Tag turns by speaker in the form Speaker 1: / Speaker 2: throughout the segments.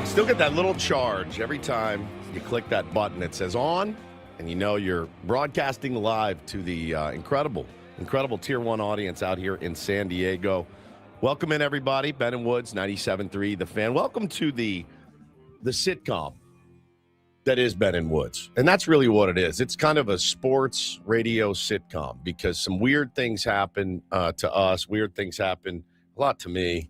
Speaker 1: Still get that little charge every time you click that button. It says on, and you know you're broadcasting live to the incredible Tier 1 audience out here in San Diego. Welcome in, everybody. Ben and Woods, 97.3 The Fan. Welcome to the sitcom that is Ben and Woods. And that's really what it is. It's kind of a sports radio sitcom because some weird things happen to us. Weird things happen a lot to me.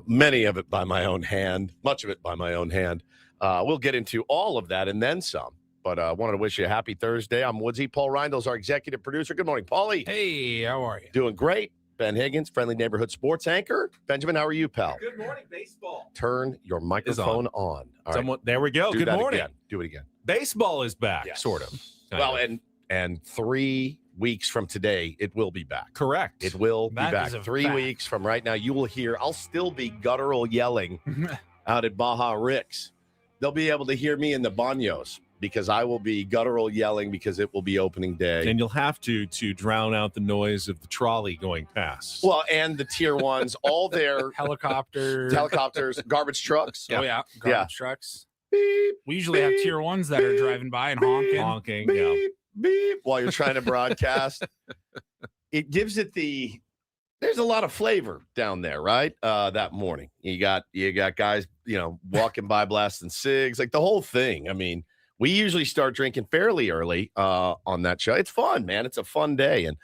Speaker 1: Many of it by my own hand, much of it by my own hand. We'll get into all of that and then some. But I wanted to wish you a happy Thursday. I'm Woodsy. Paul Rindle's our executive producer. Good morning, Paulie.
Speaker 2: Hey, how are you?
Speaker 1: Doing great. Ben Higgins, friendly neighborhood sports anchor. Benjamin, how are you, pal?
Speaker 3: Good morning, baseball.
Speaker 1: Turn your microphone on. All right.
Speaker 2: There we go. Good morning.
Speaker 1: Again. Do it again.
Speaker 2: Baseball is back,
Speaker 1: Yes.
Speaker 2: sort of.
Speaker 1: Well, and 3 weeks from today, it will be back.
Speaker 2: Correct.
Speaker 1: It will be
Speaker 2: That
Speaker 1: back.
Speaker 2: is a
Speaker 1: 3
Speaker 2: fact.
Speaker 1: weeks from right now, you will hear, I'll still be guttural yelling out at Baja Rick's. They'll be able to hear me in the baños because I will be guttural yelling because it will be opening day.
Speaker 4: And you'll have to drown out the noise of the trolley going past.
Speaker 1: Well, and the Tier 1s, all their
Speaker 2: Helicopters,
Speaker 1: garbage trucks.
Speaker 2: Oh, yeah. Garbage trucks.
Speaker 1: Beep,
Speaker 2: We usually have tier 1s that are driving by and honking.
Speaker 4: Honking,
Speaker 1: beep,
Speaker 4: yeah.
Speaker 1: beep, while you're trying to broadcast. It gives it there's a lot of flavor down there, right? That morning. You got guys, walking by blasting cigs, like the whole thing. I mean, we usually start drinking fairly early on that show. It's fun, man. It's a fun day. And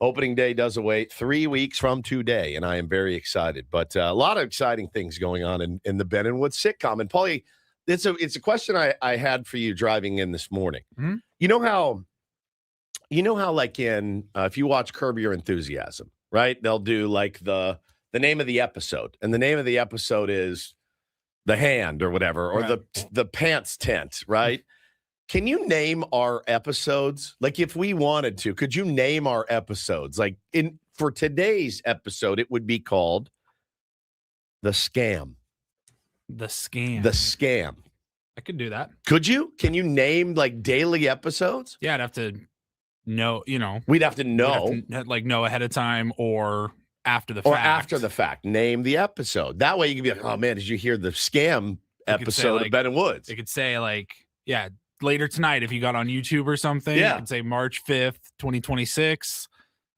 Speaker 1: opening day does await 3 weeks from today, and I am very excited. But a lot of exciting things going on in the Ben and Woods sitcom. And Paulie, it's a question I had for you driving in this morning.
Speaker 2: Mm-hmm.
Speaker 1: You know how like in if you watch Curb Your Enthusiasm, right? They'll do like the name of the episode, and the name of the episode is The Hand or whatever, or
Speaker 2: Right.
Speaker 1: the pants tent, right? Can you name our episodes? Like if we wanted to, could you name our episodes? Like for today's episode, it would be called The Scam.
Speaker 2: The scam.
Speaker 1: The Scam.
Speaker 2: I could do that.
Speaker 1: Could you? Can you name like daily episodes?
Speaker 2: Yeah, I'd have to know,
Speaker 1: We'd have to know.
Speaker 2: we'd have to, know ahead of time or after the
Speaker 1: Or
Speaker 2: fact.
Speaker 1: after the fact. Name the episode. That way you can be like, oh man, did you hear the Scam
Speaker 2: could say,
Speaker 1: episode
Speaker 2: like,
Speaker 1: of Ben and Woods?
Speaker 2: It could say later tonight if you got on YouTube or something.
Speaker 1: Yeah.
Speaker 2: You could say March 5th, 2026.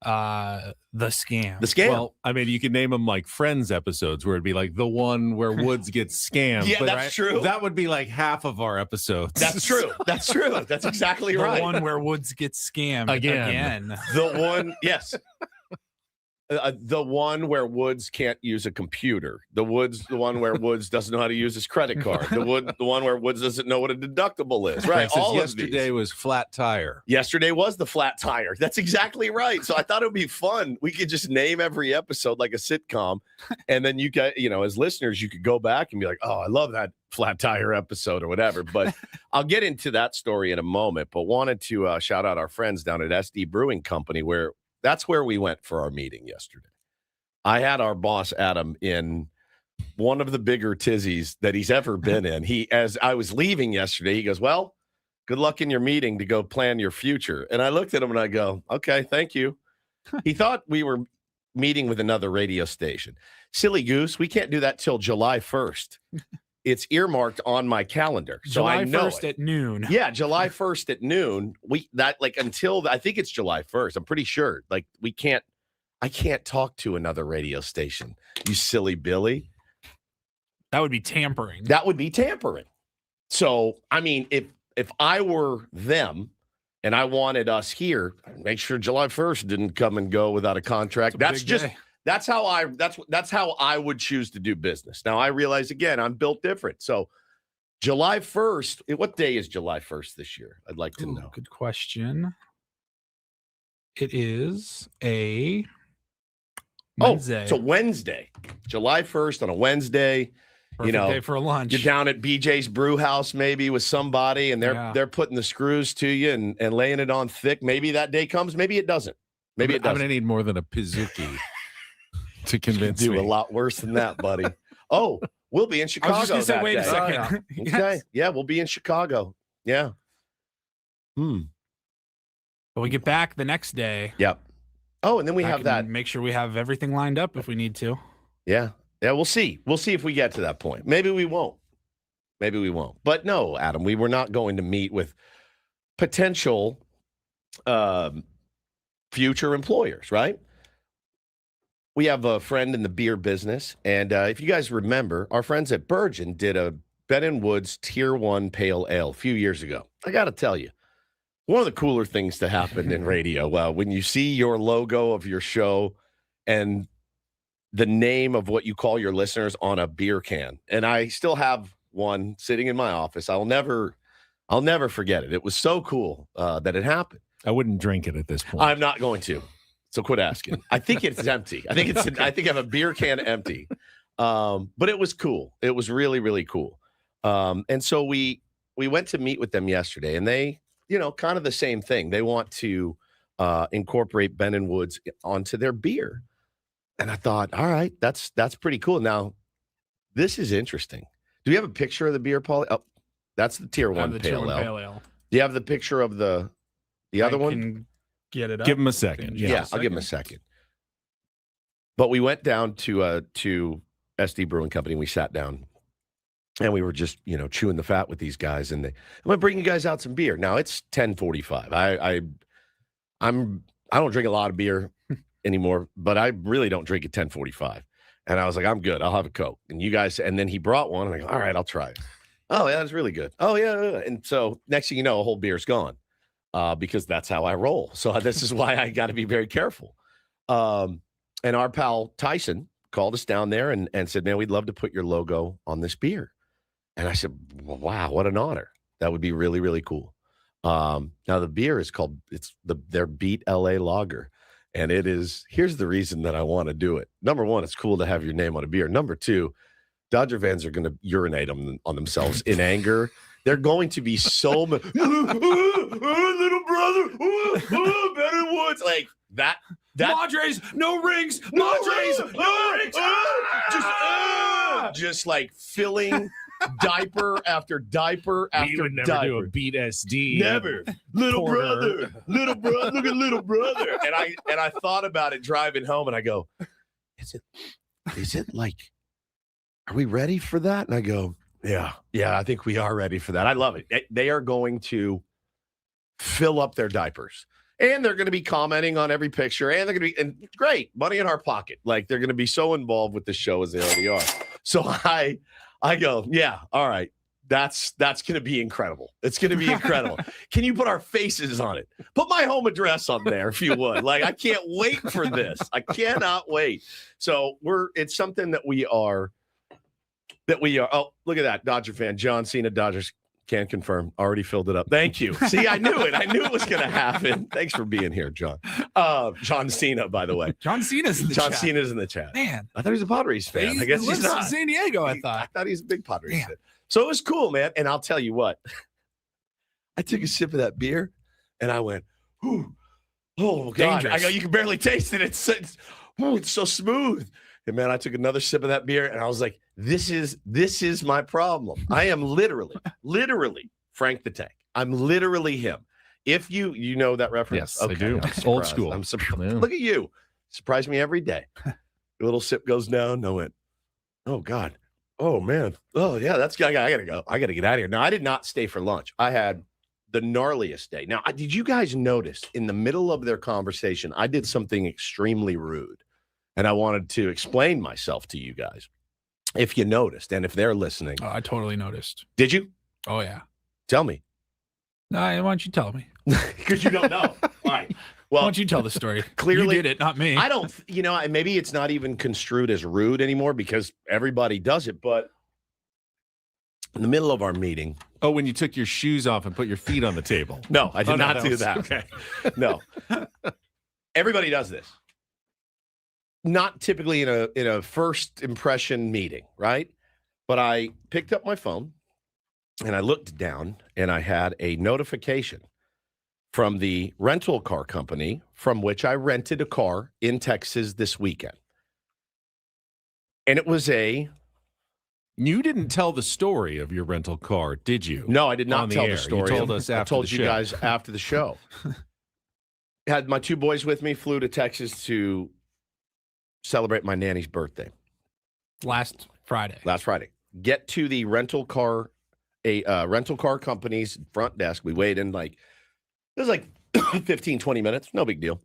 Speaker 2: The scam.
Speaker 1: The Scam.
Speaker 4: Well, I mean, you could name them like Friends episodes where it'd be like the one where Woods gets scammed.
Speaker 1: Yeah,
Speaker 4: but
Speaker 1: that's true.
Speaker 4: That would be like half of our episodes.
Speaker 1: That's true. That's true. That's exactly
Speaker 2: the
Speaker 1: right.
Speaker 2: one where Woods gets scammed again.
Speaker 1: The one, yes. The one where Woods can't use a computer. The one where Woods doesn't know how to use his credit card. The one where Woods doesn't know what a deductible is.
Speaker 4: For
Speaker 1: Right.
Speaker 4: instance,
Speaker 1: All
Speaker 4: yesterday
Speaker 1: of these.
Speaker 4: was flat tire.
Speaker 1: Yesterday was the flat tire. That's exactly right. So I thought it would be fun. We could just name every episode like a sitcom. And then you got, as listeners, you could go back and be like, oh, I love that flat tire episode or whatever. But I'll get into that story in a moment. But wanted to shout out our friends down at SD Brewing Company, where that's where we went for our meeting yesterday. I had our boss, Adam, in one of the bigger tizzies that he's ever been in. As I was leaving yesterday, he goes, well, good luck in your meeting to go plan your future. And I looked at him and I go, okay, thank you. He thought we were meeting with another radio station. Silly goose, we can't do that till July 1st. It's earmarked on my calendar. So
Speaker 2: July
Speaker 1: I know
Speaker 2: 1st at noon.
Speaker 1: Yeah, July 1st at noon. Until I think it's July 1st. I'm pretty sure. I can't talk to another radio station. You silly Billy.
Speaker 2: That would be tampering.
Speaker 1: That would be tampering. So, I mean, if I were them and I wanted us here, I'd make sure July 1st didn't come and go without a contract. That's how I would choose to do business. Now I realize again, I'm built different. So July 1st, what day is July 1st this year? I'd like to know.
Speaker 2: Good question. It is a Wednesday.
Speaker 1: It's a Wednesday. July 1st on a Wednesday.
Speaker 2: Perfect day for a lunch.
Speaker 1: You're down at BJ's Brew House maybe with somebody and they're putting the screws to you and laying it on thick. Maybe that day comes, maybe it doesn't. Maybe it doesn't.
Speaker 4: I'm going to need more than a Pizookie to convince
Speaker 1: do
Speaker 4: me.
Speaker 1: a lot worse than that, buddy. Oh, we'll be in Chicago.
Speaker 2: I was just going to say, wait a
Speaker 1: day.
Speaker 2: second.
Speaker 1: Oh, yeah. Okay. Yeah, we'll be in Chicago. Yeah.
Speaker 2: But we get back the next day.
Speaker 1: Yep. Oh, and then we
Speaker 2: I
Speaker 1: have
Speaker 2: can
Speaker 1: that.
Speaker 2: Make sure we have everything lined up if we need to.
Speaker 1: Yeah. Yeah, we'll see. We'll see if we get to that point. Maybe we won't. Maybe we won't. But no, Adam, we were not going to meet with potential future employers, right? We have a friend in the beer business, and if you guys remember, our friends at Virgin did a Ben & Woods Tier 1 Pale Ale a few years ago. I got to tell you, one of the cooler things to happen in radio, when you see your logo of your show and the name of what you call your listeners on a beer can, and I still have one sitting in my office. I'll never forget it. It was so cool that it happened.
Speaker 4: I wouldn't drink it at this point.
Speaker 1: I'm not going to. So quit asking. I think it's empty. I think I have a beer can empty. But it was cool. It was really, really cool. And so we went to meet with them yesterday, and they, kind of the same thing. They want to incorporate Ben & Woods onto their beer. And I thought, all right, that's pretty cool. Now, this is interesting. Do you have a picture of the beer, Paulie? Oh, that's the Tier 1 Pale Ale. Do you have the picture of the other one?
Speaker 2: Get it up.
Speaker 4: Give him a second.
Speaker 1: Yeah, I'll give him a second. But we went down to SD Brewing Company, and we sat down, and we were just, chewing the fat with these guys, and I'm going to bring you guys out some beer. Now, it's 10:45. I don't drink a lot of beer anymore, but I really don't drink at 10:45. And I was like, I'm good. I'll have a Coke. And you guys, and then he brought one, and I go, all right, I'll try it. Oh, yeah, that's really good. Oh, yeah. And so next thing you know, a whole beer's gone. Because that's how I roll. So this is why I got to be very careful. And our pal Tyson called us down there and said, man, we'd love to put your logo on this beer. And I said, well, wow, what an honor. That would be really, really cool. Now the beer is called, their Beat LA Lager. And here's the reason that I want to do it. Number one, it's cool to have your name on a beer. Number two, Dodger fans are going to urinate on themselves in anger. They're going to be so little brother, Ben & Woods, like that.
Speaker 2: Padres, no rings.
Speaker 1: Padres, no rings. Just like filling diaper after diaper after
Speaker 4: We would never
Speaker 1: diaper.
Speaker 4: do a beat SD.
Speaker 1: Never. Little brother. Look at little brother. And I thought about it driving home, and I go, is it like, are we ready for that? And I go, yeah, I think we are ready for that. I love it. They are going to fill up their diapers, and they're going to be commenting on every picture, and they're going to be great money in our pocket. Like, they're going to be so involved with the show as they already are. So I go, yeah, all right. That's going to be incredible. It's going to be incredible. Can you put our faces on it? Put my home address on there if you would. Like, I can't wait for this. I cannot wait. So it's something that we are. Oh, look at that. Dodger fan. John Cena, Dodgers can confirm. Already filled it up. Thank you. See, I knew it. I knew it was going to happen. Thanks for being here, John. John Cena, by the way.
Speaker 2: John Cena's in the chat.
Speaker 1: John Cena's in the chat.
Speaker 2: Man.
Speaker 1: I thought he was a Padres fan. I guess he's
Speaker 2: lives
Speaker 1: not.
Speaker 2: in San Diego, I thought.
Speaker 1: He's a big Padres fan. So it was cool, man. And I'll tell you what. I took a sip of that beer, and I went, oh, God.
Speaker 2: Dangerous.
Speaker 1: I go, you can barely taste it. It's so smooth. And, man, I took another sip of that beer, and I was like, this is my problem. I am literally Frank the Tank. I'm literally him. If you know that reference.
Speaker 4: Yes, I do. Old school.
Speaker 1: I'm surprised.
Speaker 4: Yeah.
Speaker 1: Look at you. Surprise me every day. A little sip goes down. I went, oh, God. Oh, man. Oh, yeah, I got to go. I got to get out of here. Now, I did not stay for lunch. I had the gnarliest day. Now, did you guys notice in the middle of their conversation, I did something extremely rude, and I wanted to explain myself to you guys, if you noticed, and if they're listening.
Speaker 2: Oh, I totally noticed.
Speaker 1: Did you?
Speaker 2: Oh, yeah.
Speaker 1: Tell me.
Speaker 2: No, why don't you tell me?
Speaker 1: Because you don't know. All right.
Speaker 2: Why
Speaker 1: Well,
Speaker 2: don't you tell the story?
Speaker 1: clearly-
Speaker 2: You did it, not me.
Speaker 1: I don't, maybe it's not even construed as rude anymore because everybody does it, but in the middle of our meeting.
Speaker 4: Oh, when you took your shoes off and put your feet on the table.
Speaker 1: No, I did not do
Speaker 4: was-
Speaker 1: that.
Speaker 4: Okay.
Speaker 1: No. Everybody does this. Not typically in a first impression meeting, right? But I picked up my phone and I looked down and I had a notification from the rental car company from which I rented a car in Texas this weekend. And it was
Speaker 4: You didn't tell the story of your rental car, did you?
Speaker 1: no, I did not
Speaker 4: On the
Speaker 1: tell
Speaker 4: air.
Speaker 1: the
Speaker 4: You
Speaker 1: story.
Speaker 4: told us after
Speaker 1: I told
Speaker 4: the
Speaker 1: you
Speaker 4: show.
Speaker 1: guys after the show. Had my two boys with me, flew to Texas to celebrate my nanny's birthday
Speaker 2: Last Friday.
Speaker 1: last Friday. Get to the rental car a rental car company's front desk. We wait in it was like 15, 20 minutes. No big deal.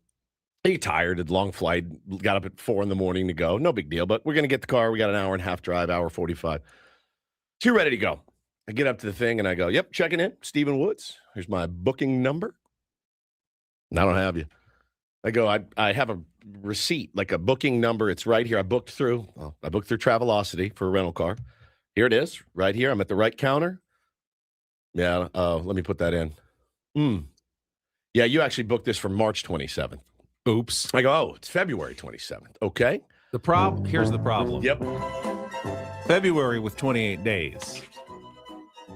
Speaker 1: You're tired, a long flight, got up at 4 a.m. to go. No big deal, but we're going to get the car. We got an hour and a half drive, hour 45. So you're ready to go. I get up to the thing and I go, yep, checking in, Stephen Woods. Here's my booking number. And I don't have you. I go, I have a receipt, like a booking number. It's right here. I booked through Travelocity for a rental car. Here it is, right here. I'm at the right counter. Yeah, let me put that in. Yeah, you actually booked this for March 27th.
Speaker 4: Oops.
Speaker 1: I go, oh, it's February 27th. Okay.
Speaker 4: Here's the problem.
Speaker 1: Yep.
Speaker 4: February with 28 days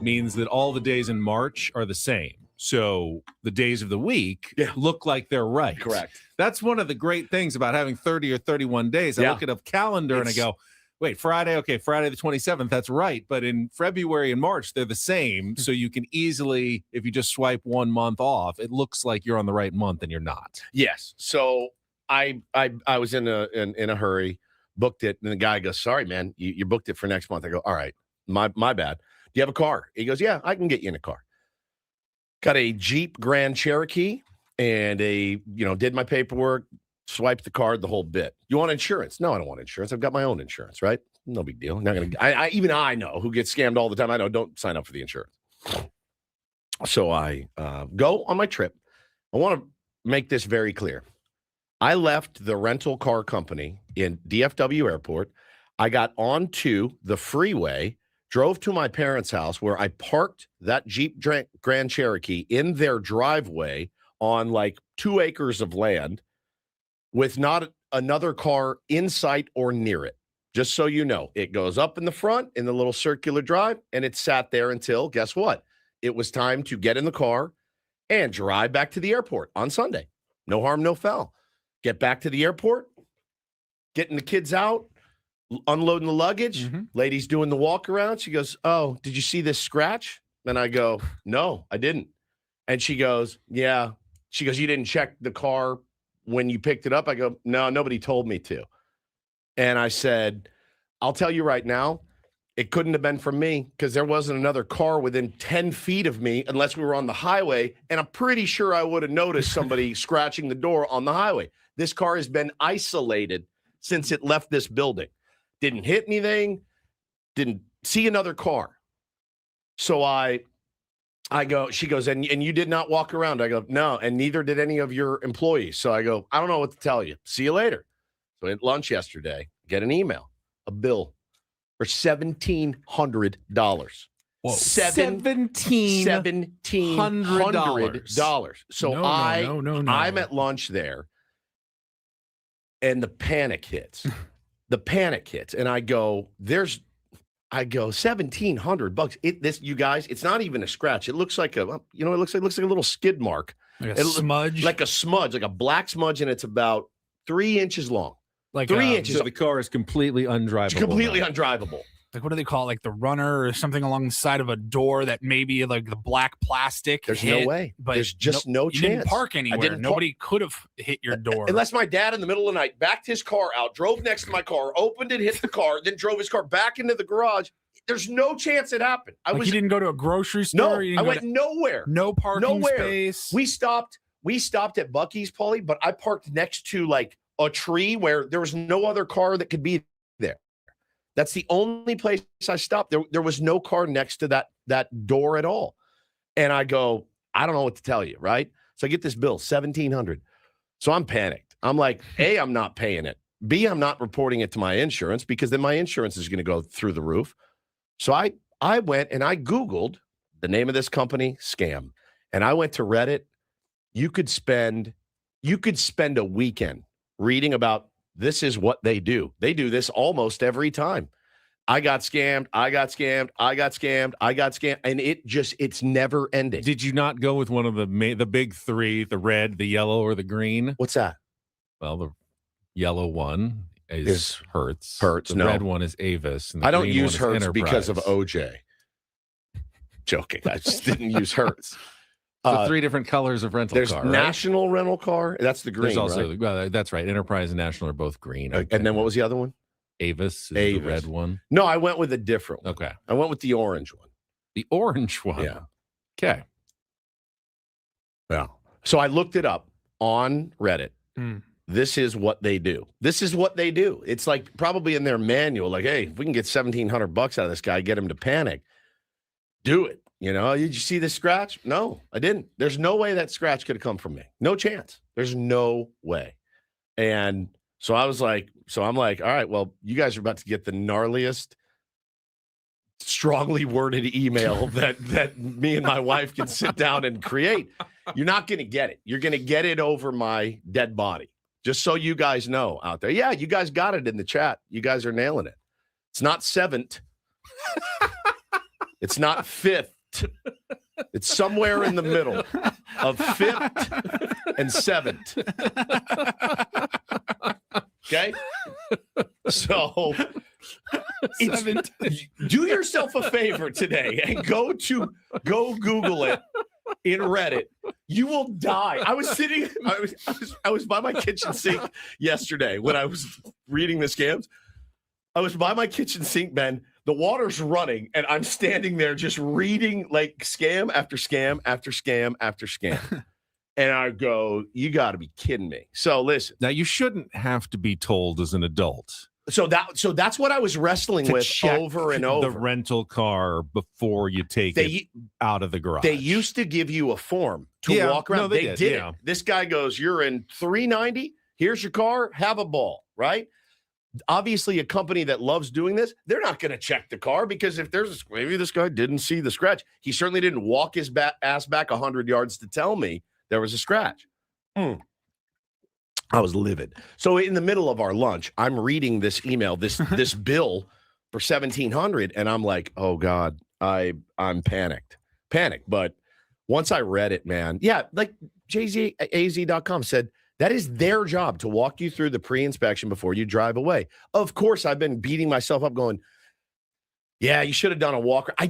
Speaker 4: means that all the days in March are the same. So the days of the week look like they're right.
Speaker 1: Correct.
Speaker 4: That's one of the great things about having 30 or 31 days. I look at a calendar and I go, wait, Friday, okay, Friday the 27th, that's right. But in February and March, they're the same. So you can easily, if you just swipe 1 month off, it looks like you're on the right month and you're not.
Speaker 1: Yes. So I was in a hurry, booked it, and the guy goes, sorry, man, you booked it for next month. I go, all right, my bad. Do you have a car? He goes, yeah, I can get you in a car. Got a Jeep Grand Cherokee and did my paperwork, swiped the card, the whole bit. You want insurance? No, I don't want insurance. I've got my own insurance, right? No big deal. Not gonna. Even I know who gets scammed all the time. I know. Don't sign up for the insurance. So I go on my trip. I want to make this very clear. I left the rental car company in DFW Airport. I got onto the freeway, drove to my parents' house where I parked that Jeep Grand Cherokee in their driveway on like 2 acres of land with not another car in sight or near it. Just so you know, it goes up in the front in the little circular drive, and it sat there until, guess what? It was time to get in the car and drive back to the airport on Sunday. No harm, no foul. Get back to the airport, getting the kids out, unloading the luggage. Lady's doing the walk around. She goes, oh, did you see this scratch? And I go, no, I didn't. And she goes, yeah. She goes, you didn't check the car when you picked it up? I go, no, nobody told me to. And I said, I'll tell you right now, it couldn't have been from me because there wasn't another car within 10 feet of me unless we were on the highway. And I'm pretty sure I would have noticed somebody scratching the door on the highway. This car has been isolated since it left this building. Didn't hit anything, didn't see another car. So I go, she goes, and you did not walk around. I go, no, and neither did any of your employees. So I go, I don't know what to tell you. See you later. So at lunch yesterday, get an email, a bill for $1,700.
Speaker 2: Whoa.
Speaker 1: $1,700. So
Speaker 2: No.
Speaker 1: I'm at lunch there, and the panic hits. And I go, $1,700. You guys, it's not even a scratch. It looks like it looks like a little skid mark.
Speaker 2: Like a smudge?
Speaker 1: Like a smudge, like a black smudge, and it's about 3 inches long.
Speaker 2: Like
Speaker 1: 3 inches.
Speaker 4: So the car is completely undrivable.
Speaker 1: It's completely undrivable.
Speaker 2: Like, what do they call it? Like the runner or something along the side of a door that maybe like the black plastic.
Speaker 1: There's no way.
Speaker 2: But
Speaker 1: there's just no chance.
Speaker 2: You didn't park anywhere. Nobody could have hit your door.
Speaker 1: Unless my dad in the middle of the night backed his car out, drove next to my car, opened it, hit the car, then drove his car back into the garage. There's no chance it happened.
Speaker 2: You didn't go to a grocery store?
Speaker 1: No, I went nowhere.
Speaker 2: No parking space?
Speaker 1: We stopped at Buc-ee's, Paulie, but I parked next to like a tree where there was no other car that could be there. That's the only place I stopped. There was no car next to that door at all. And I go, I don't know what to tell you, right? So I get this bill, $1,700. So I'm panicked. I'm like, A, I'm not paying it. B, I'm not reporting it to my insurance because then my insurance is going to go through the roof. So I went and I Googled the name of this company, scam. And I went to Reddit. You could spend a weekend reading about this is what they do. They do this almost every time. I got scammed. And it's never ending.
Speaker 4: Did you not go with one of the big three, the red, the yellow, or the green?
Speaker 1: What's that?
Speaker 4: Well, the yellow one is Hertz. The
Speaker 1: no.
Speaker 4: red one is Avis. And the
Speaker 1: I don't
Speaker 4: green
Speaker 1: use
Speaker 4: one is
Speaker 1: Hertz because of OJ. Joking. I just didn't use Hertz.
Speaker 4: So 3 different colors of rental car.
Speaker 1: There's National Rental Car. That's the green.
Speaker 4: There's also,
Speaker 1: right?
Speaker 4: well, that's right. Enterprise and National are both green.
Speaker 1: And then what was the other one?
Speaker 4: Avis is the red one.
Speaker 1: No, I went with a different one.
Speaker 4: Okay.
Speaker 1: I went with the orange one.
Speaker 4: The orange one.
Speaker 1: Yeah.
Speaker 4: Okay.
Speaker 1: Yeah. So I looked it up on Reddit. This is what they do. This is what they do. It's like probably in their manual, like, hey, if we can get $1,700 out of this guy, get him to panic, do it. You know, did you see this scratch? No, I didn't. There's no way that scratch could have come from me. No chance. There's no way. And so I'm like, all right, well, you guys are about to get the gnarliest, strongly worded email that me and my wife can sit down and create. You're not going to get it. You're going to get it over my dead body. Just so you guys know out there. Yeah, you guys got it in the chat. You guys are nailing it. It's not 7th. It's not 5th. It's somewhere in the middle of 5th and 7th. Okay? So do yourself a favor today and go Google it in Reddit. You will die. I was by my kitchen sink yesterday when I was reading the scams. I was by my kitchen sink, Ben. The water's running, and I'm standing there just reading like scam after scam after scam after scam. And I go, you got to be kidding me. So listen.
Speaker 4: Now, you shouldn't have to be told as an adult.
Speaker 1: So that's what I was wrestling with over and over.
Speaker 4: The rental car before you take it out of the garage.
Speaker 1: They used to give you a form to walk around.
Speaker 4: No, they did.
Speaker 1: Yeah. This guy goes, you're in 390. Here's your car. Have a ball, right? Obviously, a company that loves doing this, they're not going to check the car because if maybe this guy didn't see the scratch. He certainly didn't walk his ass back 100 yards to tell me there was a scratch. I was livid. So in the middle of our lunch, I'm reading this email, this bill for $1,700, and I'm like, oh God, I'm panicked. But once I read it, man, yeah, like JZAZ.com said, that is their job to walk you through the pre-inspection before you drive away. Of course, I've been beating myself up going, yeah, you should have done a walker. I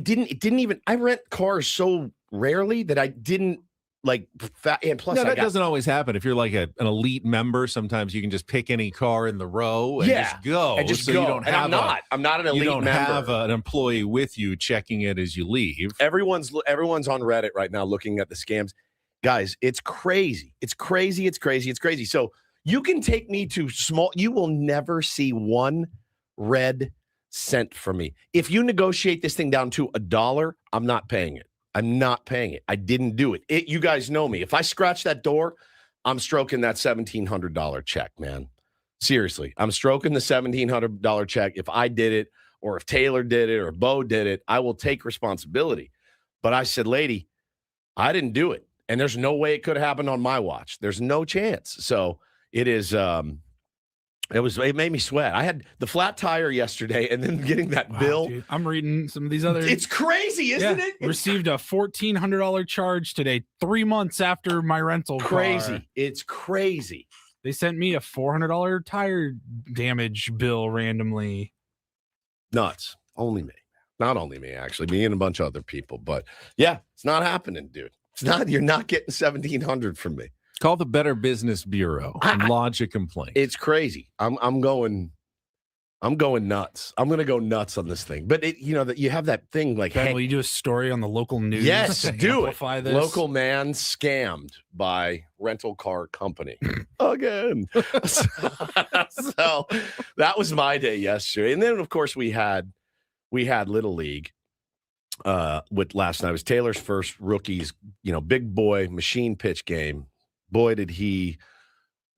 Speaker 1: rent cars so rarely that I didn't like, and plus
Speaker 4: that doesn't always happen. If you're like an elite member, sometimes you can just pick any car in the row and just go.
Speaker 1: And just go.
Speaker 4: You don't have
Speaker 1: I'm not an elite member.
Speaker 4: You don't have an employee with you checking it as you leave.
Speaker 1: Everyone's on Reddit right now looking at the scams. Guys, it's crazy. It's crazy. So you can take me to small. You will never see one red cent from me. If you negotiate this thing down to $1, I'm not paying it. I didn't do it. You guys know me. If I scratch that door, I'm stroking that $1,700 check, man. Seriously, I'm stroking the $1,700 check. If I did it, or if Taylor did it, or Bo did it, I will take responsibility. But I said, lady, I didn't do it. And there's no way it could have happened on my watch. There's no chance. So it is, it made me sweat. I had the flat tire yesterday and then getting that bill.
Speaker 2: Dude, I'm reading some of these other.
Speaker 1: It's crazy, isn't it?
Speaker 2: Received a $1,400 charge today, 3 months after my rental
Speaker 1: crazy.
Speaker 2: car.
Speaker 1: It's crazy.
Speaker 2: They sent me a $400 tire damage bill randomly.
Speaker 1: Nuts. Only me. Not only me, actually. Me and a bunch of other people. But yeah, it's not happening, dude. It's not. You're not getting $1,700 from me.
Speaker 4: Call the Better Business Bureau and lodge a complaint.
Speaker 1: It's crazy. I'm going nuts. I'm going to go nuts on this thing. But that you have that thing like,
Speaker 2: Ben, will you do a story on the local news?
Speaker 1: Yes, do it.
Speaker 2: This?
Speaker 1: Local man scammed by rental car company again. So that was my day yesterday, and then of course we had Little League. With last night. It was Taylor's first rookies, big boy machine pitch game. Boy, did he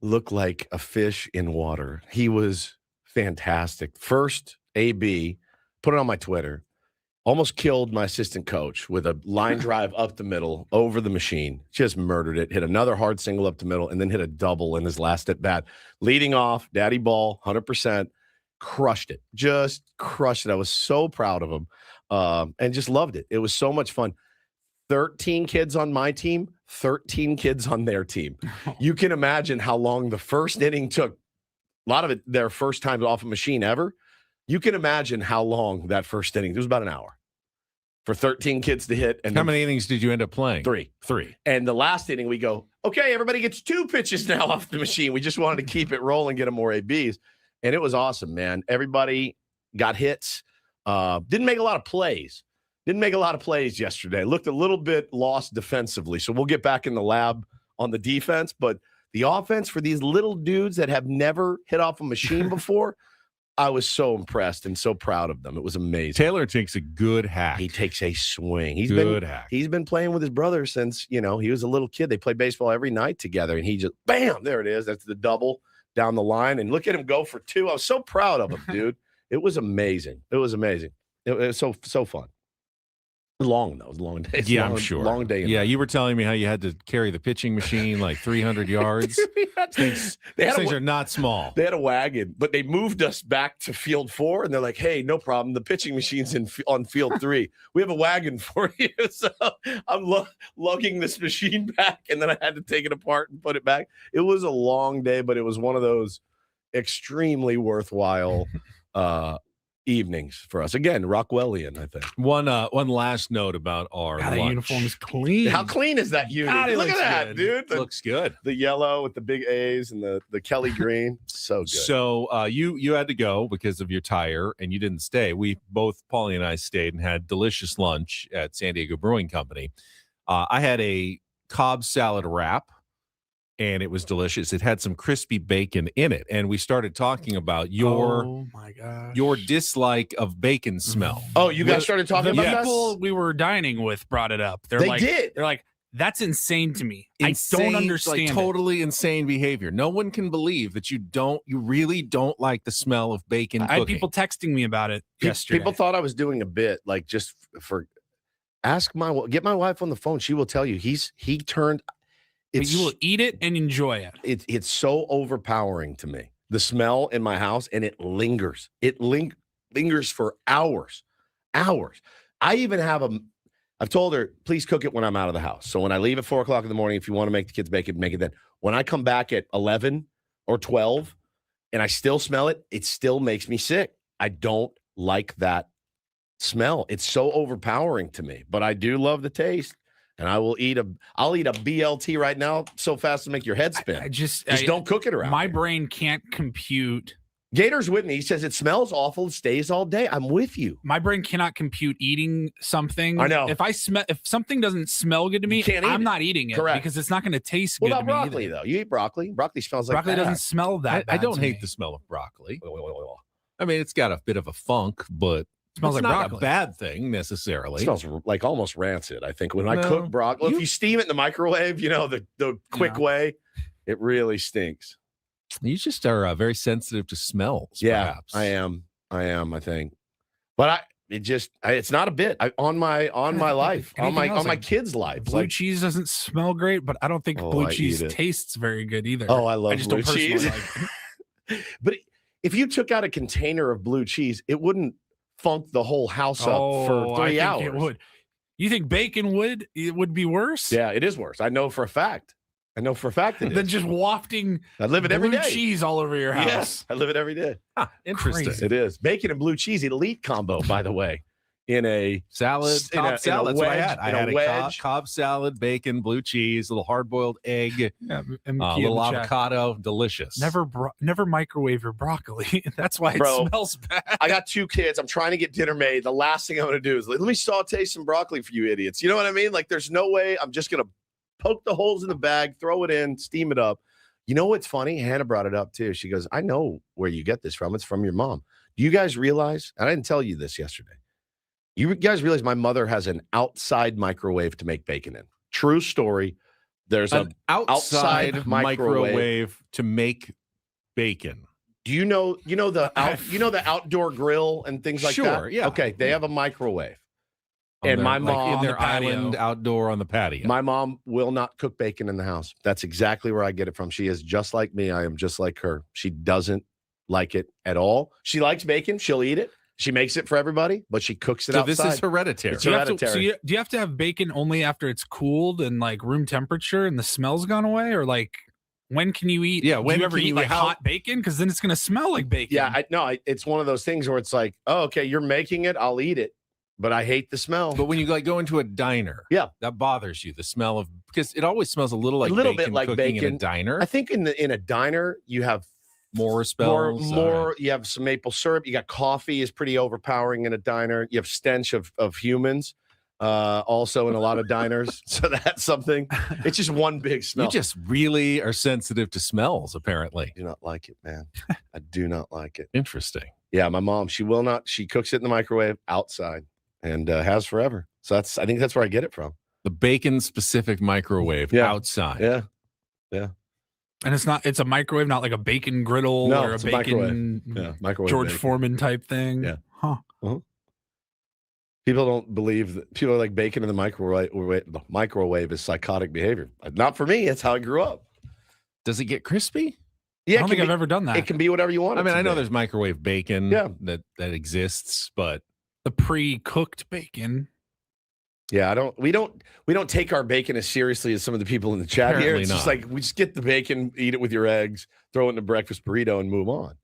Speaker 1: look like a fish in water. He was fantastic. First AB, put it on my Twitter, almost killed my assistant coach with a line drive up the middle over the machine. Just murdered it. Hit another hard single up the middle and then hit a double in his last at bat. Leading off, daddy ball, 100%. Crushed it. Just crushed it. I was so proud of him. And just loved it. It was so much fun. 13 kids on my team, 13 kids on their team. You can imagine how long the first inning took. A lot of it, their first time off a machine ever. You can imagine how long that first inning. It was about an hour for 13 kids to hit. And
Speaker 4: how many innings did you end up playing?
Speaker 1: Three. And the last inning, we go, okay, everybody gets 2 pitches now off the machine. We just wanted to keep it rolling, get them more ABs. And it was awesome, man. Everybody got hits. Didn't make a lot of plays, Didn't make a lot of plays yesterday. Looked a little bit lost defensively. So we'll get back in the lab on the defense. But the offense for these little dudes that have never hit off a machine before, I was so impressed and so proud of them. It was amazing.
Speaker 4: Taylor takes a good hack.
Speaker 1: He takes a swing. He's been playing with his brother since, he was a little kid. They play baseball every night together, and he just, bam, there it is. That's the double down the line. And look at him go for 2. I was so proud of him, dude. It was amazing. It was amazing. It was so fun. Long, though. It was a long day.
Speaker 4: Yeah, I'm sure.
Speaker 1: Long day.
Speaker 4: Yeah, you were telling me how you had to carry the pitching machine like 300 yards. Things are not small.
Speaker 1: They had a wagon, but they moved us back to field 4, and they're like, hey, no problem. The pitching machine's on field 3. We have a wagon for you. So I'm lugging this machine back, and then I had to take it apart and put it back. It was a long day, but it was one of those extremely worthwhile evenings for us. Again, Rockwellian, I think.
Speaker 4: One last note about our
Speaker 2: God,
Speaker 4: lunch.
Speaker 2: that uniform is clean.
Speaker 1: How clean is that unit?
Speaker 2: God,
Speaker 1: Look at that,
Speaker 2: good.
Speaker 1: dude.
Speaker 4: Looks good.
Speaker 1: The yellow with the big A's and the Kelly green. So good.
Speaker 4: So you had to go because of your tire, and you didn't stay. Paulie and I stayed and had delicious lunch at San Diego Brewing Company. I had a Cobb salad wrap, and it was delicious. It had some crispy bacon in it, and we started talking about your dislike of bacon smell.
Speaker 1: Oh, you guys started talking
Speaker 2: the
Speaker 1: about
Speaker 2: people we were dining with brought it up. They're like, that's insane to me.
Speaker 4: Insane,
Speaker 2: I don't understand.
Speaker 4: Like, totally insane behavior. No one can believe that you really don't like the smell of bacon cooking.
Speaker 2: I had people texting me about it yesterday.
Speaker 1: People thought I was doing a bit, like just for get my wife on the phone. She will tell you he turned.
Speaker 2: But you will eat it and enjoy it.
Speaker 1: It's so overpowering to me. The smell in my house, and it lingers. It lingers for hours. I even have I've told her, please cook it when I'm out of the house. So when I leave at 4 o'clock in the morning, if you want to make the kids bacon, make it then. When I come back at 11 or 12 and I still smell it, it still makes me sick. I don't like that smell. It's so overpowering to me, but I do love the taste. And I'll eat a BLT right now so fast to make your head spin. I just don't cook it around.
Speaker 2: My brain can't compute.
Speaker 1: Gator's with me. He says it smells awful. It stays all day. I'm with you.
Speaker 2: My brain cannot compute eating something.
Speaker 1: I know.
Speaker 2: If something doesn't smell good to me, I'm not eating it.
Speaker 1: Correct.
Speaker 2: Because it's not going to taste good.
Speaker 1: What about
Speaker 2: to
Speaker 1: broccoli
Speaker 2: me
Speaker 1: though? You eat broccoli. Broccoli smells like
Speaker 2: broccoli doesn't smell that.
Speaker 4: I don't hate the smell of broccoli. I mean, it's got a bit of a funk, but
Speaker 2: smells like
Speaker 4: not
Speaker 2: broccoli.
Speaker 4: A bad thing necessarily.
Speaker 1: It smells like almost rancid. I think when I cook broccoli, if you steam it in the microwave, the quick way, it really stinks.
Speaker 4: You just are very sensitive to smells.
Speaker 1: Yeah,
Speaker 4: perhaps.
Speaker 1: I am. I think, but it's not a bit on my life, on my kids' lives.
Speaker 2: Blue cheese doesn't smell great, but I don't think blue cheese tastes very good either.
Speaker 1: Oh, I love blue cheese.
Speaker 2: Like
Speaker 1: But if you took out a container of blue cheese, it wouldn't funk the whole house up for 3 hours.
Speaker 2: It would. You think bacon would be worse?
Speaker 1: Yeah, it is worse. I know for a fact. It
Speaker 2: Than
Speaker 1: is.
Speaker 2: just wafting
Speaker 1: I live it every
Speaker 2: blue
Speaker 1: day.
Speaker 2: cheese all over your house.
Speaker 1: Yes, I live it every day.
Speaker 4: Interesting.
Speaker 2: Crazy.
Speaker 1: It is. Bacon and blue cheese, elite combo, by the way. In a
Speaker 4: salad, Cobb salad. That's what I had. I had a Cobb salad, bacon, blue cheese, a little hard-boiled egg, a little avocado. Delicious.
Speaker 2: Never microwave your broccoli. That's why it smells bad.
Speaker 1: I got 2 kids. I'm trying to get dinner made. The last thing I'm going to do is let me saute some broccoli for you idiots. You know what I mean? Like, there's no way. I'm just going to poke the holes in the bag, throw it in, steam it up. You know what's funny? Hannah brought it up too. She goes, I know where you get this from. It's from your mom. Do you guys realize? I didn't tell you this yesterday. You guys realize my mother has an outside microwave to make bacon in. True story. There's an outside microwave
Speaker 4: to make bacon.
Speaker 1: Do you know the outdoor grill and things like that?
Speaker 4: Sure, yeah.
Speaker 1: Okay, they have a microwave. And my mom
Speaker 4: in their island outdoor on the patio.
Speaker 1: My mom will not cook bacon in the house. That's exactly where I get it from. She is just like me. I am just like her. She doesn't like it at all. She likes bacon. She'll eat it. She makes it for everybody, but she cooks it outside.
Speaker 4: This is hereditary.
Speaker 1: It's hereditary.
Speaker 2: Do you have to have bacon only after it's cooled and like room temperature and the smell's gone away? Or like, when can you eat?
Speaker 4: Yeah, when
Speaker 2: do you ever
Speaker 4: can
Speaker 2: eat
Speaker 4: you
Speaker 2: like hot bacon? Because then it's going to smell like bacon.
Speaker 1: Yeah, it's one of those things where it's like, oh, okay, you're making it. I'll eat it. But I hate the smell.
Speaker 4: But when you go into a diner, that bothers you. The smell because it always smells a little bit like
Speaker 1: bacon
Speaker 4: in a diner.
Speaker 1: I think in a diner you have
Speaker 4: More spells.
Speaker 1: More. You have some maple syrup. You got coffee is pretty overpowering in a diner. You have stench of humans. Also in a lot of diners. So that's something. It's just one big smell.
Speaker 4: You just really are sensitive to smells, apparently.
Speaker 1: I do not like it, man. I do not like it.
Speaker 4: Interesting.
Speaker 1: Yeah, my mom, she will not. She cooks it in the microwave outside and has forever. So I think that's where I get it from.
Speaker 4: The bacon-specific microwave outside.
Speaker 1: Yeah. Yeah.
Speaker 2: And it's a microwave, not like a bacon griddle or a bacon
Speaker 1: microwave
Speaker 2: George
Speaker 1: bacon.
Speaker 2: Foreman type thing.
Speaker 1: Yeah.
Speaker 2: Huh.
Speaker 1: Uh-huh. People don't believe that people are like bacon in the microwave. The microwave is psychotic behavior. Not for me. It's how I grew up.
Speaker 4: Does it get crispy?
Speaker 2: Yeah, I don't think I've ever done that.
Speaker 1: It can be whatever you want.
Speaker 4: I mean, I know there's microwave bacon that exists, but
Speaker 2: the pre-cooked bacon.
Speaker 1: Yeah, we don't take our bacon as seriously as some of the people in the chat
Speaker 4: Apparently
Speaker 1: here. It's just
Speaker 4: not.
Speaker 1: like we just get the bacon, eat it with your eggs, throw it in a breakfast burrito, and move on.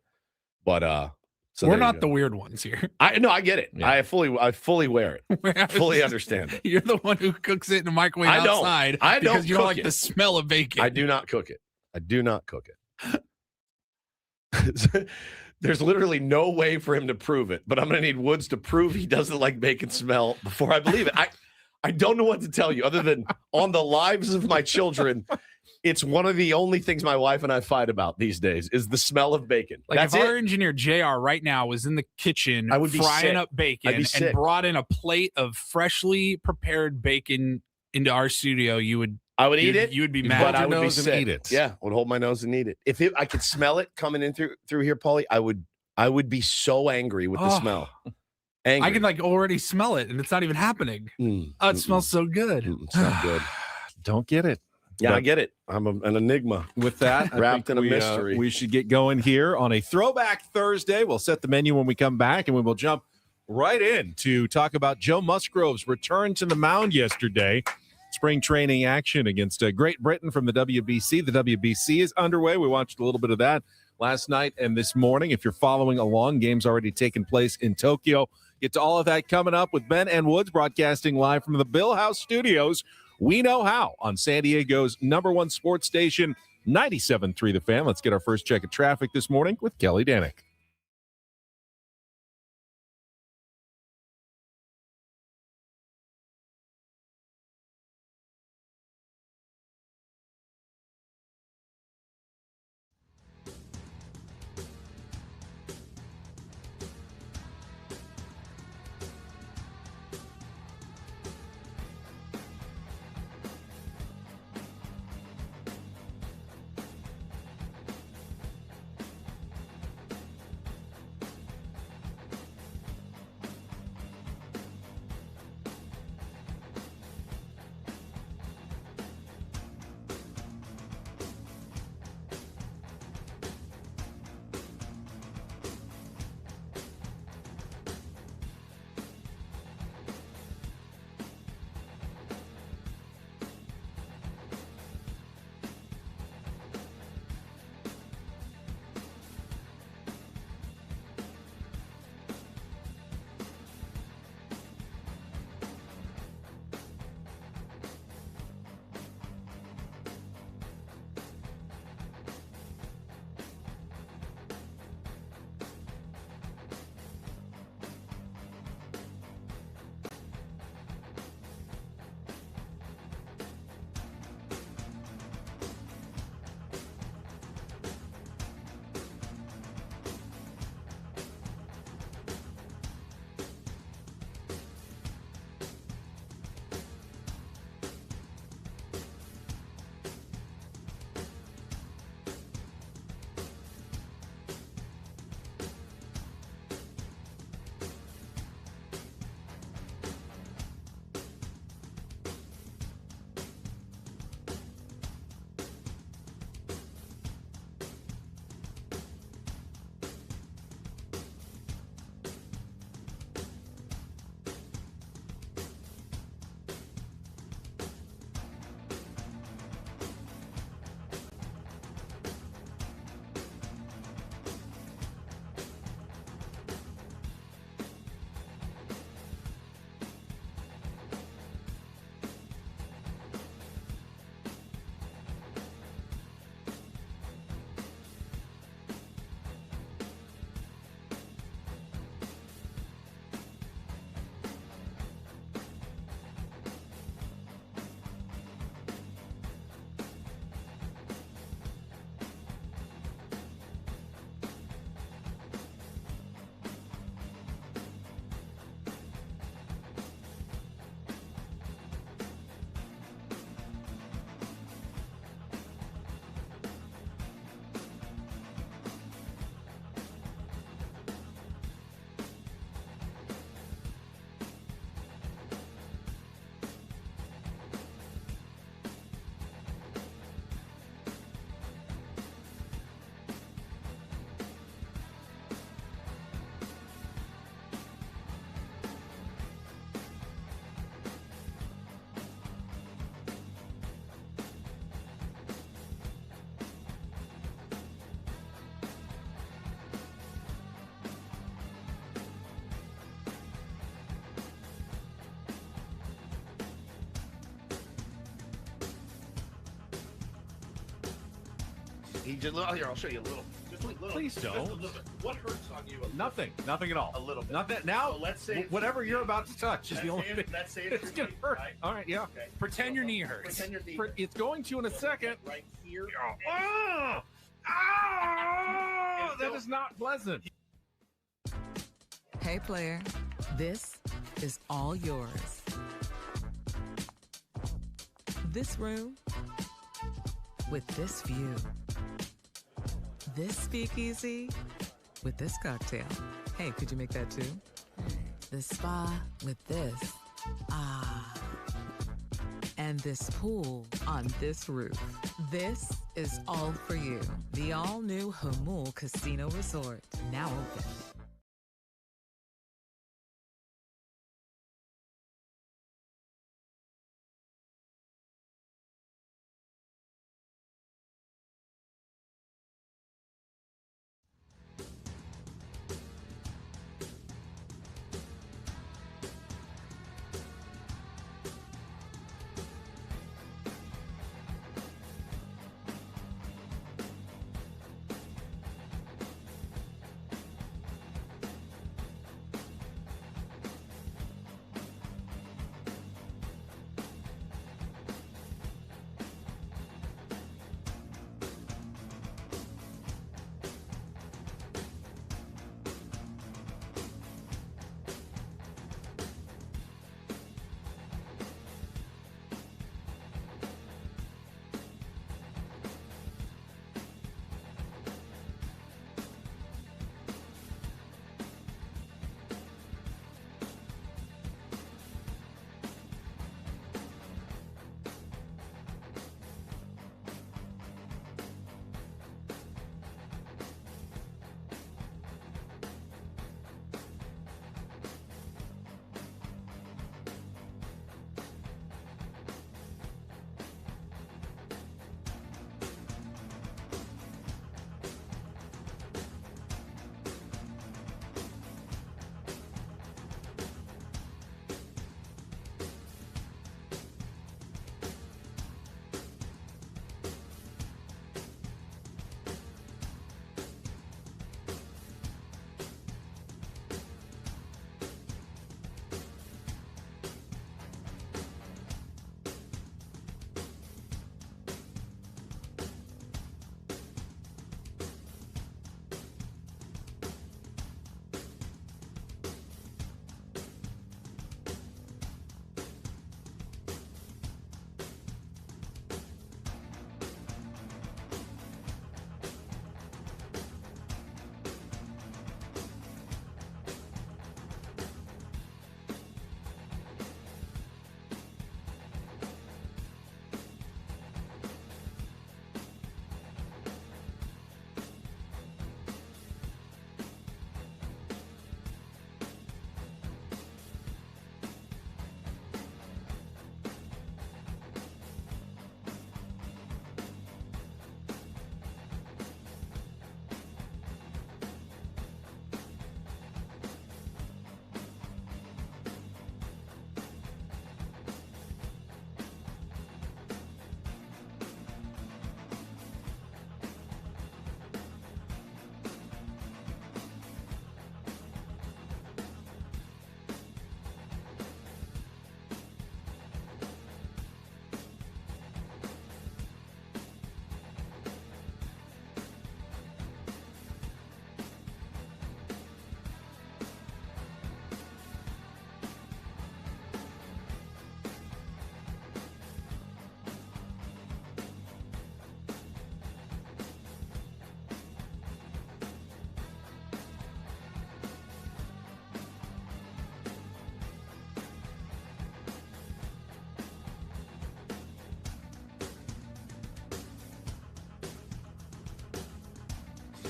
Speaker 1: But so
Speaker 2: we're not the weird ones here.
Speaker 1: I get it. Yeah. I fully wear it. Fully understand it.
Speaker 2: You're the one who cooks it in the microwave outside.
Speaker 1: I don't
Speaker 2: because you don't like
Speaker 1: it.
Speaker 2: the smell of bacon.
Speaker 1: I do not cook it. There's literally no way for him to prove it, but I'm going to need Woods to prove he doesn't like bacon smell before I believe it. I don't know what to tell you other than on the lives of my children. It's one of the only things my wife and I fight about these days is the smell of bacon.
Speaker 2: Like
Speaker 1: That's
Speaker 2: if our engineer JR right now was in the kitchen
Speaker 1: I would be
Speaker 2: frying
Speaker 1: sick.
Speaker 2: up bacon and brought in a plate of freshly prepared bacon into our studio,
Speaker 1: I would eat it.
Speaker 2: You would be mad.
Speaker 1: But I would be sick.
Speaker 4: Eat it.
Speaker 1: Yeah, I would hold my nose and eat it. If I could smell it coming in through here, Paulie, I would be so angry with the smell. Angry.
Speaker 2: I can like already smell it, and it's not even happening. It smells so good.
Speaker 1: It's not good.
Speaker 4: Don't get it.
Speaker 1: Yeah,
Speaker 4: But
Speaker 1: I get it. I'm an enigma.
Speaker 4: with that,
Speaker 1: Wrapped
Speaker 4: I think
Speaker 1: in a mystery.
Speaker 4: We should get going here on a Throwback Thursday. We'll set the menu when we come back, and we will jump right in to talk about Joe Musgrove's return to the mound yesterday. Spring training action against Great Britain from the WBC. The WBC is underway. We watched a little bit of that last night and this morning. If you're following along, games already taking place in Tokyo. Get to all of that coming up with Ben and Woods broadcasting live from the Bill House Studios. We know how on San Diego's #1 sports station, 97.3 The Fan. Let's get our first check of traffic this morning with Kelly Danick.
Speaker 1: He just, oh, here, I'll show you a little. Just a little.
Speaker 4: Please don't.
Speaker 1: Just a little bit. What hurts on you?
Speaker 4: Nothing at all.
Speaker 1: A little bit.
Speaker 4: Not that now.
Speaker 1: So let's say
Speaker 4: whatever you're about to touch is the only thing.
Speaker 1: Let's say
Speaker 4: It's gonna hurt.
Speaker 1: Right?
Speaker 4: All right, yeah.
Speaker 1: Okay.
Speaker 2: Pretend your knee hurts.
Speaker 1: Pretend your knee.
Speaker 4: It's going to in a second.
Speaker 1: Right here.
Speaker 4: That is not pleasant.
Speaker 3: Hey, player, this is all yours. This room with this view. This speakeasy with this cocktail. Hey, could you make that too? This spa with this. Ah. And this pool on this roof. This is all for you. The all-new Hamul Casino Resort, now open.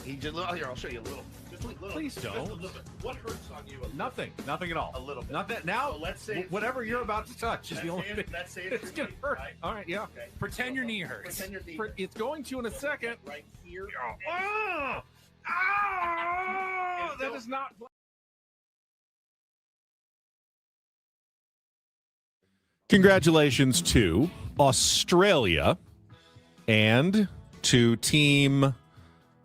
Speaker 1: He just, oh, here, I'll show you a little. Just a little.
Speaker 4: Please don't.
Speaker 1: Just a little bit. What hurts on you?
Speaker 4: Nothing at all.
Speaker 1: A little bit.
Speaker 4: Not that now.
Speaker 1: So let's say
Speaker 4: whatever you're about to touch is the only thing.
Speaker 1: Let's say
Speaker 4: It's gonna hurt.
Speaker 1: Right?
Speaker 4: All right, yeah.
Speaker 1: Okay.
Speaker 2: Pretend your knee hurts.
Speaker 1: Pretend your knee.
Speaker 4: It's going to in a second.
Speaker 1: Right here.
Speaker 4: That is not. Congratulations to Australia and to team.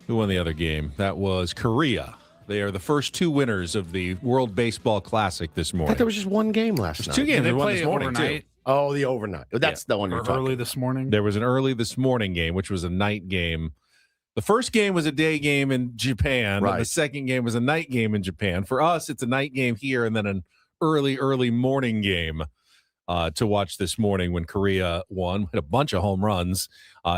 Speaker 4: Who won the other game? That was Korea. They are the first two winners of the World Baseball Classic this
Speaker 1: I
Speaker 4: morning.
Speaker 1: thought there was just one game last night.
Speaker 4: Two games.
Speaker 2: They
Speaker 4: There was one
Speaker 2: play
Speaker 4: this morning,
Speaker 2: overnight.
Speaker 4: too.
Speaker 1: Oh, the overnight. That's the one you're
Speaker 2: Or
Speaker 1: talking
Speaker 2: early
Speaker 1: about.
Speaker 2: this morning.
Speaker 4: There was an early this morning game, which was a night game. The first game was a day game in Japan.
Speaker 1: Right.
Speaker 4: And the second game was a night game in Japan. For us, it's a night game here and then an early morning game to watch this morning when Korea won. Hit a bunch of home runs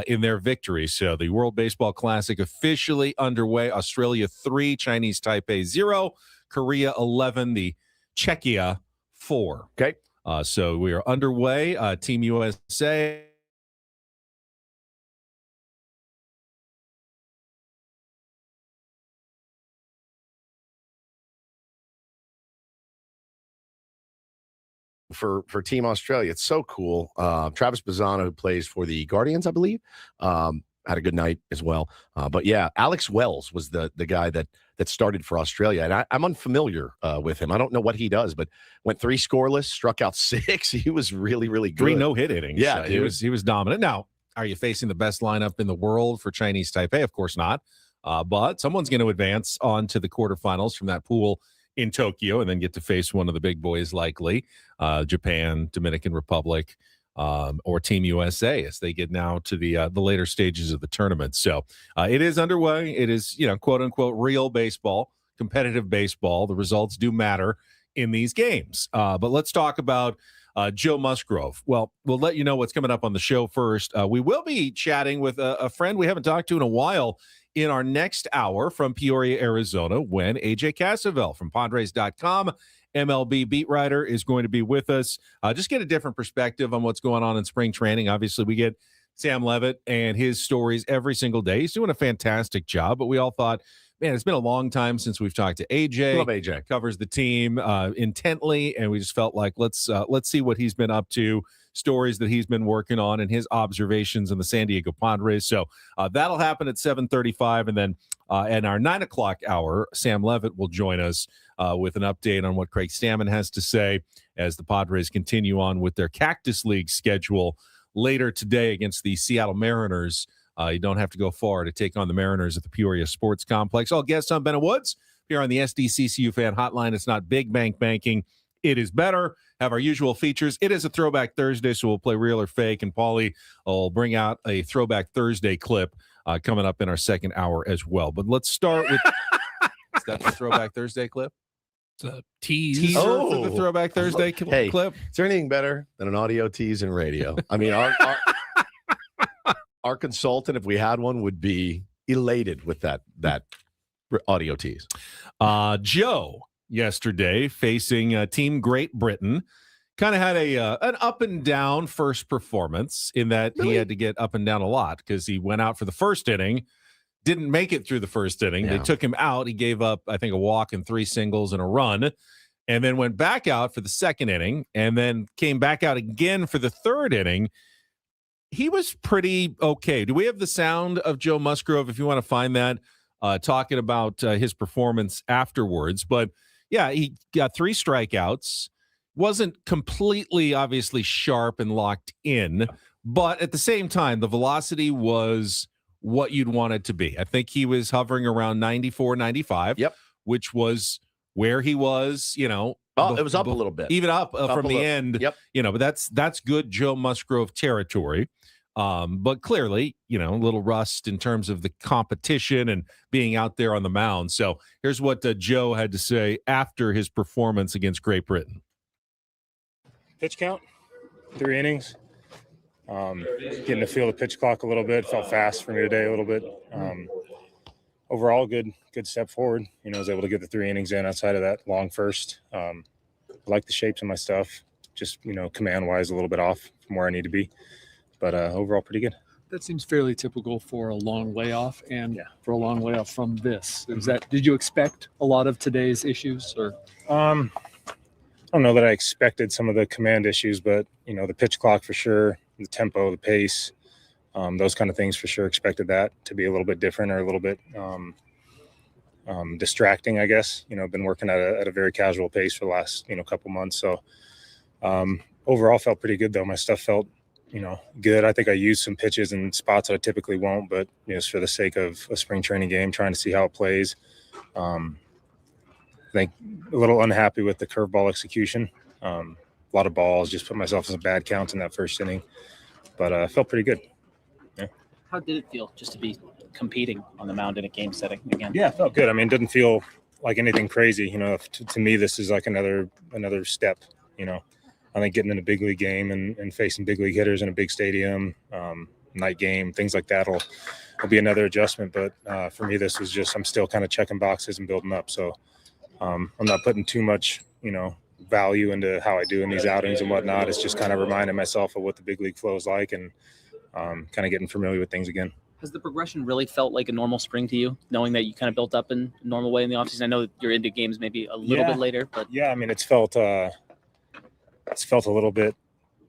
Speaker 4: in their victory. So the World Baseball Classic officially underway. Australia 3, Chinese Taipei 0, Korea 11, the Czechia 4.
Speaker 1: Okay.
Speaker 4: So we are underway. Team USA.
Speaker 1: For Team Australia, it's so cool. Travis Bazzano, who plays for the Guardians, I believe, had a good night as well. But yeah, Alex Wells was the guy that started for Australia, and I'm unfamiliar with him. I don't know what he does, but went 3 scoreless, struck out 6. He was really good.
Speaker 4: 3 no-hit innings.
Speaker 1: Yeah,
Speaker 4: he was dominant. Now, are you facing the best lineup in the world for Chinese Taipei? Of course not. But someone's going to advance on to the quarterfinals from that pool in Tokyo and then get to face one of the big boys, likely Japan, Dominican Republic, or Team USA as they get now to the later stages of the tournament. So it is underway. It is, quote unquote, real baseball, competitive baseball. The results do matter in these games. But let's talk about Joe Musgrove. Well, we'll let you know what's coming up on the show first. We will be chatting with a friend we haven't talked to in a while in our next hour from Peoria, Arizona, when AJ Cassavell from Padres.com, MLB beat writer, is going to be with us. Just get a different perspective on what's going on in spring training. Obviously, we get Sam Levit and his stories every single day. He's doing a fantastic job, but we all thought, man, it's been a long time since we've talked to AJ.
Speaker 1: Love AJ.
Speaker 4: Covers the team intently, and we just felt like let's see what he's been up to, stories that he's been working on, and his observations in the San Diego Padres. So that'll happen at 7:35, and then in our 9 o'clock hour, Sam Levit will join us with an update on what Craig Stammen has to say as the Padres continue on with their Cactus League schedule later today against the Seattle Mariners. You don't have to go far to take on the Mariners at the Peoria Sports Complex. All guests on Bennett Woods here on the SDCCU Fan Hotline. It's not big bank banking. It is better. Have our usual features. It is a Throwback Thursday, so we'll play real or fake, and Paulie will bring out a Throwback Thursday clip coming up in our second hour as well. But let's start with is that the Throwback Thursday clip?
Speaker 2: It's a tease.
Speaker 4: Teaser for the Throwback Thursday
Speaker 1: Hey,
Speaker 4: clip.
Speaker 1: Is there anything better than an audio tease in radio? I mean, our consultant, if we had one, would be elated with that audio tease.
Speaker 4: Joe yesterday facing Team Great Britain kind of had an up and down first performance in that he had to get up and down a lot because he went out for the first inning, didn't make it through the first inning.
Speaker 1: Yeah.
Speaker 4: They took him out. He gave up, I think, a walk and 3 singles and a run, and then went back out for the second inning and then came back out again for the third inning. He was pretty okay. Do we have the sound of Joe Musgrove, if you want to find that, talking about his performance afterwards? But yeah, he got 3 strikeouts, wasn't completely obviously sharp and locked in, but at the same time, the velocity was what you'd want it to be. I think he was hovering around 94, 95,
Speaker 1: Yep.
Speaker 4: which was where he was,
Speaker 1: Oh, it was up a little bit.
Speaker 4: even up from the end,
Speaker 1: Yep.
Speaker 4: But that's good Joe Musgrove territory. But clearly, a little rust in terms of the competition and being out there on the mound. So here's what Joe had to say after his performance against Great Britain.
Speaker 5: Pitch count, 3 innings. Getting to feel the pitch clock a little bit. Felt fast for me today a little bit. Overall, good step forward. I was able to get the 3 innings in outside of that long first. I like the shapes of my stuff. Just, command-wise, a little bit off from where I need to be. But overall, pretty good.
Speaker 6: That seems fairly typical for a long layoff and for a long layoff from this. Did you expect a lot of today's issues or?
Speaker 5: I don't know that I expected some of the command issues, but, the pitch clock for sure, the tempo, the pace, those kind of things for sure expected that to be a little bit different or a little bit distracting, I guess. I've been working at a very casual pace for the last, couple months. So overall felt pretty good though. My stuff felt good. I think I used some pitches in spots that I typically won't, but just for the sake of a spring training game, trying to see how it plays. I think a little unhappy with the curveball execution. A lot of balls, just put myself in some bad counts in that first inning, but I felt pretty good. Yeah.
Speaker 7: How did it feel just to be competing on the mound in a game setting again?
Speaker 5: Yeah, it felt good. I mean, it didn't feel like anything crazy. To me, this is like another step. I think getting in a big league game and facing big league hitters in a big stadium, night game, things like that will be another adjustment. But for me, this was just, I'm still kind of checking boxes and building up. So I'm not putting too much, value into how I do in these outings and whatnot. It's just kind of reminding myself of what the big league flow is like and kind of getting familiar with things again.
Speaker 7: Has the progression really felt like a normal spring to you, knowing that you kind of built up in a normal way in the offseason? I know you're into games maybe a little bit later, but
Speaker 5: yeah, I mean, it's felt a little bit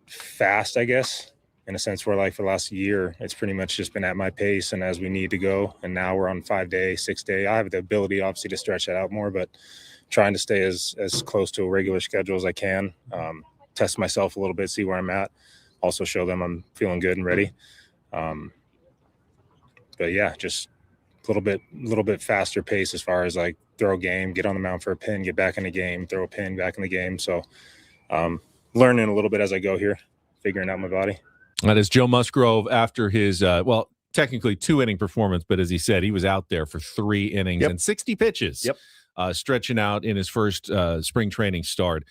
Speaker 5: fast, I guess, in a sense where like for the last year, it's pretty much just been at my pace and as we need to go. And now we're on 5-day, 6-day. I have the ability obviously to stretch that out more, but trying to stay as close to a regular schedule as I can, test myself a little bit, see where I'm at, also show them I'm feeling good and ready. But yeah, just a little bit faster pace as far as like throw a game, get on the mound for a pin, get back in the game, throw a pin, back in the game. So learning a little bit as I go here, figuring out my body.
Speaker 4: That is Joe Musgrove after his, technically 2-inning performance, but as he said, he was out there for 3 innings and 60 pitches, stretching out in his first spring training start.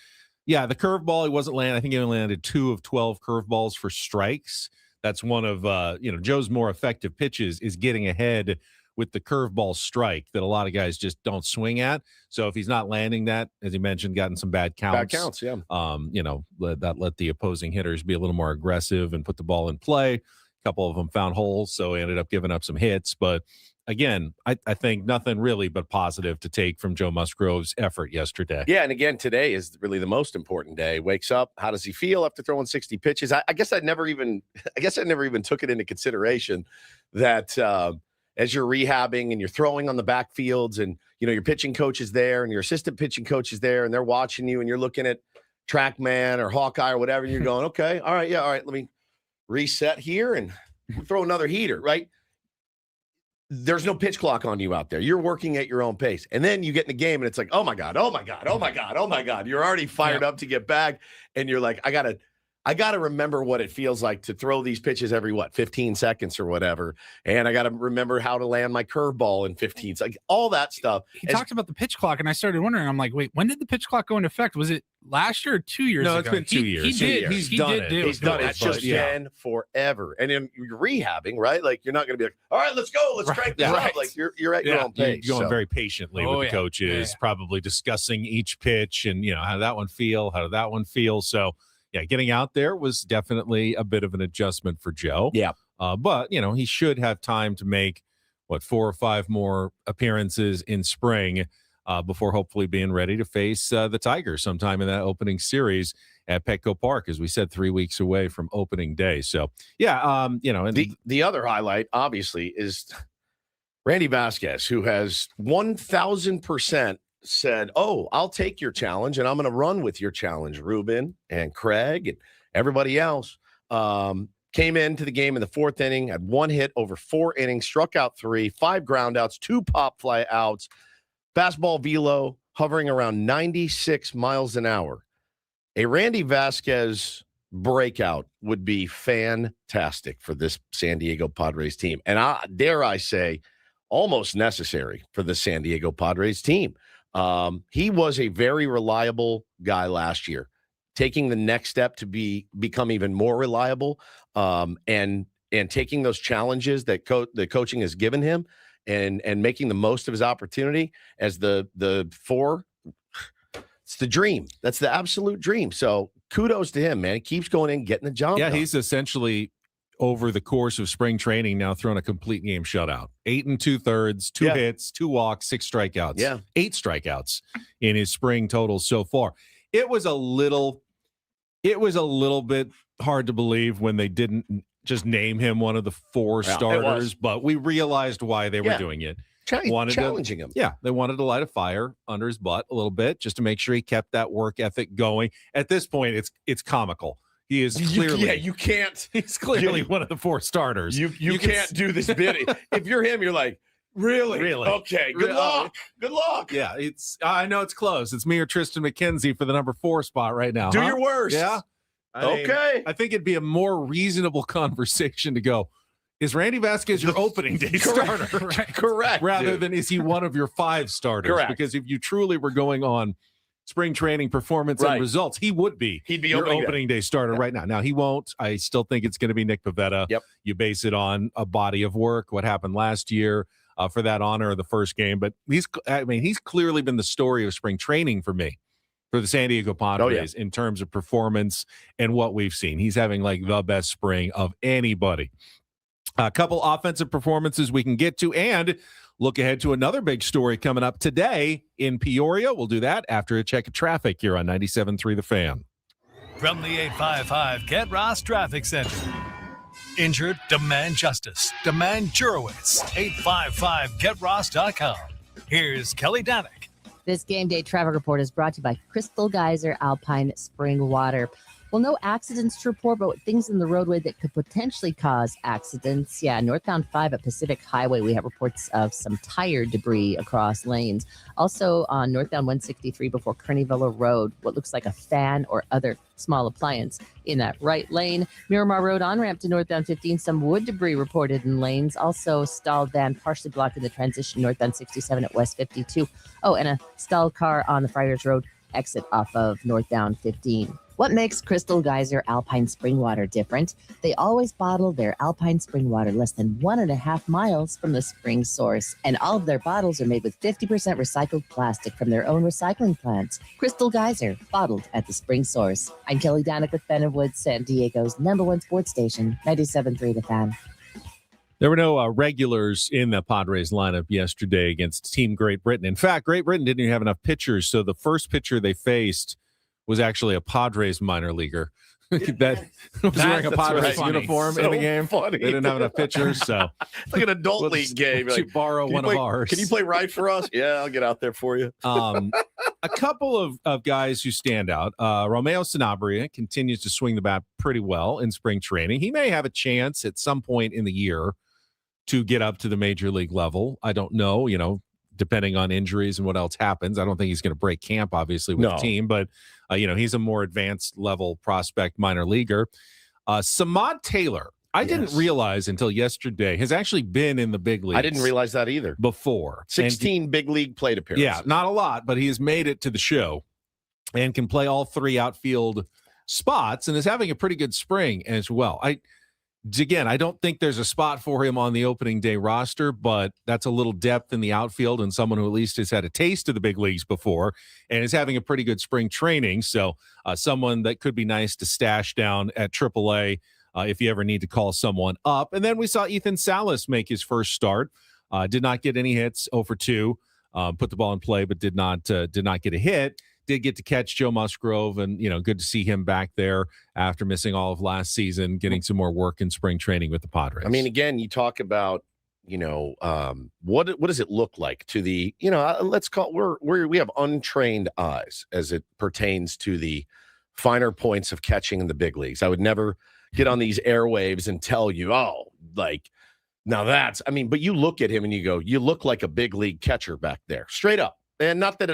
Speaker 4: Yeah, the curveball, he wasn't landing. I think he only landed 2 of 12 curveballs for strikes. That's one of, Joe's more effective pitches is getting ahead with the curveball strike that a lot of guys just don't swing at. So if he's not landing that, as he mentioned, gotten some bad counts.
Speaker 1: Bad counts, yeah.
Speaker 4: Let the opposing hitters be a little more aggressive and put the ball in play. A couple of them found holes, so he ended up giving up some hits. But again, I think nothing really but positive to take from Joe Musgrove's effort yesterday.
Speaker 1: Yeah, and again, today is really the most important day. Wakes up, how does he feel after throwing 60 pitches? I guess I never even took it into consideration that as you're rehabbing and you're throwing on the backfields and your pitching coach is there and your assistant pitching coach is there and they're watching you and you're looking at TrackMan or Hawkeye or whatever and you're going, okay, all right, let me reset here and throw another heater, right? There's no pitch clock on you out there. You're working at your own pace. And then you get in the game and it's like, oh my God. You're already fired up to get back. And you're like, I gotta remember what it feels like to throw these pitches every 15 seconds or whatever. And I gotta remember how to land my curveball in 15 seconds, like all that stuff.
Speaker 2: He talked about the pitch clock and I started wondering, I'm like, wait, when did the pitch clock go into effect? Was it last year or 2 years ago?
Speaker 4: No, it's been 2 years.
Speaker 2: He's done it.
Speaker 1: He's done it. It's just been forever. And then you're rehabbing, right? Like you're not going to be like, all right, let's go. Let's crank this out. Like you're at your own pace.
Speaker 4: You're going very patiently with the coaches, probably discussing each pitch and, how did that one feel? How did that one feel? So, yeah, getting out there was definitely a bit of an adjustment for Joe.
Speaker 1: Yeah.
Speaker 4: But, he should have time to make, 4 or 5 more appearances in spring before hopefully being ready to face the Tigers sometime in that opening series at Petco Park, as we said, 3 weeks away from opening day. So, yeah, and
Speaker 1: the other highlight, obviously, is Randy Vasquez, who has 1,000% said, oh, I'll take your challenge and I'm going to run with your challenge. Ruben and Craig and everybody else came into the game in the 4th inning, had 1 hit over 4 innings, struck out 3, 5 ground outs, 2 pop fly outs, fastball velo hovering around 96 miles an hour. A Randy Vasquez breakout would be fantastic for this San Diego Padres team. And dare I say, almost necessary for the San Diego Padres team. He was a very reliable guy last year, taking the next step to become even more reliable, and taking those challenges that the coaching has given him and making the most of his opportunity as the 4. It's the dream. That's the absolute dream. So kudos to him, man. He keeps going in, getting the job done.
Speaker 4: He's essentially over the course of spring training now thrown a complete game shutout. 8 2/3, 2 hits, 2 walks, 6 strikeouts.
Speaker 1: Yeah.
Speaker 4: 8 strikeouts in his spring totals so far. It was a little bit hard to believe when they didn't just name him one of the 4 starters, but we realized why they were doing it.
Speaker 1: Challenging him.
Speaker 4: Yeah, they wanted to light a fire under his butt a little bit just to make sure he kept that work ethic going. At this point, it's comical. He is clearly.
Speaker 1: You can't.
Speaker 4: He's clearly one of the 4 starters.
Speaker 1: You can't do this bit. If you're him, you're like, really? Okay. Good luck. Good luck.
Speaker 4: Yeah, I know it's close. It's me or Tristan McKenzie for the number 4 spot right now.
Speaker 1: Do your worst.
Speaker 4: Yeah.
Speaker 1: Okay.
Speaker 4: I think it'd be a more reasonable conversation to go, is Randy Vasquez your opening day starter?
Speaker 1: Correct.
Speaker 4: Rather than is he one of your 5 starters?
Speaker 1: Correct.
Speaker 4: Because if you truly were going on spring training performance and results, he'd be your opening day starter right now. Now, he won't. I still think it's going to be Nick Pivetta.
Speaker 1: Yep.
Speaker 4: You base it on a body of work, what happened last year for that honor of the first game. But he's clearly been the story of spring training for me, for the San Diego Padres in terms of performance and what we've seen. He's having like the best spring of anybody. A couple offensive performances we can get to and look ahead to another big story coming up today in Peoria. We'll do that after a check of traffic here on 97.3 The Fan.
Speaker 8: From the 855 Get Ross Traffic Center. Injured? Demand justice. Demand Jurowitz. 855GetRoss.com. Here's Kelly Danick.
Speaker 9: This game day traffic report is brought to you by Crystal Geyser Alpine Spring Water. Well, no accidents to report, but things in the roadway that could potentially cause accidents. Yeah, northbound 5 at Pacific Highway, we have reports of some tire debris across lanes. Also on northbound 163 before Kearneyville Road, what looks like a fan or other small appliance in that right lane. Miramar Road on-ramp to northbound 15, some wood debris reported in lanes. Also stalled van partially blocking the transition northbound 67 at West 52. Oh, and a stalled car on the Friars Road exit off of northbound 15. What makes Crystal Geyser Alpine Spring Water different? They always bottle their Alpine Spring Water less than 1.5 miles from the spring source. And all of their bottles are made with 50% recycled plastic from their own recycling plants. Crystal Geyser, bottled at the spring source. I'm Kelly Danick with Ben and Woods, San Diego's #1 sports station, 97.3 The Fan.
Speaker 4: There were no regulars in the Padres lineup yesterday against Team Great Britain. In fact, Great Britain didn't even have enough pitchers, so the first pitcher they faced was actually a Padres minor leaguer that was wearing a Padres uniform in the game.
Speaker 1: Funny.
Speaker 4: They didn't have enough pitchers, so
Speaker 1: it's like an adult league game.
Speaker 4: Like, borrow one of ours.
Speaker 1: Can you play right for us? Yeah, I'll get out there for you.
Speaker 4: A couple of guys who stand out. Romeo Sanabria continues to swing the bat pretty well in spring training. He may have a chance at some point in the year to get up to the major league level. I don't know, depending on injuries and what else happens. I don't think he's going to break camp, obviously, with the team, but, he's a more advanced level prospect minor leaguer. Samad Taylor, I didn't realize until yesterday, has actually been in the big leagues.
Speaker 1: I didn't realize that either.
Speaker 4: Before.
Speaker 1: 16 big league plate appearances.
Speaker 4: Yeah, not a lot, but he has made it to the show and can play all 3 outfield spots and is having a pretty good spring as well. Again, I don't think there's a spot for him on the opening day roster, but that's a little depth in the outfield and someone who at least has had a taste of the big leagues before and is having a pretty good spring training. So someone that could be nice to stash down at AAA if you ever need to call someone up. And then we saw Ethan Salas make his first start. Did not get any hits, 0 for 2. Put the ball in play, but did not get a hit. Did get to catch Joe Musgrove, and good to see him back there after missing all of last season, getting some more work in spring training with the Padres.
Speaker 1: I mean, again, you talk about what does it look like to the let's call we have untrained eyes as it pertains to the finer points of catching in the big leagues. I would never get on these airwaves and tell you, now that's but you look at him and you go, you look like a big league catcher back there, straight up. And not that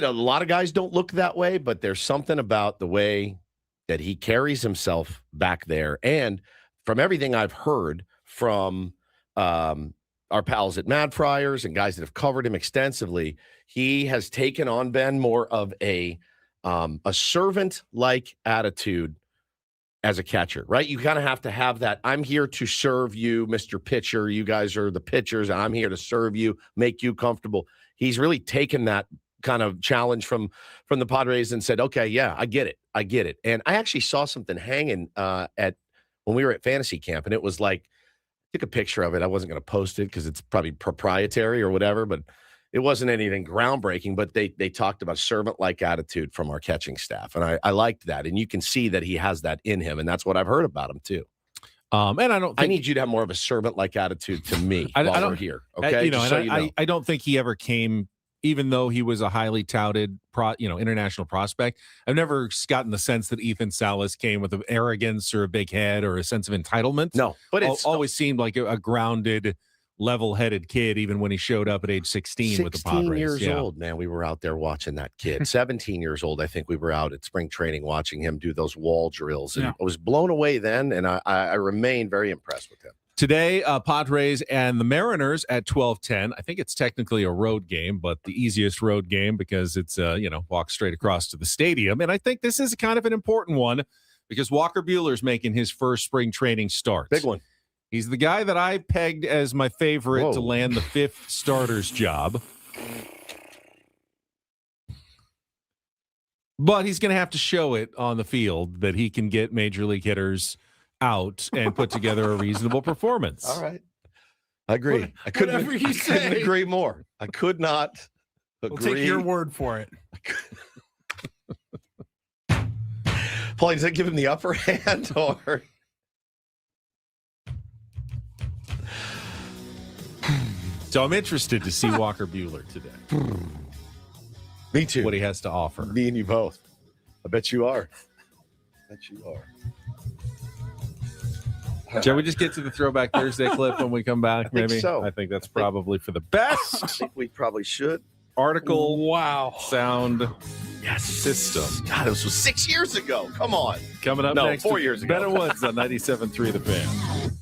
Speaker 1: a lot of guys don't look that way, but there's something about the way that he carries himself back there. And from everything I've heard from our pals at Mad Friars and guys that have covered him extensively, he has taken on, Ben, more of a servant-like attitude as a catcher, right? You kind of have to have that, I'm here to serve you, Mr. Pitcher. You guys are the pitchers, and I'm here to serve you, make you comfortable. He's really taken that kind of challenge from the Padres and said, okay, yeah, I get it. And I actually saw something hanging when we were at fantasy camp, and it was like, took a picture of it. I wasn't going to post it because it's probably proprietary or whatever, but it wasn't anything groundbreaking, but they talked about servant-like attitude from our catching staff. And I liked that. And you can see that he has that in him. And that's what I've heard about him too.
Speaker 4: And I
Speaker 1: need you to have more of a servant-like attitude to me while we're here. Okay.
Speaker 4: I don't think he ever came even though he was a highly touted international prospect, I've never gotten the sense that Ethan Salas came with an arrogance or a big head or a sense of entitlement.
Speaker 1: No, but it's
Speaker 4: always seemed like a grounded, level-headed kid, even when he showed up at age 16 with the Padres.
Speaker 1: 16 years old, man. We were out there watching that kid. 17 years old, I think we were out at spring training watching him do those wall drills. And I was blown away then, and I remain very impressed with him.
Speaker 4: Today, Padres and the Mariners at 12:10. I think it's technically a road game, but the easiest road game because it's, walk straight across to the stadium. And I think this is kind of an important one because Walker Buehler's making his first spring training start.
Speaker 1: Big one.
Speaker 4: He's the guy that I pegged as my favorite to land the 5th starter's job. But he's going to have to show it on the field that he can get major league hitters out and put together a reasonable performance.
Speaker 1: All right. I agree. I couldn't agree more. I could not agree.
Speaker 2: We'll take your word for it.
Speaker 1: Paulie, does that give him the upper hand or...
Speaker 4: So I'm interested to see Walker Buehler today.
Speaker 1: Me too.
Speaker 4: What he has to offer.
Speaker 1: Me and you both. I bet you are.
Speaker 4: Shall we just get to the Throwback Thursday clip when we come back?
Speaker 1: I think so.
Speaker 4: I think that's probably for the best.
Speaker 1: I think we probably should.
Speaker 4: Article. Sound.
Speaker 1: Yes.
Speaker 4: System.
Speaker 1: God, this was 6 years ago. Come on.
Speaker 4: Coming up next.
Speaker 1: 4 years ago.
Speaker 4: Better Woods on 97.3 The Fan.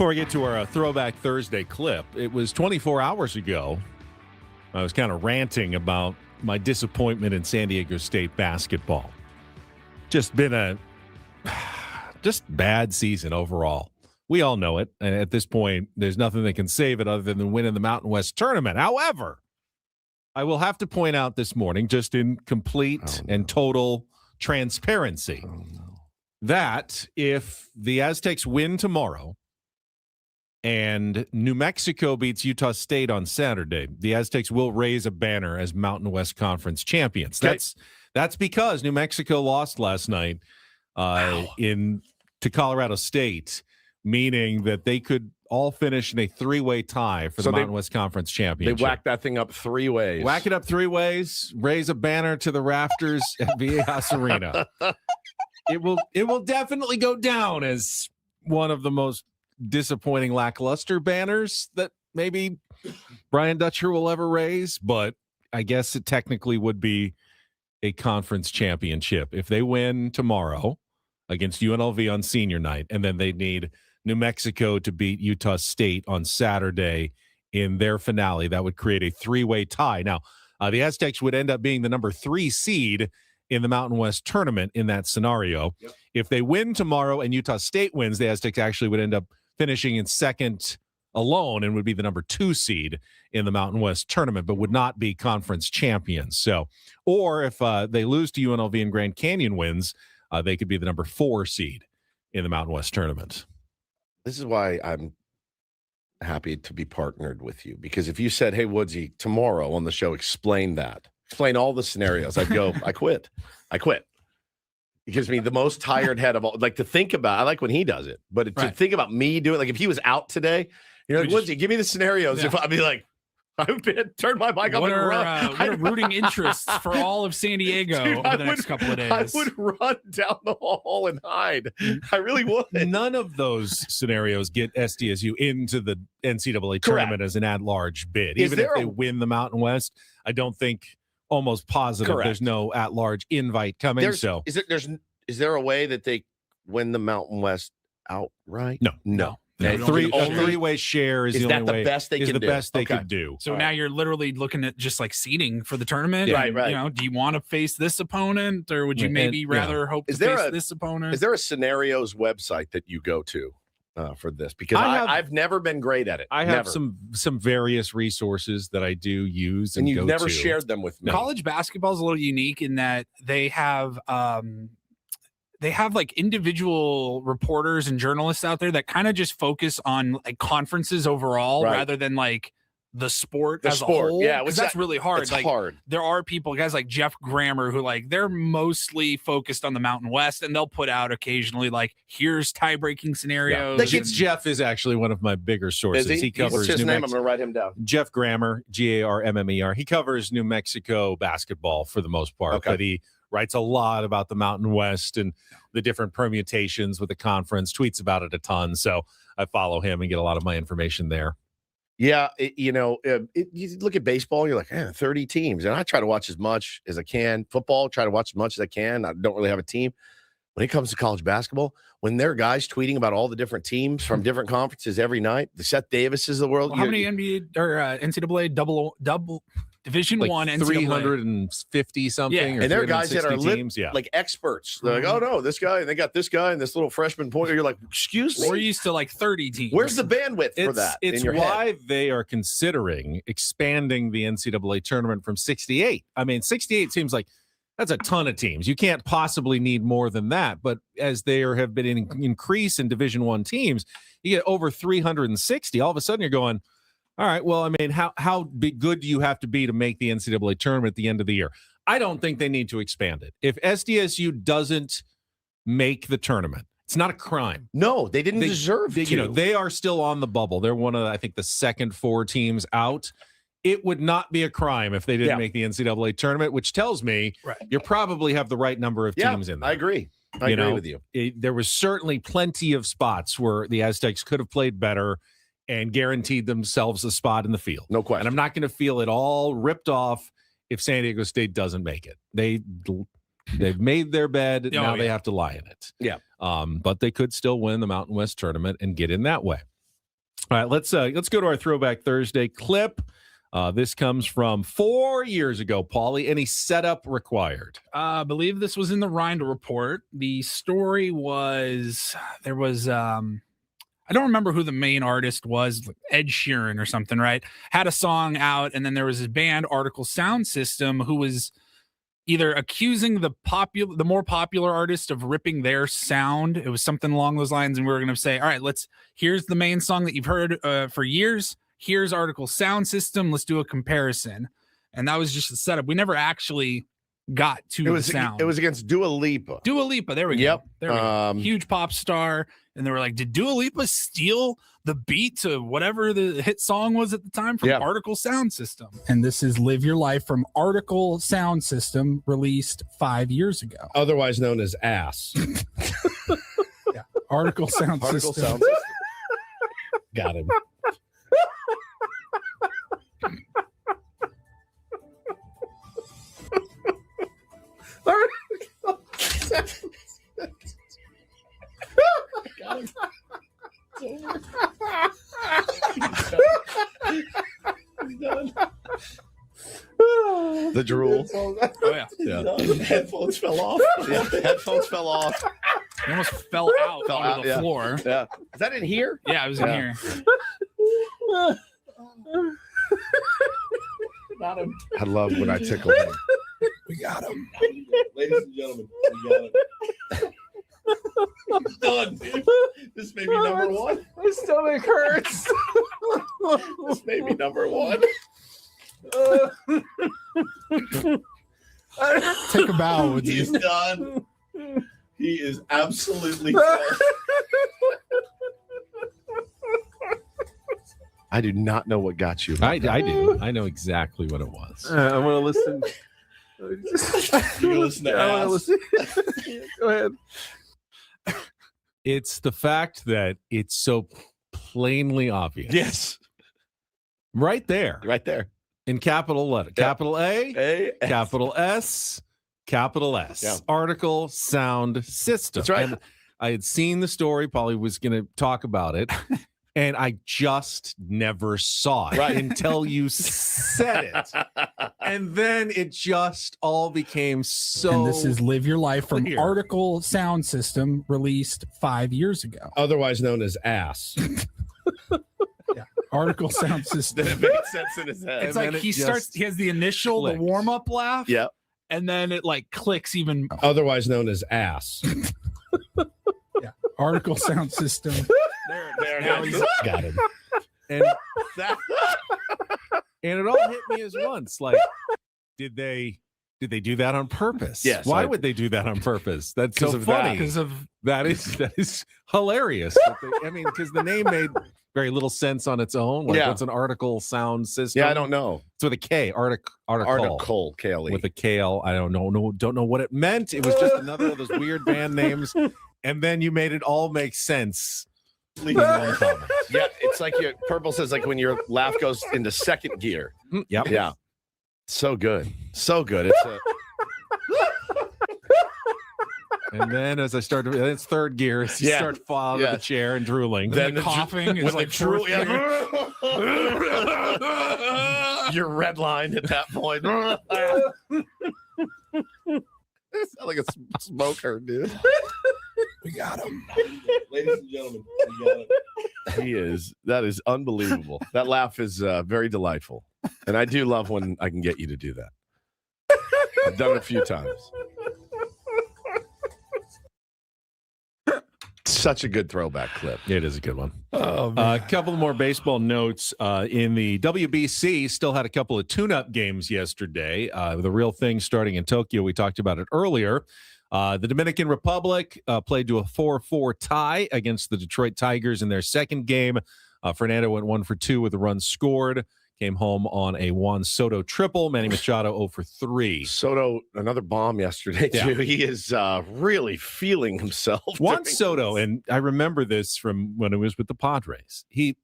Speaker 4: Before we get to our Throwback Thursday clip, it was 24 hours ago. I was kind of ranting about my disappointment in San Diego State basketball. Just been a bad season overall. We all know it. And at this point, there's nothing that can save it other than winning the Mountain West tournament. However, I will have to point out this morning, just in complete and total transparency, that if the Aztecs win tomorrow and New Mexico beats Utah State on Saturday, the Aztecs will raise a banner as Mountain West Conference champions.
Speaker 1: Okay.
Speaker 4: That's because New Mexico lost last night to Colorado State, meaning that they could all finish in a three-way tie for the Mountain West Conference championship.
Speaker 1: They whacked that thing up 3 ways.
Speaker 4: Whack it up 3 ways, raise a banner to the rafters at Viejas Arena. It will definitely go down as one of the most disappointing, lackluster banners that maybe Brian Dutcher will ever raise, but I guess it technically would be a conference championship if they win tomorrow against UNLV on senior night, and then they need New Mexico to beat Utah State on Saturday in their finale. That would create a 3-way tie. Now, the Aztecs would end up being the number 3 seed in the Mountain West tournament in that scenario. Yep. If they win tomorrow and Utah State wins, the Aztecs actually would end up finishing in second alone and would be the number 2 seed in the Mountain West tournament, but would not be conference champions. So, or if they lose to UNLV and Grand Canyon wins, they could be the number 4 seed in the Mountain West tournament.
Speaker 1: This is why I'm happy to be partnered with you, because if you said, hey, Woodsy, tomorrow on the show, explain all the scenarios, I'd go, I quit. It gives me the most tired head of all. Like, to think about, I like when he does it, but to think about me doing, like, if he was out today, you're like, Woodsy, give me the scenarios. Yeah. If I'd be like, I would turn my mic up and run.
Speaker 2: What are rooting interests for all of San Diego over the next couple of days?
Speaker 1: I would run down the hall and hide. I really would.
Speaker 4: None of those scenarios get SDSU into the NCAA tournament as an at-large bid. Even if they win the Mountain West, I don't think, almost positive, there's no at-large invite coming. Is
Speaker 1: there a way that they win the Mountain West outright? No.
Speaker 4: A 3-way share is the only way.
Speaker 1: Best they can do?
Speaker 4: Best they could do.
Speaker 2: So now you're literally looking at just like seeding for the tournament.
Speaker 1: Yeah.
Speaker 2: And,
Speaker 1: Right.
Speaker 2: Do you want to face this opponent, or would you maybe rather hope to face this opponent?
Speaker 1: Is there a scenarios website that you go to for this? Because I've never been great at it.
Speaker 4: I have some various resources that I do use,
Speaker 1: and you've never shared them with me.
Speaker 2: College basketball is a little unique in that they have like individual reporters and journalists out there that kind of just focus on like conferences overall rather than like the sport as a whole.
Speaker 1: Yeah,
Speaker 2: because that's really hard.
Speaker 1: It's
Speaker 2: like
Speaker 1: hard.
Speaker 2: There are guys like Jeff Grammer, who like they're mostly focused on the Mountain West, and they'll put out occasionally like, here's tie-breaking scenarios.
Speaker 4: Jeff is actually one of my bigger sources. He covers
Speaker 1: What's his name? I'm going to write him down.
Speaker 4: Jeff Grammer, Garmmer. He covers New Mexico basketball for the most part, but he writes a lot about the Mountain West and the different permutations with the conference, tweets about it a ton. So I follow him and get a lot of my information there.
Speaker 1: Yeah, you look at baseball, you're like, 30 teams. And I try to watch as much as I can. Football, try to watch as much as I can. I don't really have a team. When it comes to college basketball, when there are guys tweeting about all the different teams from different conferences every night, the Seth Davises of the world.
Speaker 2: Well, how many NBA or NCAA double Division
Speaker 4: like
Speaker 2: One NCAA
Speaker 4: 350 something,
Speaker 1: and there are guys that are
Speaker 4: teams,
Speaker 1: like experts. They're like, oh no, this guy, and they got this guy and this little freshman point. You're like, excuse me,
Speaker 2: we're used to like 30 teams.
Speaker 1: Where's the bandwidth for that?
Speaker 4: It's why they are considering expanding the NCAA tournament from 68. I mean, 68 seems like that's a ton of teams. You can't possibly need more than that. But as there have been an increase in Division I teams, you get over 360. All of a sudden, you're going, all right, well, I mean, how good do you have to be to make the NCAA tournament at the end of the year? I don't think they need to expand it. If SDSU doesn't make the tournament, it's not a crime.
Speaker 1: No, they didn't deserve to.
Speaker 4: They are still on the bubble. They're one of, I think, the second 4 teams out. It would not be a crime if they didn't make the NCAA tournament, which tells me you probably have the right number of teams in there.
Speaker 1: I agree. I agree with you.
Speaker 4: There was certainly plenty of spots where the Aztecs could have played better and guaranteed themselves a spot in the field.
Speaker 1: No question.
Speaker 4: And I'm not going to feel it all ripped off if San Diego State doesn't make it. They've made their bed. Now they have to lie in it.
Speaker 1: Yeah.
Speaker 4: But they could still win the Mountain West tournament and get in that way. All right, let's go to our Throwback Thursday clip. This comes from 4 years ago, Paulie. Any setup required?
Speaker 2: I believe this was in the Rindle Report. The story was there was I don't remember who the main artist was, Ed Sheeran or something, right? Had a song out, and then there was his band Article Sound System who was either accusing the more popular artist of ripping their sound. It was something along those lines, and we were going to say, all right, here's the main song that you've heard for years. Here's Article Sound System. Let's do a comparison. And that was just the setup. We never actually got to the sound.
Speaker 1: It was against Dua Lipa.
Speaker 2: Dua Lipa. There we go.
Speaker 1: Yep.
Speaker 2: There we go. Huge pop star. And they were like, did Dua Lipa steal the beat to whatever the hit song was at the time from Article Sound System? And this is Live Your Life from Article Sound System, released 5 years ago.
Speaker 1: Otherwise known as ass.
Speaker 2: Yeah. Article Sound System.
Speaker 1: Sound System. Got him. The drool.
Speaker 2: Oh, yeah.
Speaker 1: The headphones fell off. Yeah, the headphones fell off.
Speaker 2: He almost fell out onto the floor.
Speaker 1: Yeah. Is that in here?
Speaker 2: Yeah, it was in here.
Speaker 1: Got him. I love when I tickle him.
Speaker 2: We got him.
Speaker 1: Ladies and gentlemen, we got him. He's done, dude. This may be number one.
Speaker 6: My stomach hurts.
Speaker 1: This may be number one.
Speaker 2: Take a bow with
Speaker 1: He's
Speaker 2: you.
Speaker 1: done. He is absolutely done. I do not know what got you.
Speaker 4: I do. I know exactly what it was.
Speaker 6: I want to listen.
Speaker 1: You listen to
Speaker 6: I want to
Speaker 1: ass.
Speaker 6: listen. Go ahead.
Speaker 4: It's the fact that it's so plainly obvious.
Speaker 1: Yes.
Speaker 4: Right there.
Speaker 1: Right there.
Speaker 4: In capital letter.
Speaker 1: Yeah.
Speaker 4: Capital A,
Speaker 1: A,
Speaker 4: capital S, capital S.
Speaker 1: Yeah.
Speaker 4: Article Sound System.
Speaker 1: That's right.
Speaker 4: And I had seen the story. Polly was going to talk about it. And I just never saw it until you said it. And then it just all became so.
Speaker 2: And this is Live Your Life from
Speaker 4: clear.
Speaker 2: Article Sound System, released 5 years ago.
Speaker 1: Otherwise known as ass.
Speaker 2: Article Sound System.
Speaker 1: Then it makes sense in his head.
Speaker 2: It's like he has the initial,
Speaker 4: clicked.
Speaker 2: the warm-up laugh.
Speaker 1: Yeah.
Speaker 2: And then it like clicks even.
Speaker 1: Otherwise known as ass.
Speaker 2: Article Sound System.
Speaker 1: There.
Speaker 2: Now he's
Speaker 1: Got him.
Speaker 4: And and it all hit me as once. Like, did they do that on purpose?
Speaker 1: Yes.
Speaker 4: Why would they do that on purpose? That's so
Speaker 1: of
Speaker 4: funny.
Speaker 2: because of
Speaker 4: That is hilarious. Because the name made very little sense on its own. Like, what's an article sound system?
Speaker 1: Yeah, I don't know.
Speaker 4: It's with a K. Article.
Speaker 1: Kale.
Speaker 4: With a KL. I don't know what it meant. It was just another of those weird band names. And then you made it all make sense. in one comment.
Speaker 1: Yeah, it's like Purple says, like when your laugh goes into second gear.
Speaker 4: Yep.
Speaker 1: Yeah. So good. So good. It's
Speaker 4: And then as I started, it's third gear. As you start falling out of the chair and drooling.
Speaker 2: then the coughing is like
Speaker 1: drool.
Speaker 2: fourth gear.
Speaker 1: You're redlined at that point. You sound like a smoker, dude.
Speaker 2: We got him.
Speaker 1: Ladies and gentlemen, we got him. That is unbelievable. That laugh is very delightful. And I do love when I can get you to do that. I've done it a few times. Such a good throwback clip.
Speaker 4: It is a good one.
Speaker 2: Oh,
Speaker 4: A couple more baseball notes in the WBC. Still had a couple of tune-up games yesterday. The real thing starting in Tokyo. We talked about it earlier. The Dominican Republic played to a 4-4 tie against the Detroit Tigers in their second game. Fernando went 1 for 2 with a run scored. Came home on a Juan Soto triple. Manny Machado 0 for 3.
Speaker 1: Soto, another bomb yesterday, too.
Speaker 4: Yeah.
Speaker 1: He is really feeling himself.
Speaker 4: Juan Soto, and I remember this from when he was with the Padres. He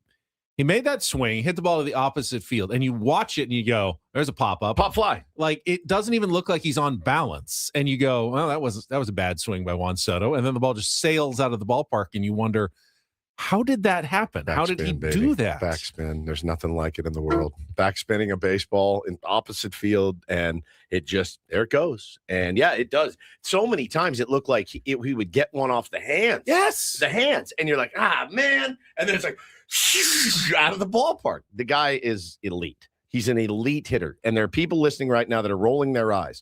Speaker 4: made that swing, hit the ball to the opposite field, and you watch it and you go, there's a pop-up.
Speaker 1: Pop fly.
Speaker 4: Like, it doesn't even look like he's on balance. And you go, well, that was a bad swing by Juan Soto. And then the ball just sails out of the ballpark, and you wonder, How did that happen? How did he
Speaker 1: Backspin,
Speaker 4: do
Speaker 1: baby.
Speaker 4: that?
Speaker 1: Backspin. There's nothing like it in the world. Backspinning a baseball in opposite field, and it just, there it goes. And yeah, it does. So many times it looked like he would get one off the hands.
Speaker 4: Yes.
Speaker 1: The hands. And you're like, man. And then it's like, out of the ballpark. The guy is elite. He's an elite hitter. And there are people listening right now that are rolling their eyes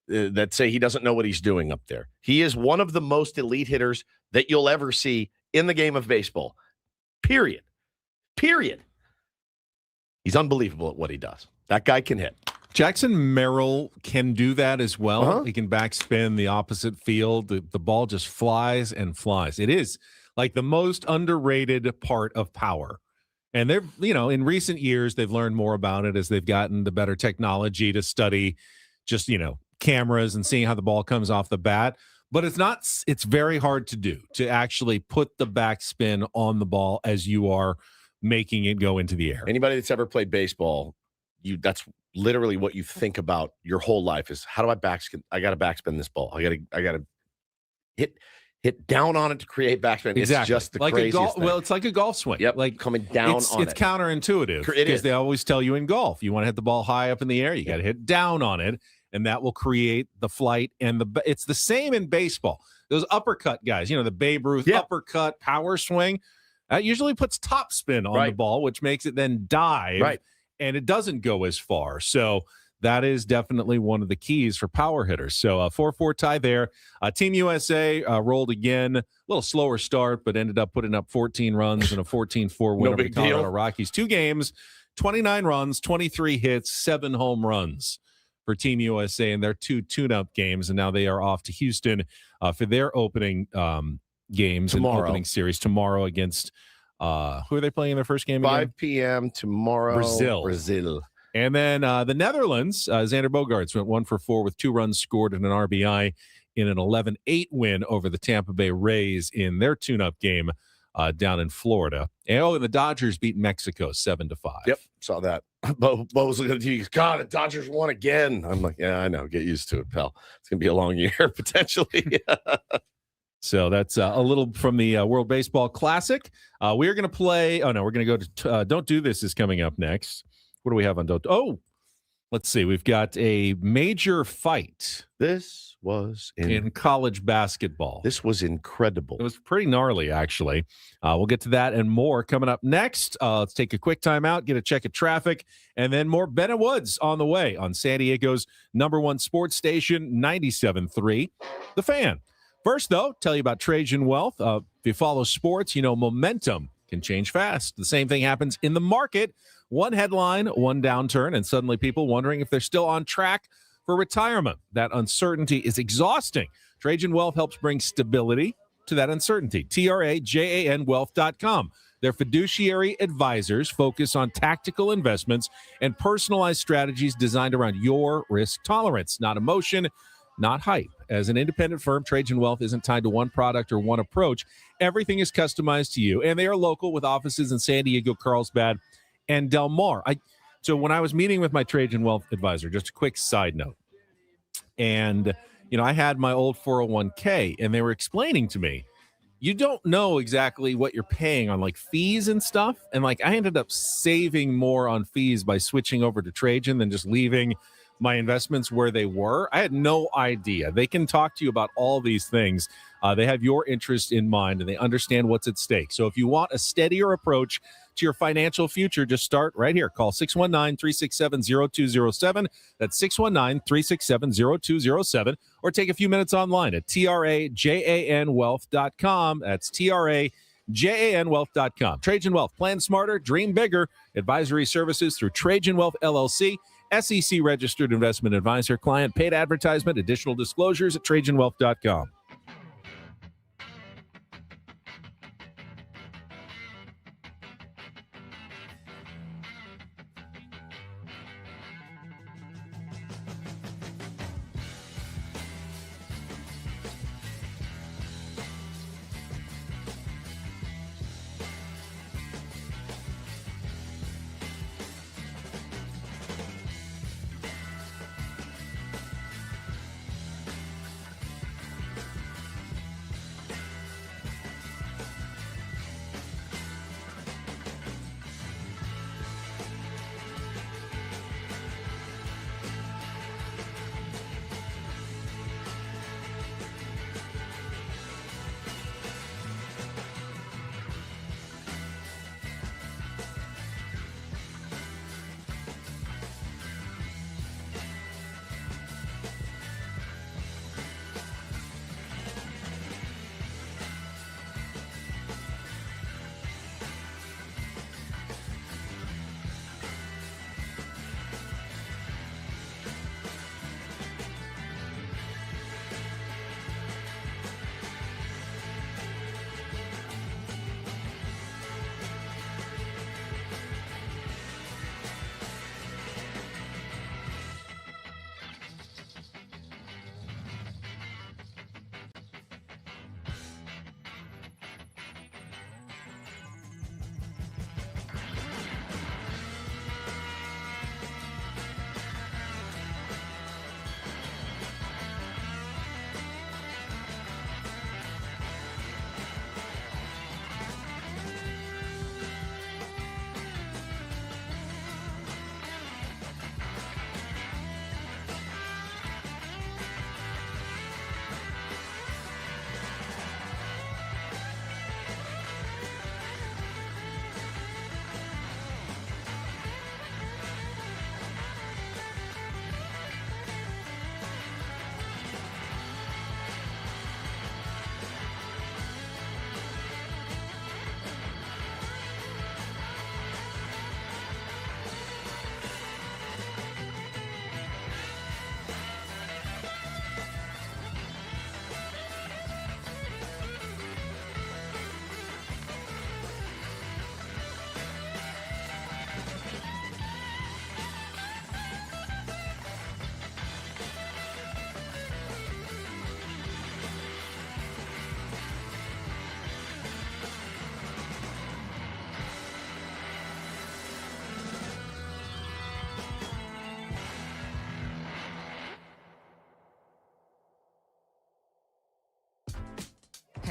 Speaker 1: that say he doesn't know what he's doing up there. He is one of the most elite hitters that you'll ever see in the game of baseball. Period. He's unbelievable at what he does. That guy can hit.
Speaker 4: Jackson Merrill can do that as well.
Speaker 1: Uh-huh.
Speaker 4: He can backspin the opposite field. The ball just flies and flies. It is like the most underrated part of power. And they've, in recent years, they've learned more about it as they've gotten the better technology to study just, cameras and seeing how the ball comes off the bat. But it's very hard to do, to actually put the backspin on the ball as you are making it go into the air.
Speaker 1: Anybody that's ever played baseball, that's literally what you think about your whole life is, how do I backspin? I got to backspin this ball. I got to hit down on it to create backspin.
Speaker 4: Exactly.
Speaker 1: It's just the
Speaker 4: like
Speaker 1: craziest thing.
Speaker 4: Well, it's like a golf swing.
Speaker 1: Yep.
Speaker 4: Like
Speaker 1: coming down on it.
Speaker 4: It's counterintuitive
Speaker 1: It is.
Speaker 4: because they always tell you in golf, you want to hit the ball high up in the air, you got to hit down on it, and that will create the flight. And it's the same in baseball. Those uppercut guys, the Babe Ruth uppercut power swing, that usually puts top spin on the ball, which makes it then dive, and it doesn't go as far. So that is definitely one of the keys for power hitters. So 4-4 tie there. Team USA rolled again, a little slower start, but ended up putting up 14 runs and a 14-4 win over the Colorado Rockies. 2 games, 29 runs, 23 hits, 7 home runs for Team USA in their 2 tune-up games, and now they are off to Houston for their opening games and opening series tomorrow against who are they playing in their first game?
Speaker 1: 5 p.m. tomorrow.
Speaker 4: Brazil. And then the Netherlands, Xander Bogaerts went 1 for 4 with 2 runs scored and an RBI in an 11-8 win over the Tampa Bay Rays in their tune-up game down in Florida. And the Dodgers beat Mexico 7-5.
Speaker 1: Yep, saw that. Bo was looking at you. God, the Dodgers won again. I'm like, yeah, I know. Get used to it, pal. It's gonna be a long year potentially.
Speaker 4: So that's a little from the World Baseball Classic. We're going to play. Oh no, we're going to go to Don't Do This is coming up next. What do we have on Don't? Oh, let's see. We've got a major fight.
Speaker 1: This was
Speaker 4: in college basketball.
Speaker 1: This was incredible.
Speaker 4: It was pretty gnarly, actually. We'll get to that and more coming up next. Let's take a quick time out, get a check of traffic, and then more Bennett Woods on the way on San Diego's #1 sports station, 97.3, The Fan. First, though, tell you about Trajan Wealth. If you follow sports, momentum can change fast. The same thing happens in the market. One headline, one downturn, and suddenly people wondering if they're still on track for retirement. That uncertainty is exhausting. Trajan Wealth helps bring stability to that uncertainty. TRAJANwealth.com. Their fiduciary advisors focus on tactical investments and personalized strategies designed around your risk tolerance, not emotion, not hype. As an independent firm, Trajan Wealth isn't tied to one product or one approach. Everything is customized to you, and they are local with offices in San Diego, Carlsbad, and Del Mar. So when I was meeting with my Trajan Wealth advisor, just a quick side note, and I had my old 401k, and they were explaining to me, you don't know exactly what you're paying on like fees and stuff, and I ended up saving more on fees by switching over to Trajan than just leaving my investments where they were. I had no idea. They can talk to you about all these things. They have your interest in mind, and they understand what's at stake. So if you want a steadier approach to your financial future, just start right here. Call 619-367-0207. That's 619-367-0207. Or take a few minutes online at TRAJANwealth.com. That's TRAJANwealth.com. Trajan Wealth. Plan smarter, dream bigger. Advisory services through Trajan Wealth, LLC. SEC registered investment advisor. Client paid advertisement. Additional disclosures at TrajanWealth.com.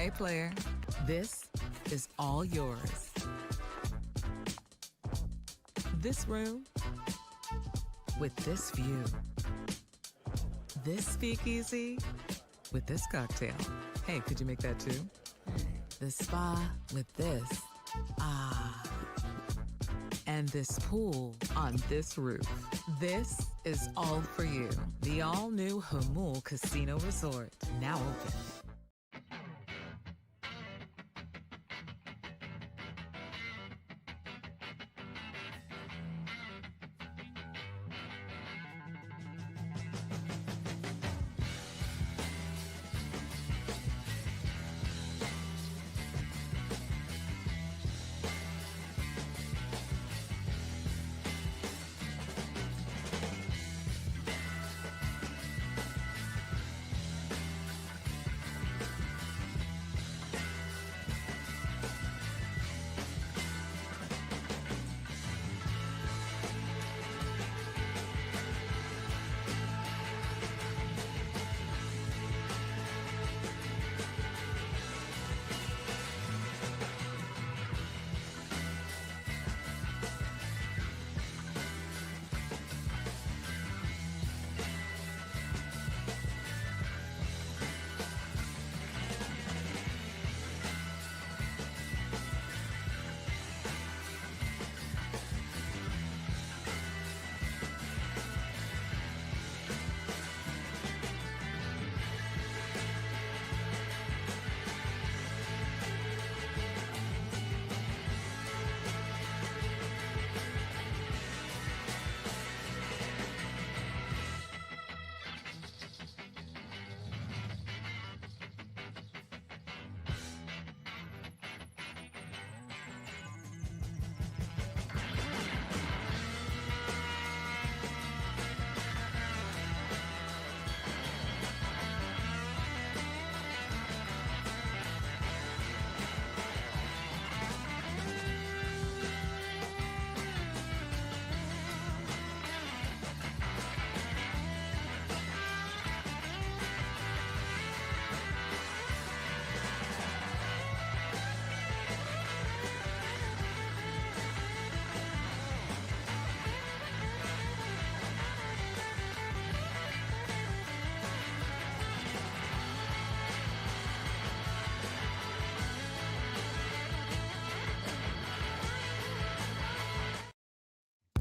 Speaker 3: Hey, player, this is all yours. This room with this view. This speakeasy with this cocktail. Hey, could you make that too? The spa with this. Ah. And this pool on this roof. This is all for you. The all-new Hamul Casino Resort, now open.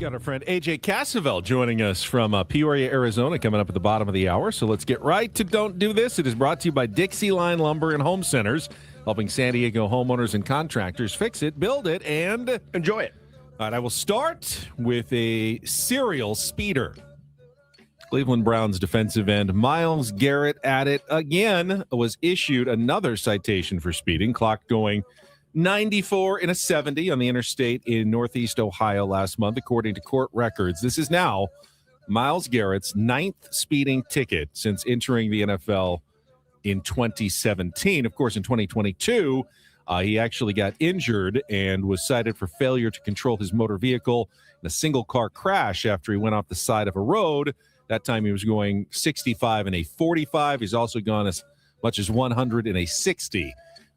Speaker 4: Got our friend AJ Cassavell joining us from Peoria, Arizona, coming up at the bottom of the hour. So let's get right to Don't Do This. It is brought to you by Dixie Line Lumber and Home Centers, helping San Diego homeowners and contractors fix it, build it, and
Speaker 1: enjoy it.
Speaker 4: All right, I will start with a serial speeder. Cleveland Browns defensive end Myles Garrett at it again was issued another citation for speeding, clock going 94 in a 70 on the interstate in Northeast Ohio last month, according to court records. This is now Myles Garrett's 9th speeding ticket since entering the NFL in 2017. Of course, in 2022, he actually got injured and was cited for failure to control his motor vehicle in a single-car crash after he went off the side of a road. That time he was going 65 in a 45. He's also gone as much as 100 in a 60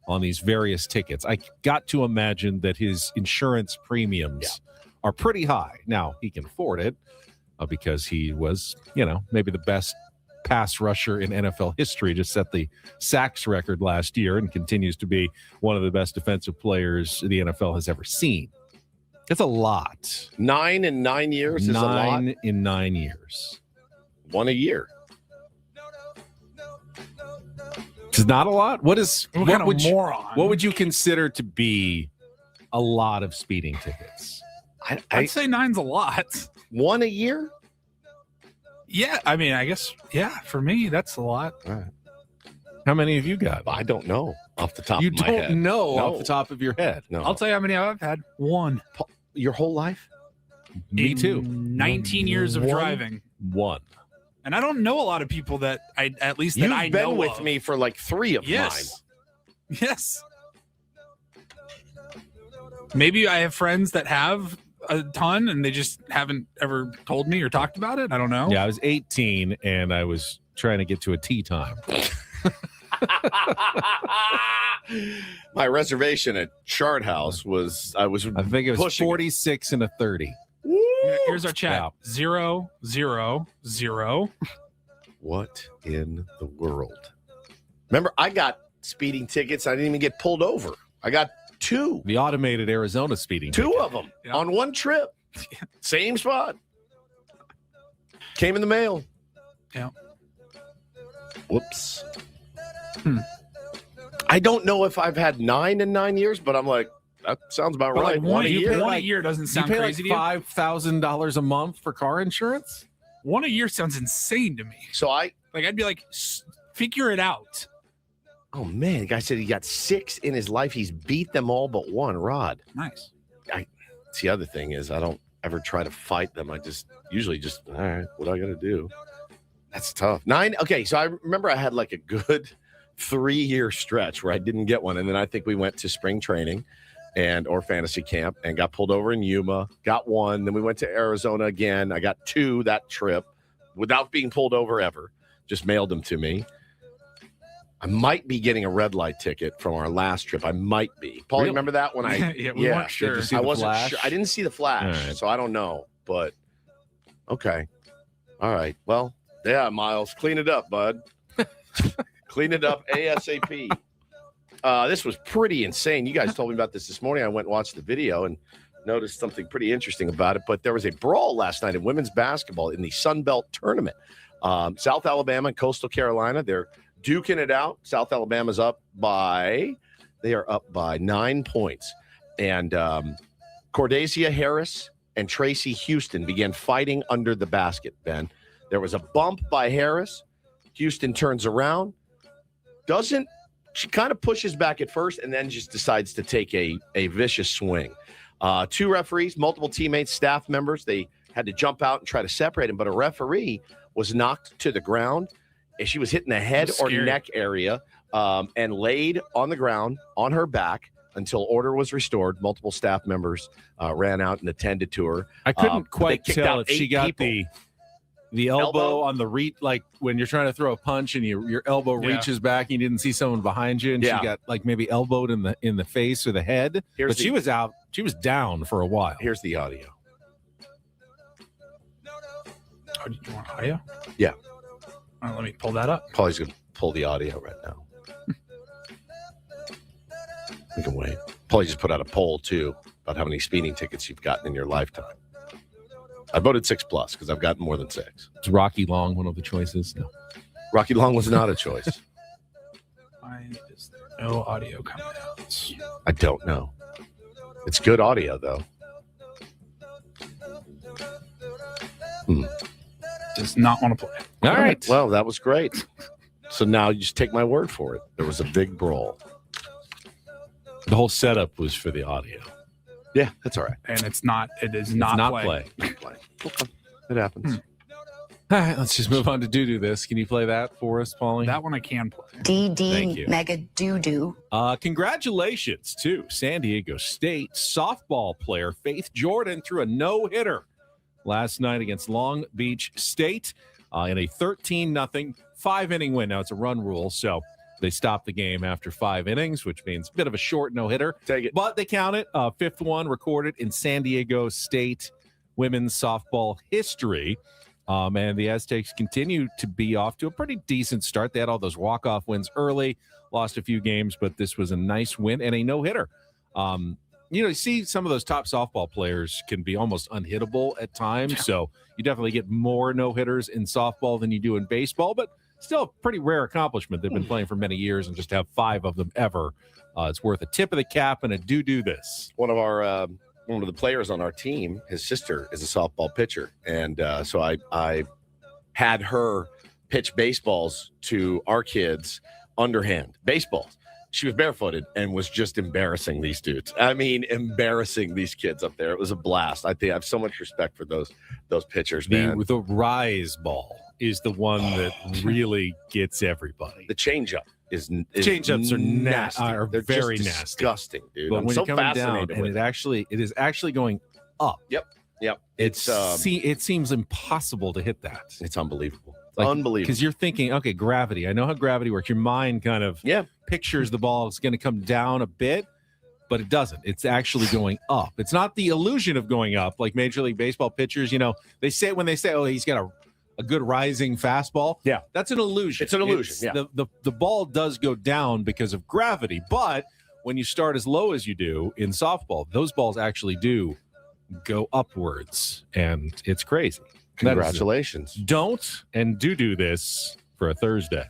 Speaker 4: on these various tickets. I got to imagine that his insurance premiums are pretty high. Now, he can afford it because he was, maybe the best pass rusher in NFL history, just set the sacks record last year and continues to be one of the best defensive players the NFL has ever seen. It's a lot.
Speaker 1: 9 in 9 years is a lot.
Speaker 4: 9 in 9 years.
Speaker 1: One a year.
Speaker 4: It's not a lot. What would you consider to be a lot of speeding tickets?
Speaker 2: I'd say 9's a lot.
Speaker 1: One a year?
Speaker 2: Yeah, I mean, I guess, for me, that's a lot.
Speaker 1: All right.
Speaker 4: How many have you got?
Speaker 1: I don't know off the top
Speaker 4: you
Speaker 1: of my head.
Speaker 4: don't know off the top of your head?
Speaker 1: No.
Speaker 2: I'll tell you how many I've had. One.
Speaker 1: Your whole life?
Speaker 4: Me too.
Speaker 2: 19 years of driving.
Speaker 4: One.
Speaker 2: And I don't know a lot of people that I know
Speaker 1: You've been with me for like 3 of mine.
Speaker 2: Yes. Maybe I have friends that have a ton and they just haven't ever told me or talked about it. I don't know.
Speaker 4: Yeah, I was 18 and I was trying to get to a tea time.
Speaker 1: My reservation at Chart House was
Speaker 4: I think it was
Speaker 1: pushing it.
Speaker 4: 46 and a 30.
Speaker 2: Here's our chat.
Speaker 4: Wow.
Speaker 2: 0, 0, 0.
Speaker 1: What in the world? Remember, I got speeding tickets. I didn't even get pulled over. I got 2.
Speaker 4: The automated Arizona speeding.
Speaker 1: 2
Speaker 4: ticket.
Speaker 1: of them
Speaker 2: Yeah.
Speaker 1: on one trip. Same spot. Came in the mail.
Speaker 2: Yeah.
Speaker 1: Whoops. I don't know if I've had 9 in 9 years, but I'm like, that sounds about
Speaker 2: But
Speaker 1: right.
Speaker 2: like one a
Speaker 1: a
Speaker 2: year,
Speaker 1: year.
Speaker 2: one a year doesn't
Speaker 4: You
Speaker 2: sound
Speaker 4: pay
Speaker 2: crazy
Speaker 4: like
Speaker 2: to you.
Speaker 4: $5,000 a month for car insurance?
Speaker 2: One a year sounds insane to me.
Speaker 1: So
Speaker 2: Like I'd be like, figure it out.
Speaker 1: oh man, the guy said he got 6 in his life. He's beat them all but one. Rod.
Speaker 2: Nice.
Speaker 1: It's the other thing is I don't ever try to fight them. I just usually just, all right, what do I got to do? That's tough. 9. Okay. So I remember I had like a good 3-year stretch where I didn't get one. And then I think we went to spring training or fantasy camp and got pulled over in Yuma, got 1. Then we went to Arizona again. I got 2 that trip without being pulled over ever. Just mailed them to me. I might be getting a red light ticket from our last trip. I might be. Paul,
Speaker 4: Really?
Speaker 1: you remember that when I?
Speaker 2: Yeah, we weren't sure.
Speaker 4: Did you see
Speaker 1: I
Speaker 4: the
Speaker 1: wasn't
Speaker 4: flash?
Speaker 1: sure. I didn't see the flash,
Speaker 4: All right.
Speaker 1: so I don't know. But okay, all right. Well, yeah, Miles, clean it up, bud. Clean it up ASAP. This was pretty insane. You guys told me about this morning. I went and watched the video and noticed something pretty interesting about it. But there was a brawl last night in women's basketball in the Sun Belt tournament. South Alabama and Coastal Carolina, they're duking it out. South Alabama's they are up by 9 points. And Cordacia Harris and Tracy Houston began fighting under the basket, Ben. There was a bump by Harris. Houston turns around. She kind of pushes back at first and then just decides to take a vicious swing. 2 referees, multiple teammates, staff members, they had to jump out and try to separate him, but a referee was knocked to the ground. And she was hit in the head or
Speaker 2: Scary.
Speaker 1: neck area and laid on the ground on her back until order was restored. Multiple staff members ran out and attended to her.
Speaker 4: I couldn't
Speaker 1: They
Speaker 4: quite
Speaker 1: kicked
Speaker 4: tell
Speaker 1: out
Speaker 4: if she
Speaker 1: 8
Speaker 4: got
Speaker 1: people.
Speaker 4: the elbow
Speaker 1: Elbow?
Speaker 4: on the like when you're trying to throw a punch and your elbow
Speaker 2: Yeah.
Speaker 4: reaches back and you didn't see someone behind you and
Speaker 1: Yeah.
Speaker 4: she got like maybe elbowed in the face or the head. But she was out. She was down for a while.
Speaker 1: Here's the audio.
Speaker 2: Oh, you want audio?
Speaker 1: Yeah.
Speaker 2: Let me pull that up.
Speaker 1: Paulie's going to pull the audio right now. We can wait. Paulie just put out a poll, too, about how many speeding tickets you've gotten in your lifetime. I voted 6+ because I've gotten more than 6.
Speaker 4: Is Rocky Long one of the choices? No.
Speaker 1: Rocky Long was not a choice.
Speaker 2: Why is there no audio coming out?
Speaker 1: I don't know. It's good audio, though.
Speaker 2: Does not want to play.
Speaker 4: All right.
Speaker 1: Well, that was great. So now you just take my word for it. There was a big brawl.
Speaker 4: The whole setup was for the audio.
Speaker 1: Yeah, that's all right.
Speaker 2: And it is not
Speaker 4: not
Speaker 2: play.
Speaker 1: Not play. Okay. It happens.
Speaker 4: All right, let's just move on to do this. Can you play that for us, Paulie?
Speaker 2: That one I can play.
Speaker 4: Thank
Speaker 10: DD
Speaker 4: you.
Speaker 10: Mega Doo-Doo.
Speaker 4: Congratulations to San Diego State softball player Faith Jordan threw a no-hitter last night against Long Beach State in a 13-0 5-inning win. Now, it's a run rule, so they stopped the game after 5 innings, which means a bit of a short no-hitter.
Speaker 1: Take it.
Speaker 4: But they count it. 5th one recorded in San Diego State women's softball history. And the Aztecs continue to be off to a pretty decent start. They had all those walk-off wins early, lost a few games, but this was a nice win and a no-hitter. You see some of those top softball players can be almost unhittable at times. So you definitely get more no-hitters in softball than you do in baseball, but still a pretty rare accomplishment. They've been playing for many years and just to have 5 of them ever. It's worth a tip of the cap and a do this.
Speaker 1: One of the players on our team, his sister is a softball pitcher. And so I had her pitch baseballs to our kids underhand, baseballs. She was barefooted and was just embarrassing these dudes. I mean, embarrassing these kids up there. It was a blast. I have so much respect for those pitchers, man.
Speaker 4: The rise ball is the one that really gets everybody.
Speaker 1: The changeup is
Speaker 4: Change-ups are
Speaker 1: nasty.
Speaker 4: are
Speaker 1: They're
Speaker 4: very
Speaker 1: just
Speaker 4: nasty.
Speaker 1: disgusting, dude.
Speaker 4: But
Speaker 1: I'm
Speaker 4: when
Speaker 1: so
Speaker 4: you're coming down
Speaker 1: fascinated
Speaker 4: and
Speaker 1: with
Speaker 4: it is actually going up.
Speaker 1: Yep.
Speaker 4: It seems impossible to hit that.
Speaker 1: It's unbelievable. Unbelievable.
Speaker 4: Because you're thinking, okay, gravity. I know how gravity works. Your mind kind of pictures the ball is going to come down a bit, but it doesn't. It's actually going up. It's not the illusion of going up like Major League Baseball pitchers. They say when they say, oh, he's got a good rising fastball.
Speaker 1: Yeah.
Speaker 4: That's an illusion.
Speaker 1: It's an illusion.
Speaker 4: The ball does go down because of gravity, but when you start as low as you do in softball, those balls actually do go upwards, and it's crazy.
Speaker 1: Congratulations.
Speaker 4: Don't and do this for a Thursday.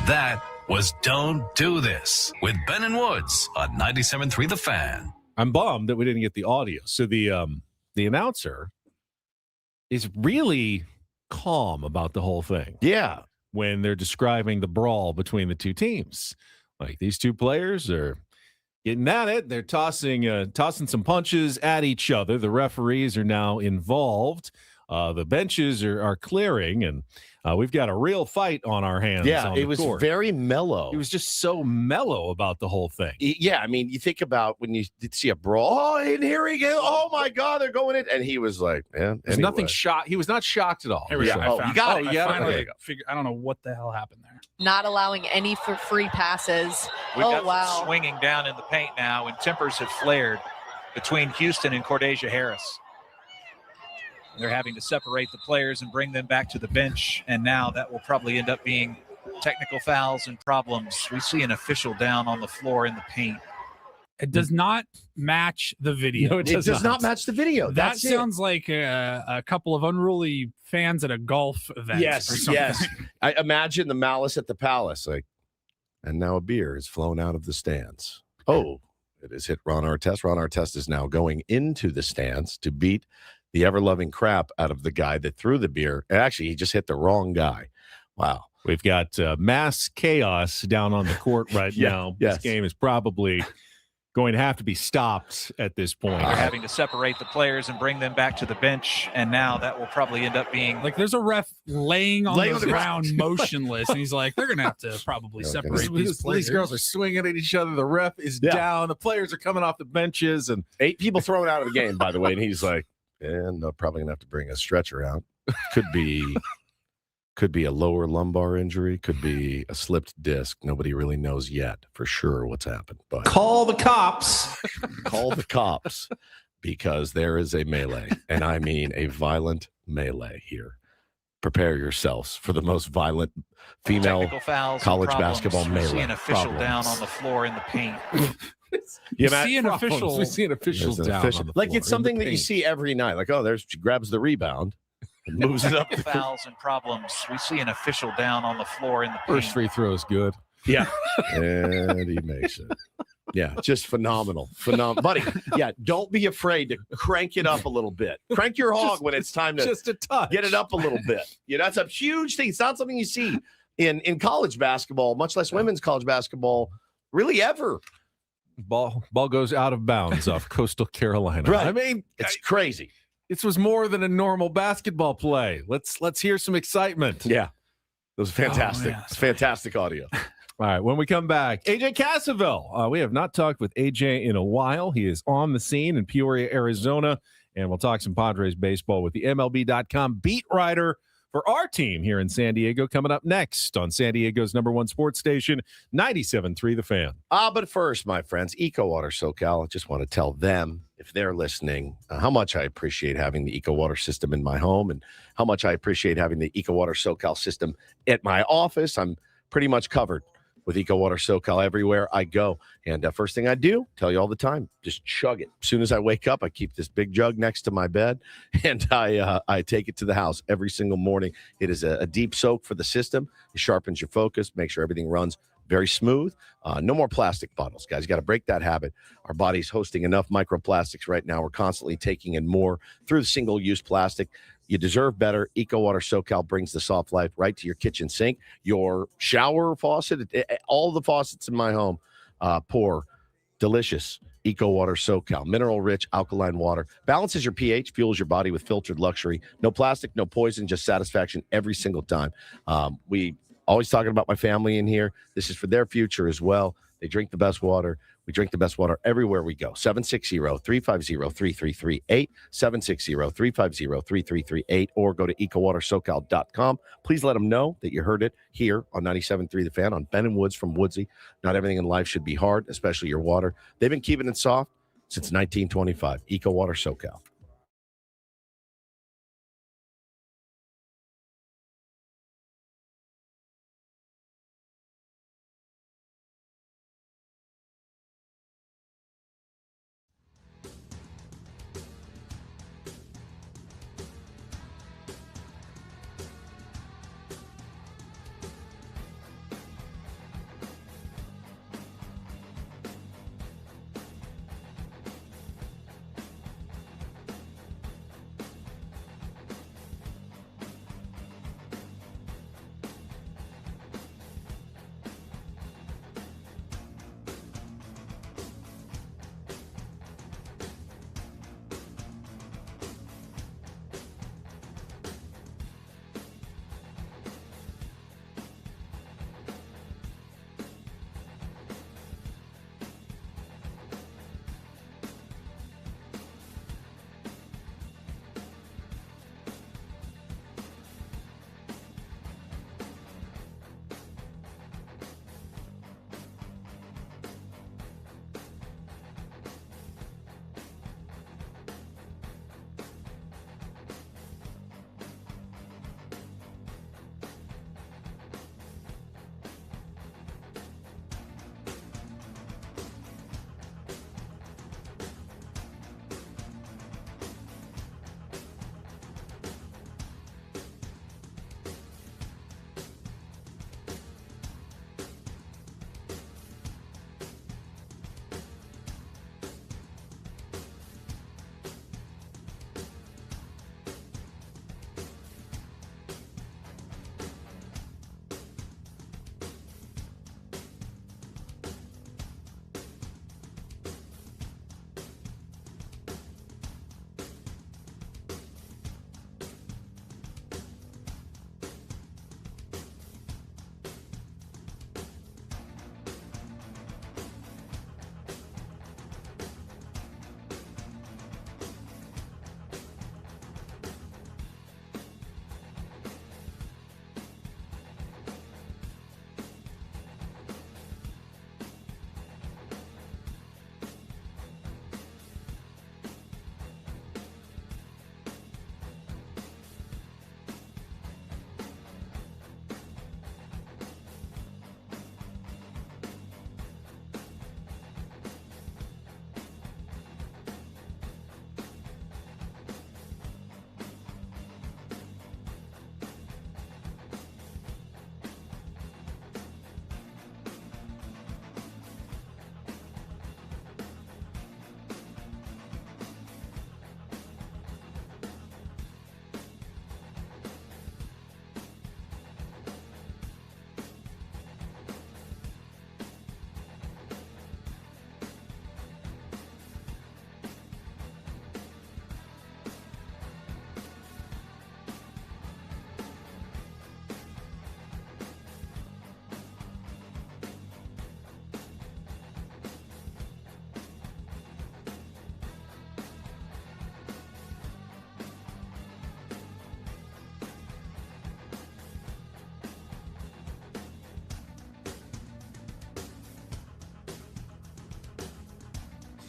Speaker 8: That was Don't Do This with Ben and Woods on 97.3 The Fan.
Speaker 4: I'm bummed that we didn't get the audio. So the announcer is really calm about the whole thing.
Speaker 1: Yeah.
Speaker 4: When they're describing the brawl between the two teams. Like, these two players are getting at it. They're tossing some punches at each other. The referees are now involved. The benches are clearing, and we've got a real fight on our hands.
Speaker 1: Yeah,
Speaker 4: on
Speaker 1: it
Speaker 4: the
Speaker 1: was
Speaker 4: court.
Speaker 1: very mellow.
Speaker 4: It was just so mellow about the whole thing.
Speaker 1: Yeah, I mean, you think about when you see a brawl. Oh, and here he goes. Oh my God, they're going in, and he was like, "Man,
Speaker 4: there's nothing shocked. He was not shocked at all."
Speaker 2: Here we go.
Speaker 1: Oh, you got it.
Speaker 2: I finally
Speaker 1: There you go.
Speaker 2: I don't know what the hell happened there.
Speaker 10: Not allowing any for free passes.
Speaker 11: We've got
Speaker 10: wow.
Speaker 11: swinging down in the paint now, and tempers have flared between Houston and Cordesia Harris. They're having to separate the players and bring them back to the bench, and now that will probably end up being technical fouls and problems. We see an official down on the floor in the paint.
Speaker 2: It does not match the video.
Speaker 4: No,
Speaker 1: It does not match the video.
Speaker 2: That
Speaker 1: That's
Speaker 2: sounds like a couple of unruly fans at a golf event.
Speaker 1: Yes,
Speaker 2: or something.
Speaker 1: yes. I imagine the malice at the palace. Like, and now a beer is flown out of the stands. Oh, it has hit Ron Artest. Ron Artest is now going into the stands to beat the ever-loving crap out of the guy that threw the beer. Actually, he just hit the wrong guy. Wow.
Speaker 4: We've got mass chaos down on the court right now.
Speaker 1: Yes.
Speaker 4: This game is probably going to have to be stopped at this point.
Speaker 11: They're having to separate the players and bring them back to the bench, and now that will probably end up being
Speaker 2: Like, there's a ref laying on
Speaker 1: Laying
Speaker 2: the
Speaker 1: on the
Speaker 2: ground motionless, and he's like, they're going to have to probably separate these players.
Speaker 4: These girls are swinging at each other. The ref is
Speaker 1: Yeah.
Speaker 4: down. The players are coming off the benches, and
Speaker 1: 8 people thrown out of the game, by the way. And he's like, and probably going to have to bring a stretcher out. Could be a lower lumbar injury. Could be a slipped disc. Nobody really knows yet for sure what's happened. But
Speaker 4: call the cops.
Speaker 1: call the cops, because there is a melee, and I mean a violent melee here. Prepare yourselves for the most violent female
Speaker 11: technical fouls
Speaker 1: college
Speaker 11: and problems.
Speaker 1: basketball
Speaker 11: We see
Speaker 1: melee.
Speaker 11: an official
Speaker 1: Problems.
Speaker 11: down on the floor in the paint.
Speaker 2: You see an official.
Speaker 4: We see an official
Speaker 1: There's an
Speaker 4: down
Speaker 1: official-
Speaker 4: on the
Speaker 1: like
Speaker 4: floor
Speaker 1: it's
Speaker 4: in
Speaker 1: something
Speaker 4: the
Speaker 1: that you
Speaker 4: paint.
Speaker 1: see every night. Like, oh, she grabs the rebound and moves it up.
Speaker 11: Technical fouls and problems. We see an official down on the floor in the
Speaker 4: First
Speaker 11: paint.
Speaker 4: free throw is good.
Speaker 1: Yeah. And he makes it. Yeah, just phenomenal. Buddy, yeah, don't be afraid to crank it up a little bit. Crank your hog when it's time to
Speaker 4: Just a touch.
Speaker 1: get it up a little bit. That's a huge thing. It's not something you see in college basketball, much less women's college basketball, really ever.
Speaker 4: Ball goes out of bounds off Coastal Carolina.
Speaker 1: Right.
Speaker 4: I mean,
Speaker 1: It's crazy.
Speaker 4: this was more than a normal basketball play. Let's hear some excitement.
Speaker 1: Yeah. It was fantastic.
Speaker 2: yeah.
Speaker 1: It's fantastic audio.
Speaker 4: All right, when we come back, AJ Cassavell. We have not talked with AJ in a while. He is on the scene in Peoria, Arizona, and we'll talk some Padres baseball with the MLB.com beat writer for our team here in San Diego coming up next on San Diego's #1 sports station, 97.3 The Fan.
Speaker 1: But first, my friends, Eco Water SoCal, I just want to tell them, if they're listening, how much I appreciate having the Eco Water system in my home and how much I appreciate having the Eco Water SoCal system at my office. I'm pretty much covered with Eco Water SoCal everywhere I go. And first thing I do, tell you all the time, just chug it. As soon as I wake up, I keep this big jug next to my bed, and I take it to the house every single morning. It is a deep soak for the system. It sharpens your focus, makes sure everything runs very smooth. No more plastic bottles, guys. You got to break that habit. Our body's hosting enough microplastics right now. We're constantly taking in more through the single-use plastic. You deserve better. Eco Water SoCal brings the soft life right to your kitchen sink, your shower faucet. All the faucets in my home pour delicious Eco Water SoCal. Mineral-rich alkaline water. Balances your pH, fuels your body with filtered luxury. No plastic, no poison, just satisfaction every single time. We always talking about my family in here. This is for their future as well. They drink the best water. We drink the best water everywhere we go. 760-350-3338, 760-350-3338, or go to ecowatersocal.com. Please let them know that you heard it here on 97.3 The Fan on Ben and Woods from Woodsy. Not everything in life should be hard, especially your water. They've been keeping it soft since 1925. Eco Water SoCal.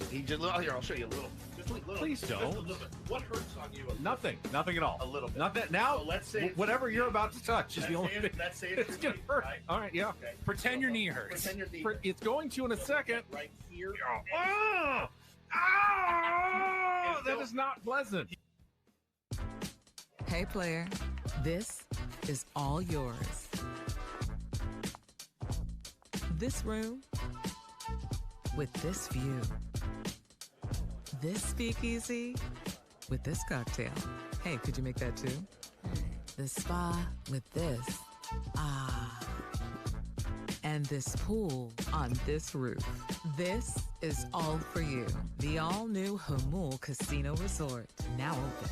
Speaker 1: He just, here, I'll show you a little. Just a little.
Speaker 4: Please don't.
Speaker 1: Just a little bit. What hurts on you?
Speaker 4: Nothing at all.
Speaker 1: A little bit.
Speaker 4: Not that now.
Speaker 1: So let's say
Speaker 4: whatever you're about to touch is the only thing.
Speaker 1: Let's say
Speaker 4: It's gonna hurt.
Speaker 1: Right?
Speaker 4: All right, yeah.
Speaker 1: Okay.
Speaker 2: Pretend your knee hurts.
Speaker 1: Pretend your knee
Speaker 4: It's going to in a second.
Speaker 1: right here.
Speaker 4: Oh, that is not pleasant.
Speaker 3: Hey, player, this is all yours. This room with this view. This speakeasy with this cocktail. Hey, could you make that too? The spa with this. Ah. And this pool on this roof. This is all for you. The all-new Hamul Casino Resort, now open.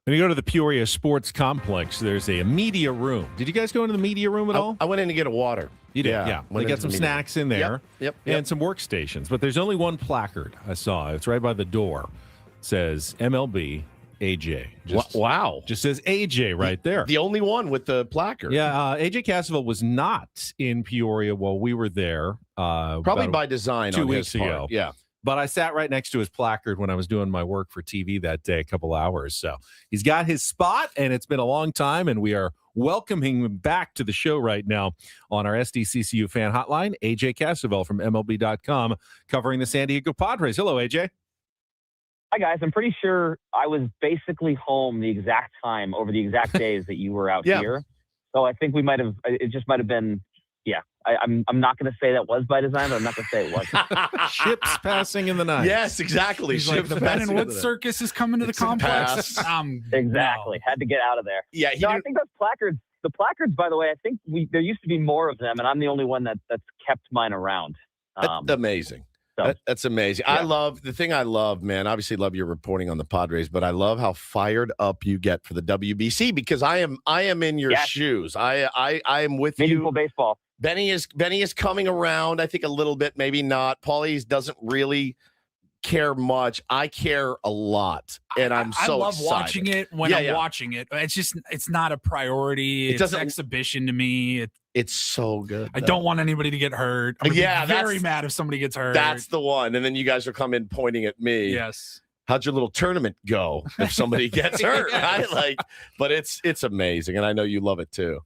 Speaker 4: When you go to the Peoria Sports Complex, there's a media room. Did you guys go into the media room at all?
Speaker 1: I went in to get a water.
Speaker 4: You did, yeah. They got some snacks in there.
Speaker 1: Yep.
Speaker 4: And some workstations. But there's only one placard I saw. It's right by the door. It says MLB AJ.
Speaker 1: Wow.
Speaker 4: Just says AJ right there.
Speaker 1: The only one with the placard.
Speaker 4: Yeah, AJ Cassavell was not in Peoria while we were there.
Speaker 1: Probably by design
Speaker 4: 2
Speaker 1: on
Speaker 4: weeks
Speaker 1: his part.
Speaker 4: ago.
Speaker 1: Yeah.
Speaker 4: But I sat right next to his placard when I was doing my work for TV that day, a couple hours. So he's got his spot, and it's been a long time, and we are welcoming him back to the show right now on our SDCCU fan hotline. AJ Cassavell from MLB.com covering the San Diego Padres. Hello, AJ.
Speaker 12: Hi, guys. I'm pretty sure I was basically home the exact time over the exact days that you were out here. So I think it just might have been, I'm not going to say that was by design, but I'm not going to say it wasn't.
Speaker 4: Ships passing in the night.
Speaker 1: Yes, exactly.
Speaker 2: He's like, the Ben and Wood Circus is coming to the complex.
Speaker 12: Exactly. Had to get out of there.
Speaker 1: Yeah.
Speaker 12: I think those placards, by the way, I think there used to be more of them, and I'm the only one that's kept mine around.
Speaker 1: That's amazing.
Speaker 12: So,
Speaker 1: that's amazing.
Speaker 12: Yeah.
Speaker 1: I love, man, obviously love your reporting on the Padres, but I love how fired up you get for the WBC because I am in your shoes. I am with
Speaker 12: meaningful
Speaker 1: you.
Speaker 12: Baseball.
Speaker 1: Benny is coming around, I think a little bit, maybe not. Paulie doesn't really care much. I care a lot, and I
Speaker 2: love
Speaker 1: excited.
Speaker 2: watching it when I'm watching it. It's not a priority. It's an exhibition to me.
Speaker 1: It's so good.
Speaker 2: I don't want anybody to get hurt. I'm very
Speaker 1: that's
Speaker 2: mad if somebody gets hurt.
Speaker 1: That's the one. And then you guys will come in pointing at me.
Speaker 2: Yes.
Speaker 1: How'd your little tournament go if somebody gets hurt? Right? But it's amazing, and I know you love it too.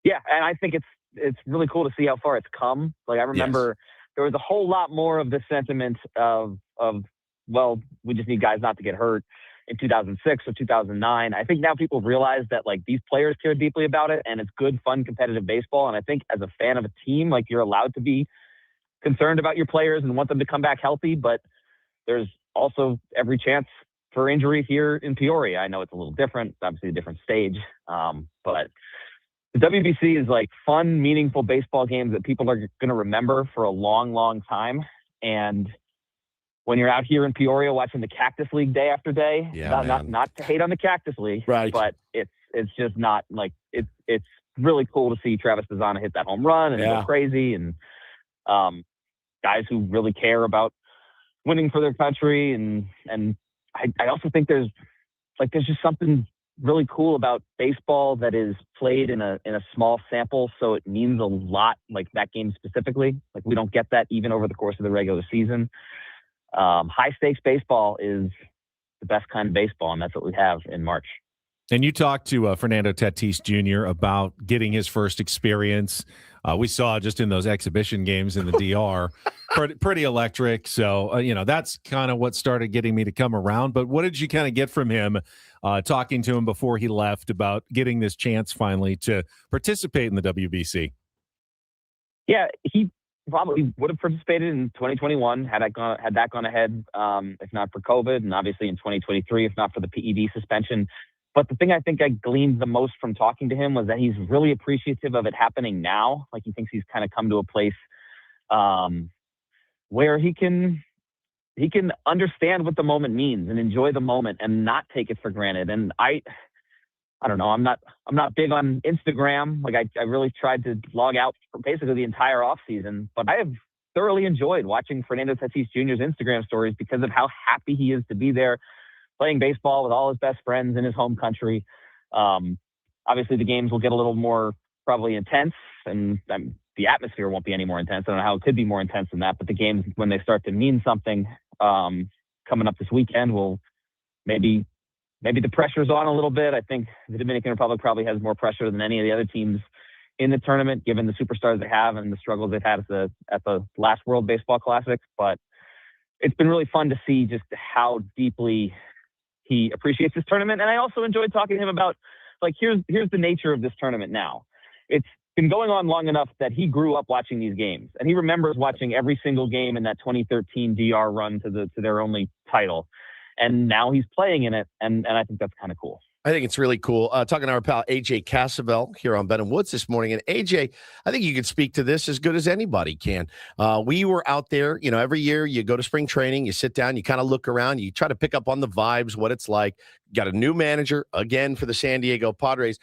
Speaker 12: Yeah, and I think it's really cool to see how far it's come. Like I remember there was a whole lot more of the sentiment of well, we just need guys not to get hurt in 2006 or 2009. I think now people realize that like these players care deeply about it, and it's good, fun, competitive baseball. And I think as a fan of a team, like you're allowed to be concerned about your players and want them to come back healthy, but there's also every chance for injury here in Peoria. I know it's a little different, obviously a different stage, but the WBC is like fun, meaningful baseball games that people are going to remember for a long, long time. And when you're out here in Peoria watching the Cactus League day after day, not to hate on the Cactus League,
Speaker 1: right?
Speaker 12: But it's just not like it's really cool to see Travis Bazzana hit that home run and go crazy, and guys who really care about winning for their country, and I also think there's just something really cool about baseball that is played in a small sample, so it means a lot, like that game specifically. Like we don't get that even over the course of the regular season. High stakes baseball is the best kind of baseball, and that's what we have in March.
Speaker 4: And you talked to Fernando Tatis Jr. about getting his first experience. We saw just in those exhibition games in the DR, pretty electric. So, that's kind of what started getting me to come around. But what did you kind of get from him talking to him before he left about getting this chance finally to participate in the WBC?
Speaker 12: Yeah, he probably would have participated in 2021 had that gone ahead, if not for COVID, and obviously in 2023, if not for the PED suspension. But the thing I think I gleaned the most from talking to him was that he's really appreciative of it happening now. Like he thinks he's kind of come to a place where he can understand what the moment means and enjoy the moment and not take it for granted. And I don't know. I'm not big on Instagram. Like I really tried to log out for basically the entire off season, but I have thoroughly enjoyed watching Fernando Tatis Jr.'s Instagram stories because of how happy he is to be there playing baseball with all his best friends in his home country. Obviously the games will get a little more probably intense, and the atmosphere won't be any more intense. I don't know how it could be more intense than that, but the games, when they start to mean something, coming up this weekend, will maybe the pressure's on a little bit. I think the Dominican Republic probably has more pressure than any of the other teams in the tournament, given the superstars they have and the struggles they've had at the last World Baseball Classic. But it's been really fun to see just how deeply he appreciates this tournament. And I also enjoyed talking to him about, like, here's the nature of this tournament now. It's been going on long enough that he grew up watching these games, and he remembers watching every single game in that 2013 DR run to their only title. And now he's playing in it, and I think that's kind of cool.
Speaker 1: I think it's really cool. Talking to our pal AJ Cassavell here on Ben and Woods this morning. And AJ, I think you can speak to this as good as anybody can. We were out there, every year you go to spring training, you sit down, you kind of look around, you try to pick up on the vibes, what it's like. Got a new manager, again, for the San Diego Padres.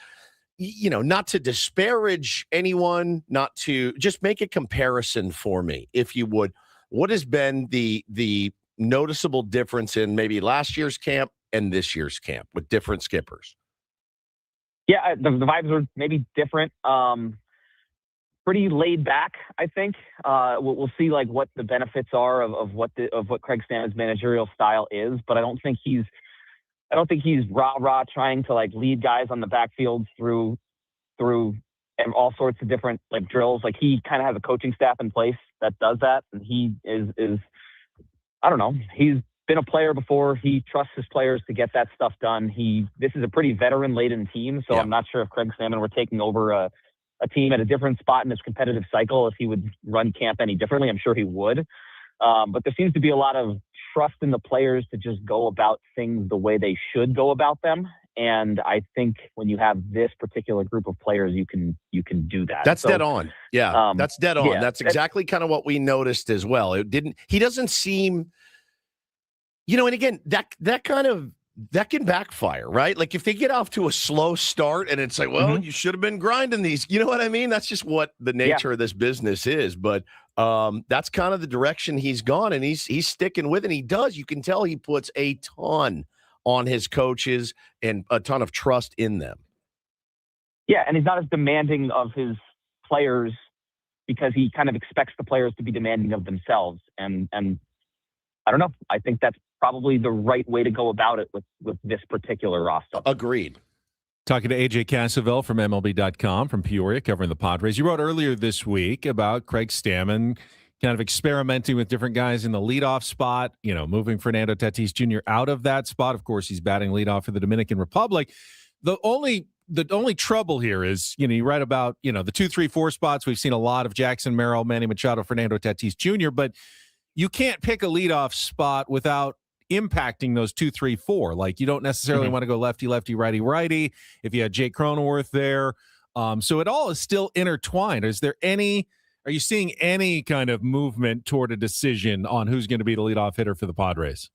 Speaker 1: Not to disparage anyone, not to just make a comparison for me, if you would. What has been the noticeable difference in maybe last year's camp and this year's camp with different skippers?
Speaker 12: Yeah, the vibes are maybe different. Pretty laid back, I think. We'll see like what the benefits are of what Craig Stammen's managerial style is, but I don't think he's rah trying to like lead guys on the backfield through all sorts of different like drills. Like he kind of has a coaching staff in place that does that, and he is I don't know. He's been a player before. He trusts his players to get that stuff done. This is a pretty veteran-laden team, so I'm not sure if Craig Stammen were taking over a team at a different spot in his competitive cycle, if he would run camp any differently. I'm sure he would. But there seems to be a lot of trust in the players to just go about things the way they should go about them. And I think when you have this particular group of players, you can do that.
Speaker 1: That's dead on. Yeah, that's dead on.
Speaker 12: Yeah,
Speaker 1: that's exactly kind of what we noticed as well. He doesn't seem, and again, that can backfire, right? Like if they get off to a slow start and it's like, well, you should have been grinding these. You know what I mean? That's just what the nature of this business is. But that's kind of the direction he's gone, and he's sticking with it. And you can tell he puts a ton on his coaches and a ton of trust in them.
Speaker 12: Yeah, and he's not as demanding of his players because he kind of expects the players to be demanding of themselves. And I don't know. I think that's probably the right way to go about it with this particular roster.
Speaker 1: Agreed.
Speaker 4: Talking to AJ Cassavell from MLB.com from Peoria, covering the Padres. You wrote earlier this week about Craig Stammen kind of experimenting with different guys in the leadoff spot, moving Fernando Tatis Jr. out of that spot. Of course, he's batting leadoff for the Dominican Republic. The only trouble here is, you write about, the 2, 3, 4 spots. We've seen a lot of Jackson Merrill, Manny Machado, Fernando Tatis Jr., but you can't pick a leadoff spot without impacting those 2, 3, 4. Like you don't necessarily want to go lefty, lefty, righty, righty. If you had Jake Cronenworth there. So it all is still intertwined. Are you seeing any kind of movement toward a decision on who's going to be the leadoff hitter for the Padres?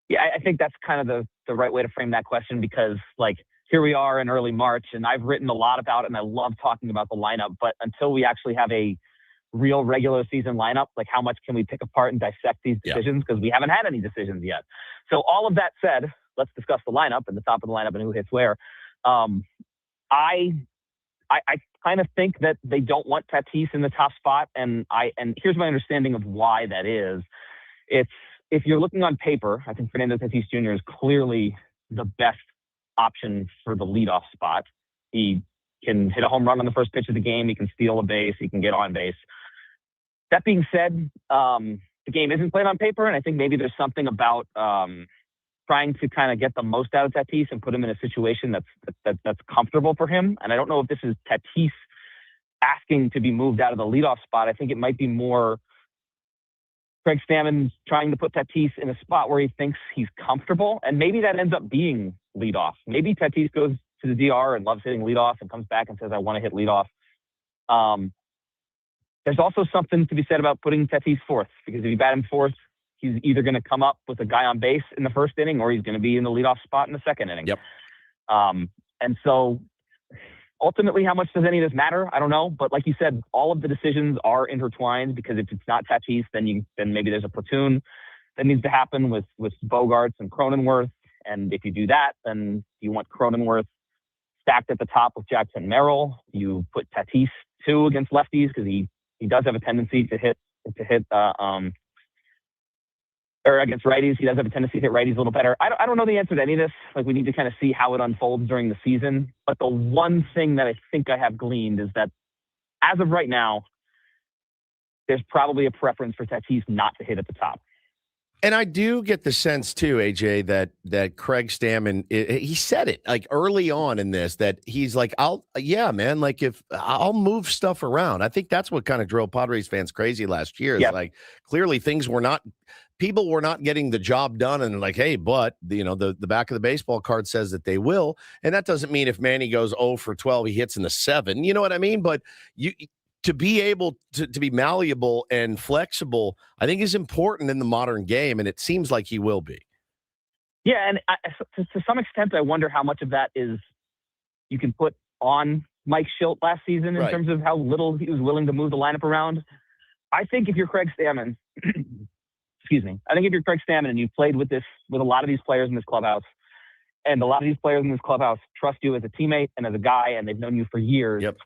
Speaker 12: Yeah, I think that's kind of the right way to frame that question, because like here we are in early March and I've written a lot about it and I love talking about the lineup, but until we actually have a real regular season lineup, like how much can we pick apart and dissect these decisions? Because we haven't had any decisions yet. So all of that said, let's discuss the lineup and the top of the lineup and who hits where. I kind of think that they don't want Tatis in the top spot, and here's my understanding of why that is. It's if you're looking on paper, I think Fernando Tatis Jr. is clearly the best option for the leadoff spot. He can hit a home run on the first pitch of the game. He can steal a base. He can get on base. That being said, the game isn't played on paper, and I think maybe there's something about trying to kind of get the most out of Tatis and put him in a situation that's comfortable for him. And I don't know if this is Tatis asking to be moved out of the leadoff spot. I think it might be more Craig Stammen trying to put Tatis in a spot where he thinks he's comfortable, and maybe that ends up being leadoff. Maybe Tatis goes to the DR and loves hitting leadoff and comes back and says, I want to hit leadoff. There's also something to be said about putting Tatis fourth, because if you bat him fourth, he's either going to come up with a guy on base in the first inning or he's going to be in the leadoff spot in the second inning.
Speaker 1: Yep.
Speaker 12: And so ultimately, how much does any of this matter? I don't know. But like you said, all of the decisions are intertwined, because if it's not Tatis, then maybe there's a platoon that needs to happen with Bogarts and Cronenworth. And if you do that, then you want Cronenworth stacked at the top with Jackson Merrill. You put Tatis 2 against lefties, because he does have a tendency to hit or against righties. He does have a tendency to hit righties a little better. I don't know the answer to any of this. Like, we need to kind of see how it unfolds during the season. But the one thing that I think I have gleaned is that as of right now, there's probably a preference for Tatis not to hit at the top.
Speaker 1: And I do get the sense too, AJ, that Craig Stammen, he said it like early on in this, that he's like, I'll move stuff around. I think that's what kind of drove Padres fans crazy last year. Is like, clearly people were not getting the job done, and like, hey, but the back of the baseball card says that they will, and that doesn't mean if Manny goes 0 for 12, he hits in the 7. You know what I mean? But to be able to be malleable and flexible, I think is important in the modern game, and it seems like he will be.
Speaker 12: Yeah, and to some extent, I wonder how much of that is you can put on Mike Shildt last season in terms of how little he was willing to move the lineup around. I think if you're Craig Stammen, excuse me, I think if you're Craig Stammen and you've played with a lot of these players in this clubhouse, and a lot of these players in this clubhouse trust you as a teammate and as a guy, and they've known you for years.
Speaker 1: Yep.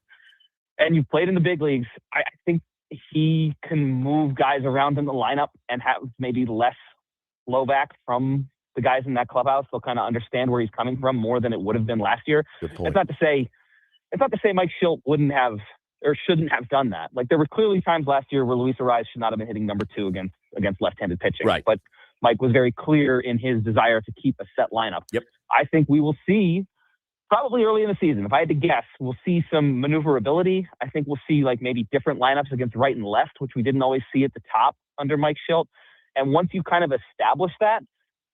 Speaker 12: And you've played in the big leagues, I think he can move guys around in the lineup and have maybe less blowback from the guys in that clubhouse. They'll kind of understand where he's coming from more than it would have been last year.
Speaker 1: Good point.
Speaker 12: It's not to say Mike Shildt wouldn't have or shouldn't have done that. Like, there were clearly times last year where Luis Arraez should not have been hitting number 2 against left-handed pitching.
Speaker 1: Right.
Speaker 12: But Mike was very clear in his desire to keep a set lineup.
Speaker 1: Yep.
Speaker 12: I think we will see, probably early in the season, if I had to guess, we'll see some maneuverability. I think we'll see like maybe different lineups against right and left, which we didn't always see at the top under Mike Shildt. And once you kind of establish that,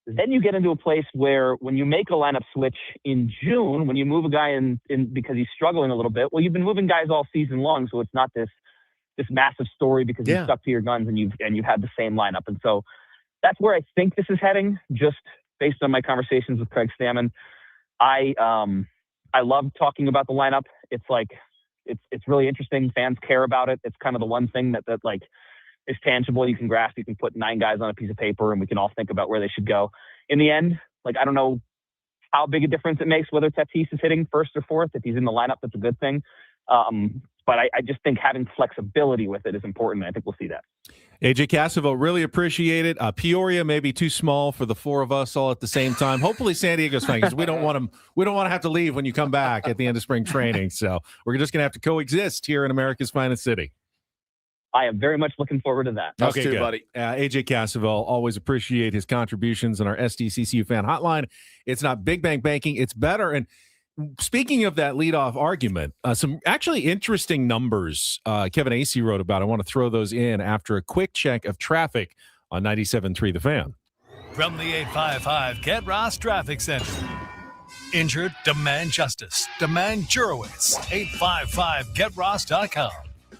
Speaker 12: then you get into a place where when you make a lineup switch in June, when you move a guy in because he's struggling a little bit, well, you've been moving guys all season long, so it's not this massive story because you stuck to your guns and you've had the same lineup. And so that's where I think this is heading, just based on my conversations with Craig Stammen. I love talking about the lineup. It's like, it's really interesting. Fans care about it. It's kind of the one thing that like is tangible. You can grasp, you can put 9 guys on a piece of paper and we can all think about where they should go. In the end, like, I don't know how big a difference it makes whether Tatis is hitting first or fourth. If he's in the lineup, that's a good thing. But I just think having flexibility with it is important. And I think we'll see that.
Speaker 4: AJ Cassavell, really appreciate it. Peoria may be too small for the 4 of us all at the same time. Hopefully San Diego's fine, because we don't want to have to leave when you come back at the end of spring training. So we're just going to have to coexist here in America's finest city.
Speaker 12: I am very much looking forward to that.
Speaker 4: Okay, good, buddy. AJ Cassavell, always appreciate his contributions on our SDCCU fan hotline. It's not big bang banking, it's better. And speaking of that leadoff argument, some actually interesting numbers Kevin Acey wrote about. I want to throw those in after a quick check of traffic on 97.3 The Fan.
Speaker 8: From the 855 Get Ross Traffic Center. Injured? Demand justice. Demand Jurowitz. 855GetRoss.com.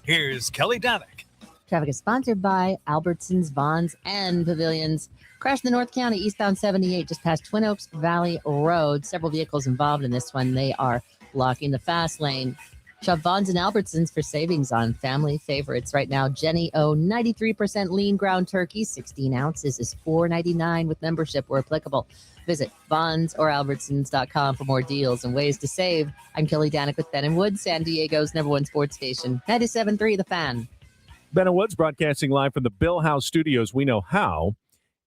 Speaker 8: Here's Kelly Danick.
Speaker 9: Traffic is sponsored by Albertsons, Vons, and Pavilions. Crashed in the North County, eastbound 78, just past Twin Oaks Valley Road. Several vehicles involved in this one. They are blocking the fast lane. Shop Vons and Albertsons for savings on family favorites. Right now, Jenny O, 93% lean ground turkey, 16 ounces is $4.99 with membership where applicable. Visit Vons or Albertsons.com for more deals and ways to save. I'm Kelly Danick with Ben & Wood, San Diego's #1 sports station. 97.3 The Fan.
Speaker 4: Ben & Woods broadcasting live from the Bill House Studios. We know how.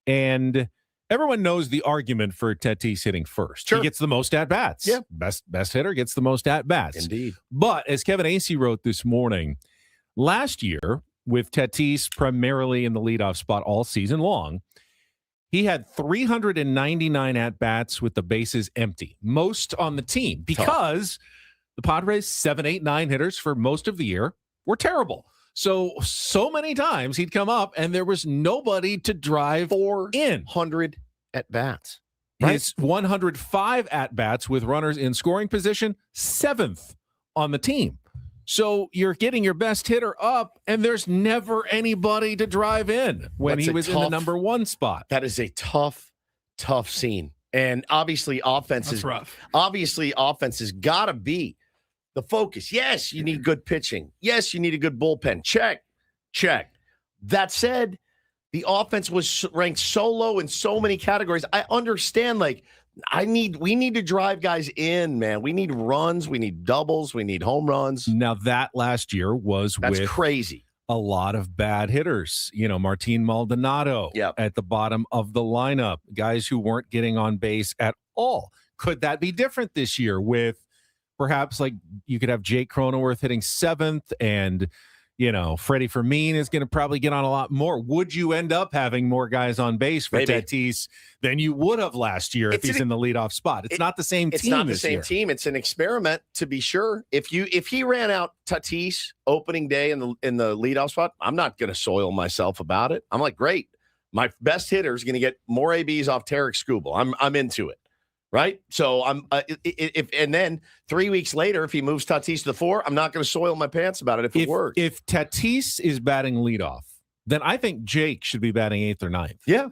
Speaker 4: And everyone knows the argument for Tatis hitting first.
Speaker 1: Sure.
Speaker 4: He gets the most at-bats.
Speaker 1: Yeah.
Speaker 4: Best hitter gets the most at-bats.
Speaker 1: Indeed.
Speaker 4: But as Kevin Acey wrote this morning, last year, with Tatis primarily in the leadoff spot all season long, he had 399 at-bats with the bases empty, most on the team, because the Padres' 7, 8, 9 hitters for most of the year were terrible. So many times he'd come up and there was nobody to drive
Speaker 1: 400 at bats. Right?
Speaker 4: His 105 at bats with runners in scoring position, 7th on the team. So you're getting your best hitter up, and there's never anybody to drive in when he was in the #1 spot.
Speaker 1: That is a tough scene. And obviously offense is rough. Obviously offense has got to be the focus. Yes, you need good pitching. Yes, you need a good bullpen. Check. That said, the offense was ranked so low in so many categories. I understand, like, we need to drive guys in, man. We need runs. We need doubles. We need home runs.
Speaker 4: Now, that last year was
Speaker 1: with crazy.
Speaker 4: A lot of bad hitters. You know, Martin Maldonado at the bottom of the lineup. Guys who weren't getting on base at all. Could that be different this year with perhaps, like, you could have Jake Cronenworth hitting 7th and, Freddie Fermin is going to probably get on a lot more. Would you end up having more guys on base for Tatis than you would have last year if he's in the leadoff spot? It's not the same team.
Speaker 1: It's not the same team. It's an experiment, to be sure. If he ran out Tatis opening day in the leadoff spot, I'm not going to soil myself about it. I'm like, great. My best hitter is going to get more ABs off Tarek Skubal. I'm into it. Right. So and then 3 weeks later, if he moves Tatis to the 4, I'm not going to soil my pants about it if it works.
Speaker 4: If Tatis is batting leadoff, then I think Jake should be batting 8th or 9th.
Speaker 1: Yeah.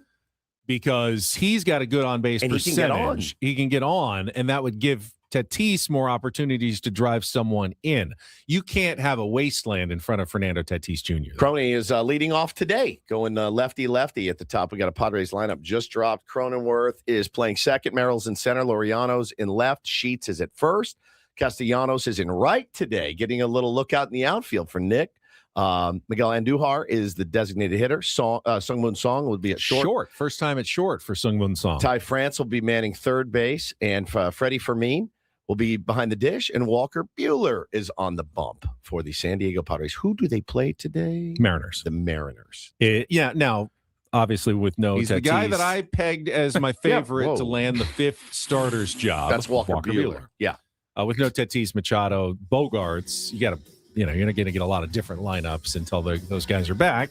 Speaker 4: Because he's got a good on base percentage. He can get on, and that would give Tatis more opportunities to drive someone in. You can't have a wasteland in front of Fernando Tatis Jr.
Speaker 1: Crony is leading off today, going lefty-lefty at the top. We got a Padres lineup just dropped. Cronenworth is playing second. Merrill's in center. Laureano's in left. Sheets is at first. Castellanos is in right today, getting a little look out in the outfield for Nick. Miguel Andujar is the designated hitter. Sungmoon Song will be at short.
Speaker 4: First time at short for Sungmoon Song.
Speaker 1: Ty France will be manning third base, and Freddie Fermin will be behind the dish, and Walker Buehler is on the bump for the San Diego Padres. Who do they play today?
Speaker 4: Mariners.
Speaker 1: The Mariners.
Speaker 4: Now, obviously with no
Speaker 1: He's
Speaker 4: Tatis.
Speaker 1: the
Speaker 4: guy that I pegged as my favorite to
Speaker 1: Whoa.
Speaker 4: land the 5th starter's job.
Speaker 1: That's Walker Buehler. Yeah.
Speaker 4: With no Tatis, Machado, Bogarts, you're not going to get a lot of different lineups until those guys are back.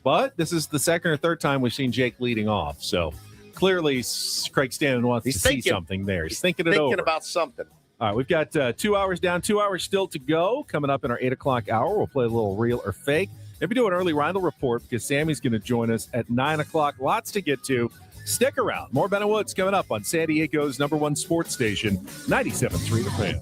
Speaker 4: But this is the second or third time we've seen Jake leading off. So clearly Craig Stanton wants to see something there. He's thinking
Speaker 1: about something.
Speaker 4: All right, we've got 2 hours down, 2 hours still to go. Coming up in our 8 o'clock hour, we'll play a little real or fake. Maybe do an early Rindle Report because Sammy's going to join us at 9 o'clock. Lots to get to. Stick around. More Ben and Woods coming up on San Diego's #1 sports station, 97.3 The Fan.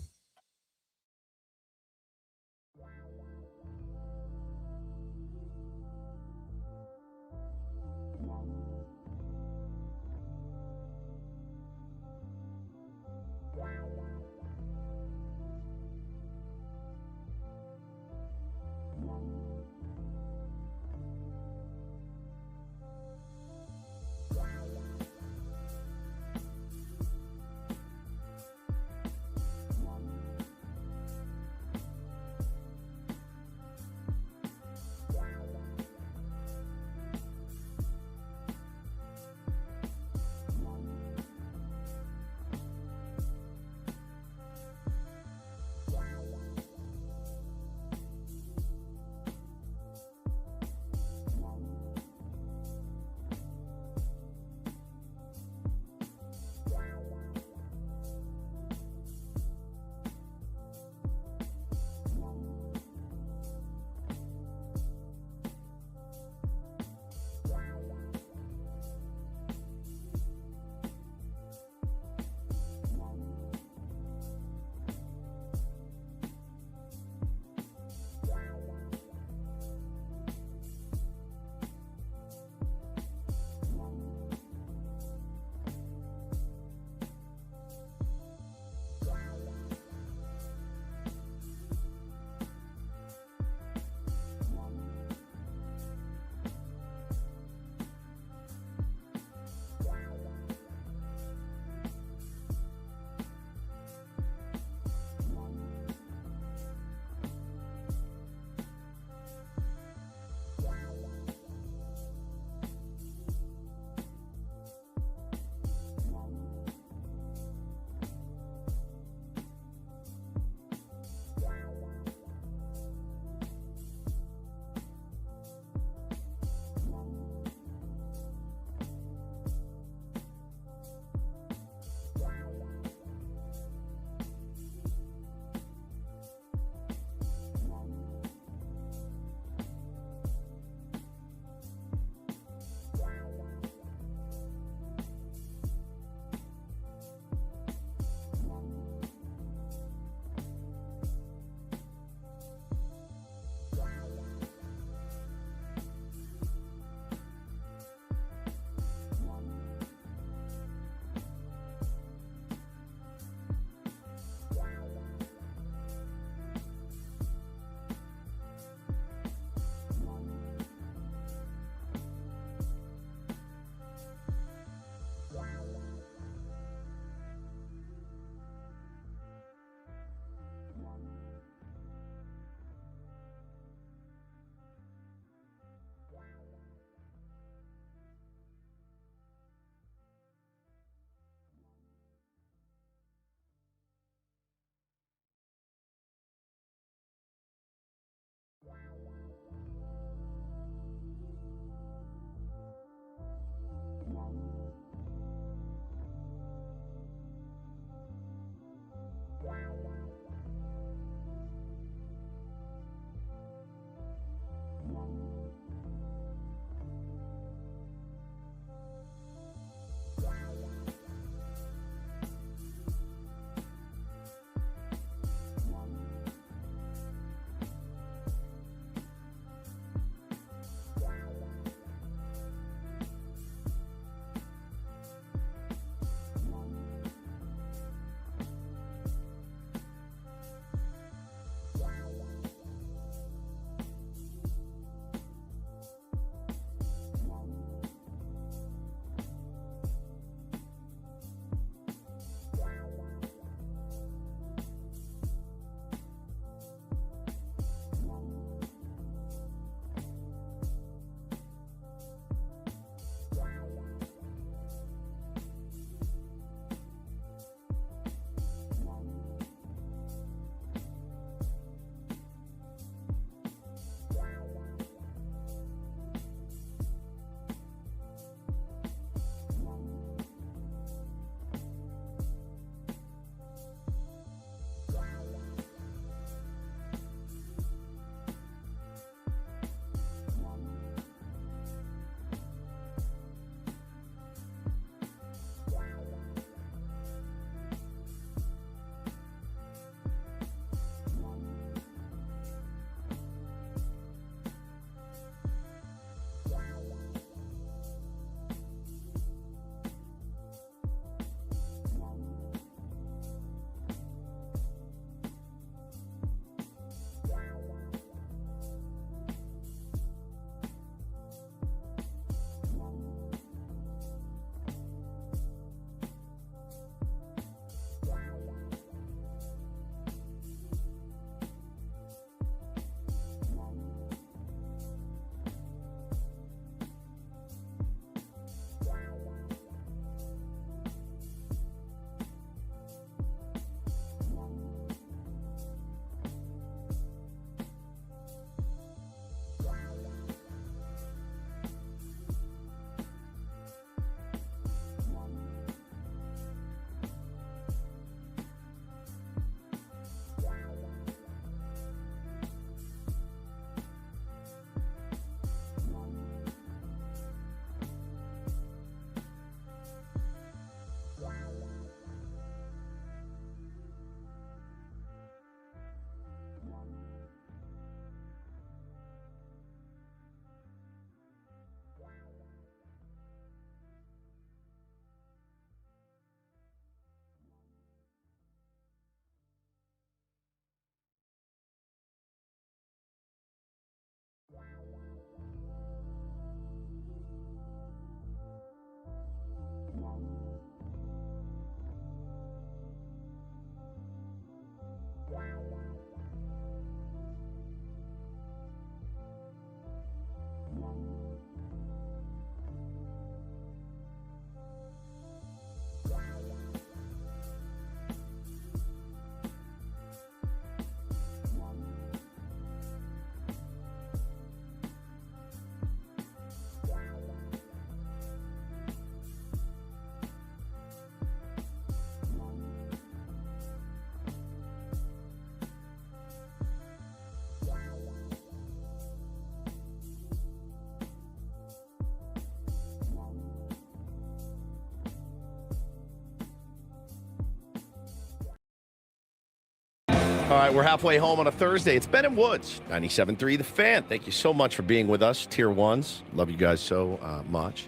Speaker 1: All right, we're halfway home on a Thursday. It's Ben and Woods, 97.3 The Fan. Thank you so much for being with us, Tier 1s. Love you guys so much.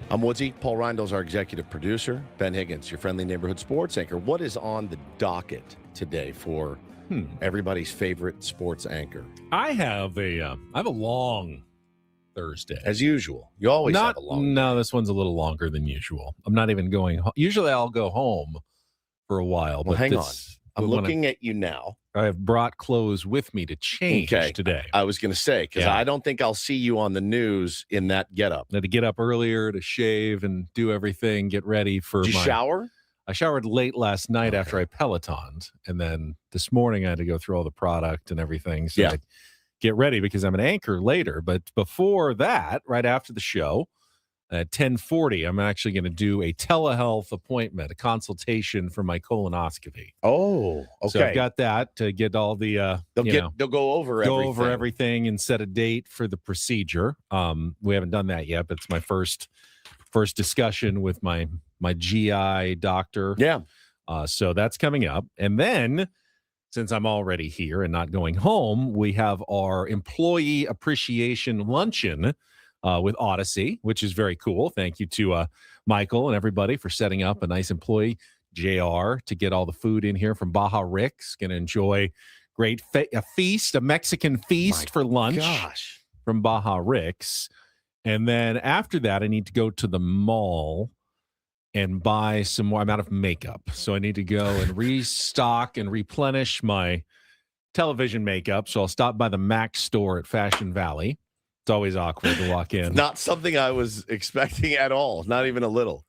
Speaker 1: I'm Woodsy. Paul Rindle's our executive producer. Ben Higgins, your friendly neighborhood sports anchor. What is on the docket today for everybody's favorite sports anchor?
Speaker 4: I have a long Thursday.
Speaker 1: As usual. You always have a long.
Speaker 4: No, this one's a little longer than usual. I'm not even going home. Usually I'll go home for a while.
Speaker 1: Well,
Speaker 4: but
Speaker 1: hang on. I'm looking at you now.
Speaker 4: I have brought clothes with me to change today.
Speaker 1: I was going to say, because I don't think I'll see you on the news in that getup.
Speaker 4: I had to get up earlier to shave and do everything, get ready for
Speaker 1: Did you shower?
Speaker 4: I showered late last night after I Pelotoned. And then this morning I had to go through all the product and everything. So I get ready because I'm an anchor later. But before that, right after the show, at 10:40, I'm actually going to do a telehealth appointment, a consultation for my colonoscopy.
Speaker 1: Oh, okay.
Speaker 4: So I've got that to get all the
Speaker 1: they'll go over
Speaker 4: everything and set a date for the procedure. We haven't done that yet, but it's my first discussion with my GI doctor.
Speaker 1: Yeah.
Speaker 4: So that's coming up. And then, since I'm already here and not going home, we have our employee appreciation luncheon with Odyssey, which is very cool. Thank you to Michael and everybody for setting up a nice employee, JR, to get all the food in here from Baja Rick's. Going to enjoy a Mexican feast for lunch from Baja Rick's. And then after that, I need to go to the mall and buy some more. I'm out of makeup, so I need to go and restock and replenish my television makeup. So I'll stop by the Mac store at Fashion Valley. It's always awkward to walk in.
Speaker 1: Not something I was expecting at all. Not even a little.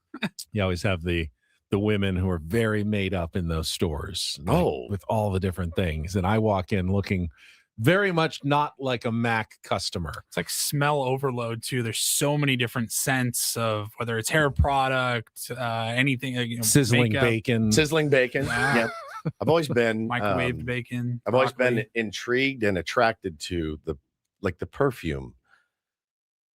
Speaker 4: You always have the women who are very made up in those stores. With all the different things. And I walk in looking very much not like a Mac customer.
Speaker 2: It's like smell overload too. There's so many different scents of whether it's hair product, anything.
Speaker 4: Sizzling bacon.
Speaker 1: Yeah. I've always been
Speaker 2: microwaved bacon.
Speaker 1: I've always been intrigued and attracted to the perfume.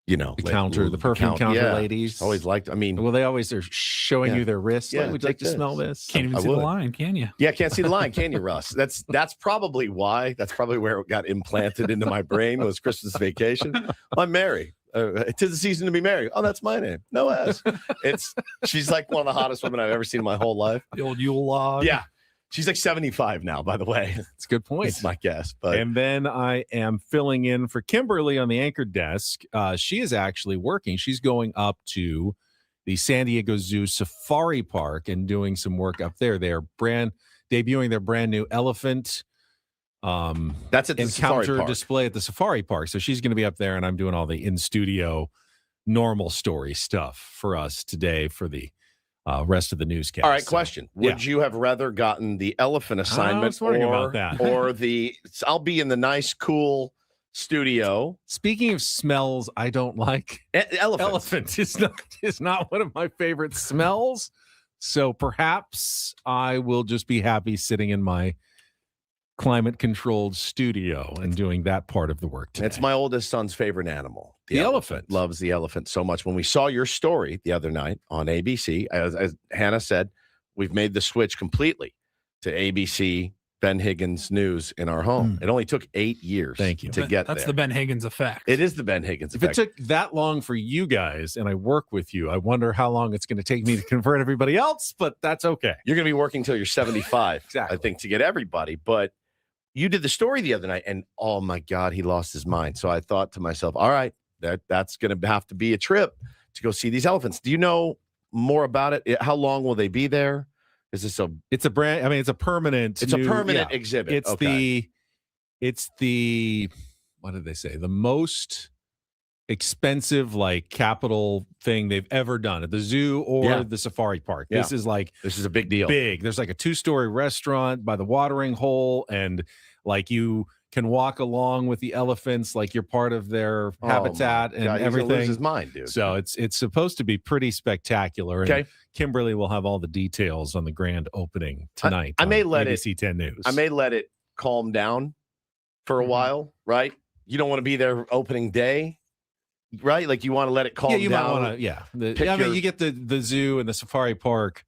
Speaker 4: The perfume counter ladies.
Speaker 1: Always liked. I mean,
Speaker 4: well, they always are showing you their wrists.
Speaker 1: Yeah,
Speaker 4: would you like to smell this?
Speaker 2: Can't even see the line, can you?
Speaker 1: Yeah, can't see the line, can you, Russ? That's probably why. That's probably where it got implanted into my brain was Christmas Vacation. I'm Mary. 'Tis the season to be married. Oh, that's my name. No S. She's like one of the hottest women I've ever seen in my whole life.
Speaker 2: The old Yule log.
Speaker 1: Yeah. She's like 75 now, by the way.
Speaker 4: That's a good point.
Speaker 1: That's my guess. But
Speaker 4: and then I am filling in for Kimberly on the anchor desk. She is actually working. She's going up to the San Diego Zoo Safari Park and doing some work up there. They are debuting their brand new elephant
Speaker 1: that's at the
Speaker 4: encounter display at the Safari Park. So she's going to be up there, and I'm doing all the in-studio normal story stuff for us today for the rest of the newscast.
Speaker 1: All right, question. Would you have rather gotten the elephant assignment or the I'll be in the nice, cool studio?
Speaker 4: Speaking of smells I don't like, elephant is not one of my favorite smells. So perhaps I will just be happy sitting in my climate-controlled studio and doing that part of the work today.
Speaker 1: It's my oldest son's favorite animal.
Speaker 4: The elephant.
Speaker 1: Loves the elephant so much. When we saw your story the other night on ABC, as Hannah said, we've made the switch completely to ABC Ben Higgins News in our home. It only took 8 years to get there.
Speaker 2: That's the Ben Higgins effect.
Speaker 1: It is the Ben Higgins effect.
Speaker 4: If it took that long for you guys and I work with you, I wonder how long it's going to take me to convert everybody else, but that's okay.
Speaker 1: You're going to be working till you're 75,
Speaker 4: exactly.
Speaker 1: I think, to get everybody. But you did the story the other night, and oh my God, he lost his mind. So I thought to myself, all right, that's going to have to be a trip to go see these elephants. Do you know more about it? How long will they be there? Is this
Speaker 4: it's a permanent. It's a permanent
Speaker 1: exhibit.
Speaker 4: It's the what did they say? The most expensive capital thing they've ever done at the zoo or the safari park.
Speaker 1: Yeah.
Speaker 4: This is
Speaker 1: a big deal.
Speaker 4: There's like a 2-story restaurant by the watering hole, and you can walk along with the elephants like you're part of their habitat and everything.
Speaker 1: He's lose his mind, dude.
Speaker 4: So it's supposed to be pretty spectacular.
Speaker 1: Okay.
Speaker 4: And Kimberly will have all the details on the grand opening tonight.
Speaker 1: I may let
Speaker 4: ABC 10 News.
Speaker 1: I may let it calm down for a while, right? You don't want to be there opening day, right? You want to let it calm down.
Speaker 4: Might want to, you get the zoo and the safari park.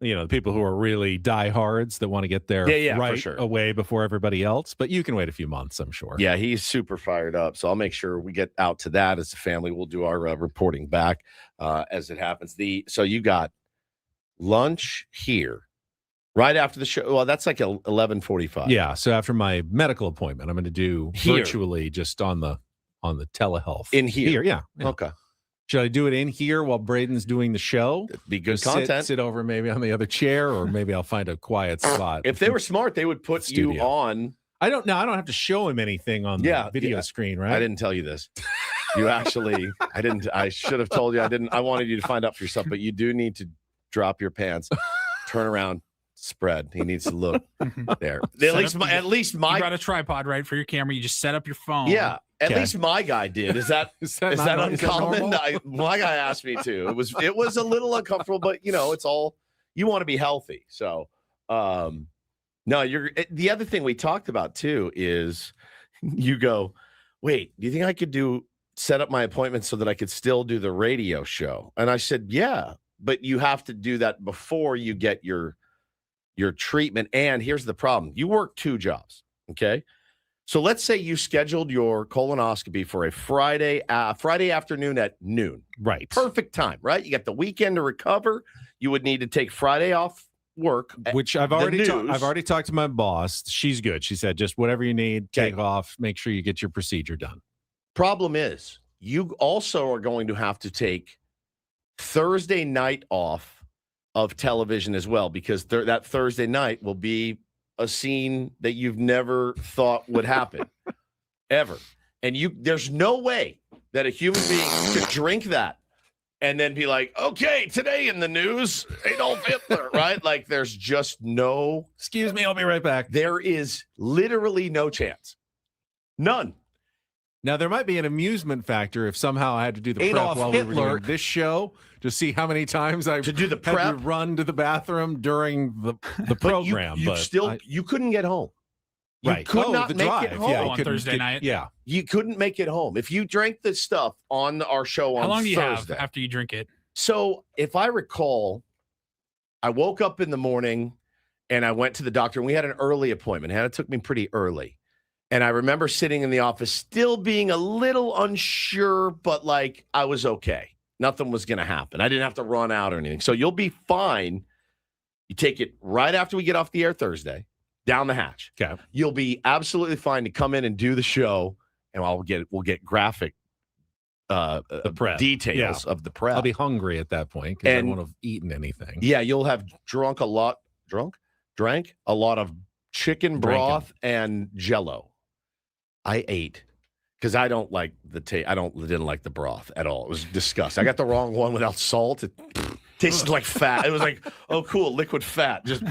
Speaker 4: the people who are really diehards that want to get there
Speaker 1: for sure.
Speaker 4: away before everybody else. But you can wait a few months, I'm sure.
Speaker 1: Yeah, he's super fired up. So I'll make sure we get out to that as a family. We'll do our reporting back as it happens. So you got lunch here right after the show. Well, that's like 11:45.
Speaker 4: Yeah. So after my medical appointment, I'm going to do virtually just on the telehealth
Speaker 1: in here.
Speaker 4: Yeah.
Speaker 1: Okay.
Speaker 4: Should I do it in here while Braden's doing the show?
Speaker 1: It'd be good content.
Speaker 4: Sit over maybe on the other chair, or maybe I'll find a quiet spot.
Speaker 1: If they were smart, they would put you on.
Speaker 4: I don't have to show him anything on the video screen, right?
Speaker 1: I didn't tell you this. You actually, I should have told you. I wanted you to find out for yourself, but you do need to drop your pants, turn around, spread. He needs to look there. At least my.
Speaker 2: You got a tripod, right, for your camera. You just set up your phone.
Speaker 1: Yeah. At least my guy did. Is that uncommon? My guy asked me to. It was a little uncomfortable, but it's all, you want to be healthy. So, no, the other thing we talked about too is you go, wait, do you think I could set up my appointment so that I could still do the radio show? And I said, yeah, but you have to do that before you get your treatment. And here's the problem. You work 2 jobs. Okay. So let's say you scheduled your colonoscopy for a Friday afternoon at noon.
Speaker 4: Right.
Speaker 1: Perfect time, right? You got the weekend to recover. You would need to take Friday off work.
Speaker 4: Which I've already talked to my boss. She's good. She said, just whatever you need, take off, make sure you get your procedure done.
Speaker 1: Problem is, you also are going to have to take Thursday night off of television as well, because that Thursday night will be a scene that you've never thought would happen ever. And there's no way that a human being could drink that and then be like, okay, today in the news, Adolf Hitler, right? Like there's just no,
Speaker 4: excuse me, I'll be right back.
Speaker 1: There is literally no chance. None.
Speaker 4: Now, there might be an amusement factor if somehow I had to do the
Speaker 1: Adolf
Speaker 4: prep while
Speaker 1: Hitler.
Speaker 4: we were doing this show to see how many times I
Speaker 1: to do the
Speaker 4: had
Speaker 1: prep,
Speaker 4: to run to the bathroom during the program.
Speaker 1: You couldn't get home. You could not make it home
Speaker 2: on Thursday night.
Speaker 4: Yeah.
Speaker 1: You couldn't make it home. If you drank this stuff on our show on Thursday.
Speaker 2: How long do you have after you drink it?
Speaker 1: So if I recall, I woke up in the morning and I went to the doctor, and we had an early appointment. And it took me pretty early. And I remember sitting in the office still being a little unsure, but like I was okay. Nothing was going to happen. I didn't have to run out or anything. So you'll be fine. You take it right after we get off the air Thursday, down the hatch.
Speaker 4: Okay.
Speaker 1: You'll be absolutely fine to come in and do the show, and we'll get graphic
Speaker 4: the prep
Speaker 1: details of the prep.
Speaker 4: I'll be hungry at that point because I won't have eaten anything.
Speaker 1: Yeah, you'll have drank a lot of chicken broth and Jello. I ate because I don't like the taste. Didn't like the broth at all. It was disgusting. I got the wrong one without salt. It tasted like fat. It was like, oh, cool, liquid fat. Just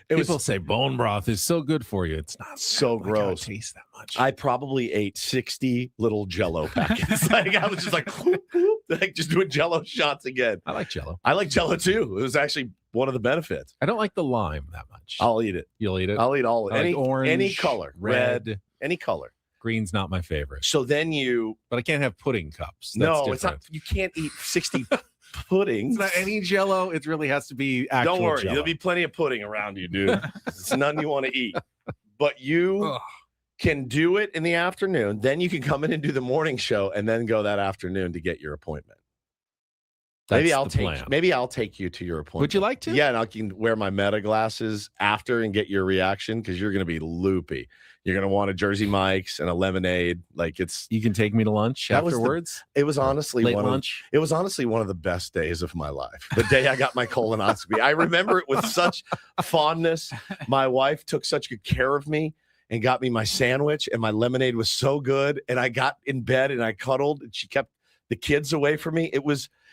Speaker 4: people say bone broth is so good for you. It's not
Speaker 1: so gross.
Speaker 4: Taste that much.
Speaker 1: I probably ate 60 little Jello packets. Like I was just like just doing Jello shots again.
Speaker 4: I like Jello.
Speaker 1: I like Jello too. It was actually one of the benefits.
Speaker 4: I don't like the lime that much.
Speaker 1: I'll eat it.
Speaker 4: You'll eat it?
Speaker 1: I'll eat all of it.
Speaker 4: Like orange,
Speaker 1: any color, red, any color.
Speaker 4: Green's not my favorite.
Speaker 1: So then
Speaker 4: but I can't have pudding cups. That's
Speaker 1: no,
Speaker 4: different.
Speaker 1: It's not. You can't eat 60 puddings.
Speaker 4: It's not any Jello. It really has to be actual
Speaker 1: Don't worry.
Speaker 4: Jello.
Speaker 1: There'll be plenty of pudding around you, dude. It's none you want to eat. But you can do it in the afternoon. Then you can come in and do the morning show and then go that afternoon to get your appointment. Maybe I'll take you to your appointment.
Speaker 4: Would you like to?
Speaker 1: Yeah, and I can wear my Meta glasses after and get your reaction because you're going to be loopy. You're going to want a Jersey Mike's and a lemonade. Like you
Speaker 4: can take me to lunch afterwards.
Speaker 1: It was honestly
Speaker 4: late lunch.
Speaker 1: It was honestly one of the best days of my life. The day I got my colonoscopy, I remember it with such fondness. My wife took such good care of me and got me my sandwich, and my lemonade was so good. And I got in bed and I cuddled, and she kept the kids away from me. It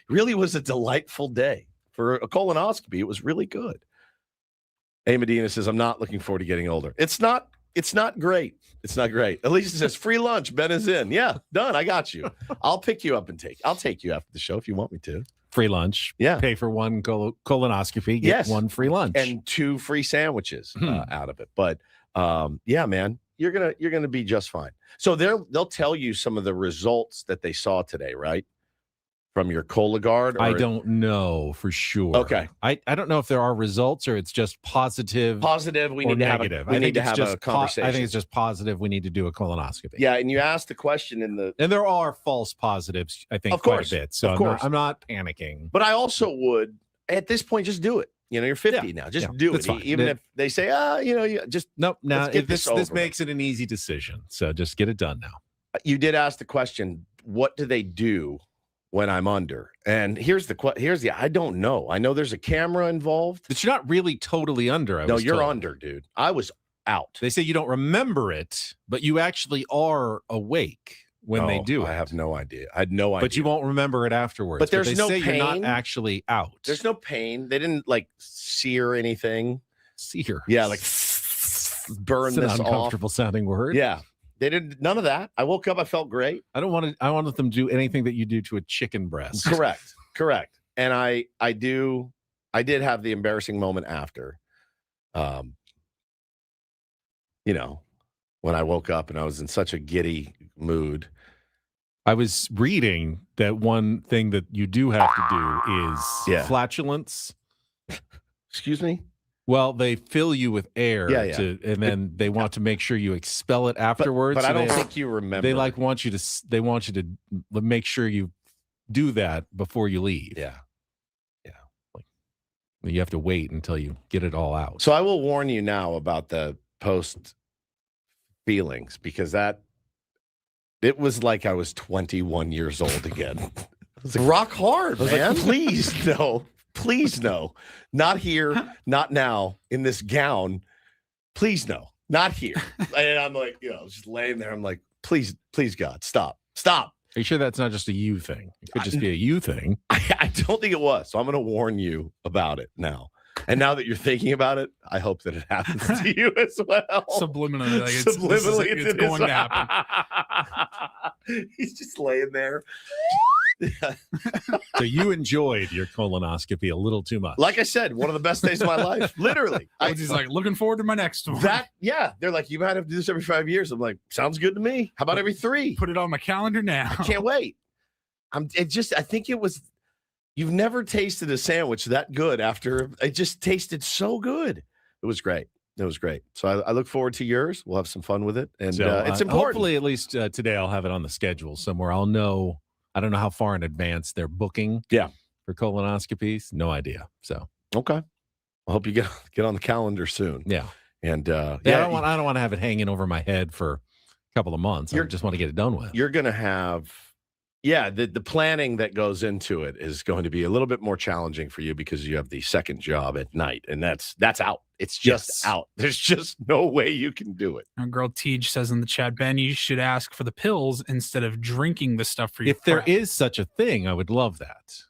Speaker 1: really was a delightful day for a colonoscopy. It was really good. A. Medina says, I'm not looking forward to getting older. It's not great. It's not great. At least it says free lunch. Ben is in. Yeah, done. I got you. I'll pick you up and I'll take you after the show if you want me to.
Speaker 4: Free lunch.
Speaker 1: Yeah.
Speaker 4: Pay for one colonoscopy. Get one free lunch
Speaker 1: and 2 free sandwiches out of it. But yeah, man, you're gonna be just fine. So they'll tell you some of the results that they saw today, right? from your Cologuard?
Speaker 4: I don't know for sure.
Speaker 1: Okay.
Speaker 4: I don't know if there are results or it's just positive.
Speaker 1: Positive. We need to
Speaker 4: negative.
Speaker 1: have we need to have a conversation.
Speaker 4: I think it's just positive. We need to do a colonoscopy.
Speaker 1: Yeah, and you asked the question
Speaker 4: and there are false positives, I think,
Speaker 1: of course,
Speaker 4: quite a bit. So I'm not panicking.
Speaker 1: But I also would, at this point, just do it. You're 50 now. Just do it.
Speaker 4: Fine.
Speaker 1: Even if they say, you just
Speaker 4: nope. Now this
Speaker 1: over
Speaker 4: makes it an easy decision. So just get it done now.
Speaker 1: You did ask the question, what do they do when I'm under? And here's the I don't know. I know there's a camera involved.
Speaker 4: But you're not really totally under.
Speaker 1: No, you're under, dude. I was out.
Speaker 4: They say you don't remember it, but you actually are awake when they do it.
Speaker 1: I have no idea. I had no idea.
Speaker 4: But you won't remember it afterwards.
Speaker 1: But there's no pain.
Speaker 4: You're not actually out.
Speaker 1: There's no pain. They didn't sear anything.
Speaker 4: Sear.
Speaker 1: Yeah, burn this off.
Speaker 4: Uncomfortable sounding word.
Speaker 1: Yeah. They did none of that. I woke up. I felt great.
Speaker 4: I wanted them to do anything that you do to a chicken breast.
Speaker 1: Correct. And I did have the embarrassing moment after, when I woke up and I was in such a giddy mood.
Speaker 4: I was reading that one thing that you do have to do is flatulence.
Speaker 1: Excuse me?
Speaker 4: Well, they fill you with air, and then they want to make sure you expel it afterwards.
Speaker 1: But I don't think you remember.
Speaker 4: They want you to make sure you do that before you leave.
Speaker 1: Yeah.
Speaker 4: You have to wait until you get it all out.
Speaker 1: So I will warn you now about the post feelings, because it was like I was 21 years old again. It was rock hard, man. Please no. Please no. Not here, not now, in this gown. Please no. Not here. And I'm just laying there. I'm like, please, God, stop. Are
Speaker 4: you sure that's not just a you thing? It could just be a you thing.
Speaker 1: I don't think it was. So I'm going to warn you about it now. And now that you're thinking about it, I hope that it happens to you as well.
Speaker 2: Subliminally.
Speaker 1: It's
Speaker 2: going to happen.
Speaker 1: He's just laying there.
Speaker 4: So you enjoyed your colonoscopy a little too much.
Speaker 1: Like I said, one of the best days of my life. Literally.
Speaker 2: He's like, looking forward to my next one.
Speaker 1: They're like, you might have to do this every 5 years. I'm like, sounds good to me. How about every 3?
Speaker 2: Put it on my calendar now.
Speaker 1: I can't wait. I think it was, you've never tasted a sandwich that good after. It just tasted so good. It was great. So I look forward to yours. We'll have some fun with it. And it's important.
Speaker 4: Hopefully, at least today, I'll have it on the schedule somewhere. I'll know. I don't know how far in advance they're booking. For colonoscopies. No idea. So
Speaker 1: okay. I hope you get on the calendar soon.
Speaker 4: Yeah.
Speaker 1: And
Speaker 4: I don't want to have it hanging over my head for a couple of months. I just want to get it done with.
Speaker 1: You're going to have. Yeah, the planning that goes into it is going to be a little bit more challenging for you because you have the second job at night, and that's out. It's just out. There's just no way you can do it.
Speaker 2: Our girl Tej says in the chat, Ben, you should ask for the pills instead of drinking the stuff for your
Speaker 4: If there is such a thing, I would love that.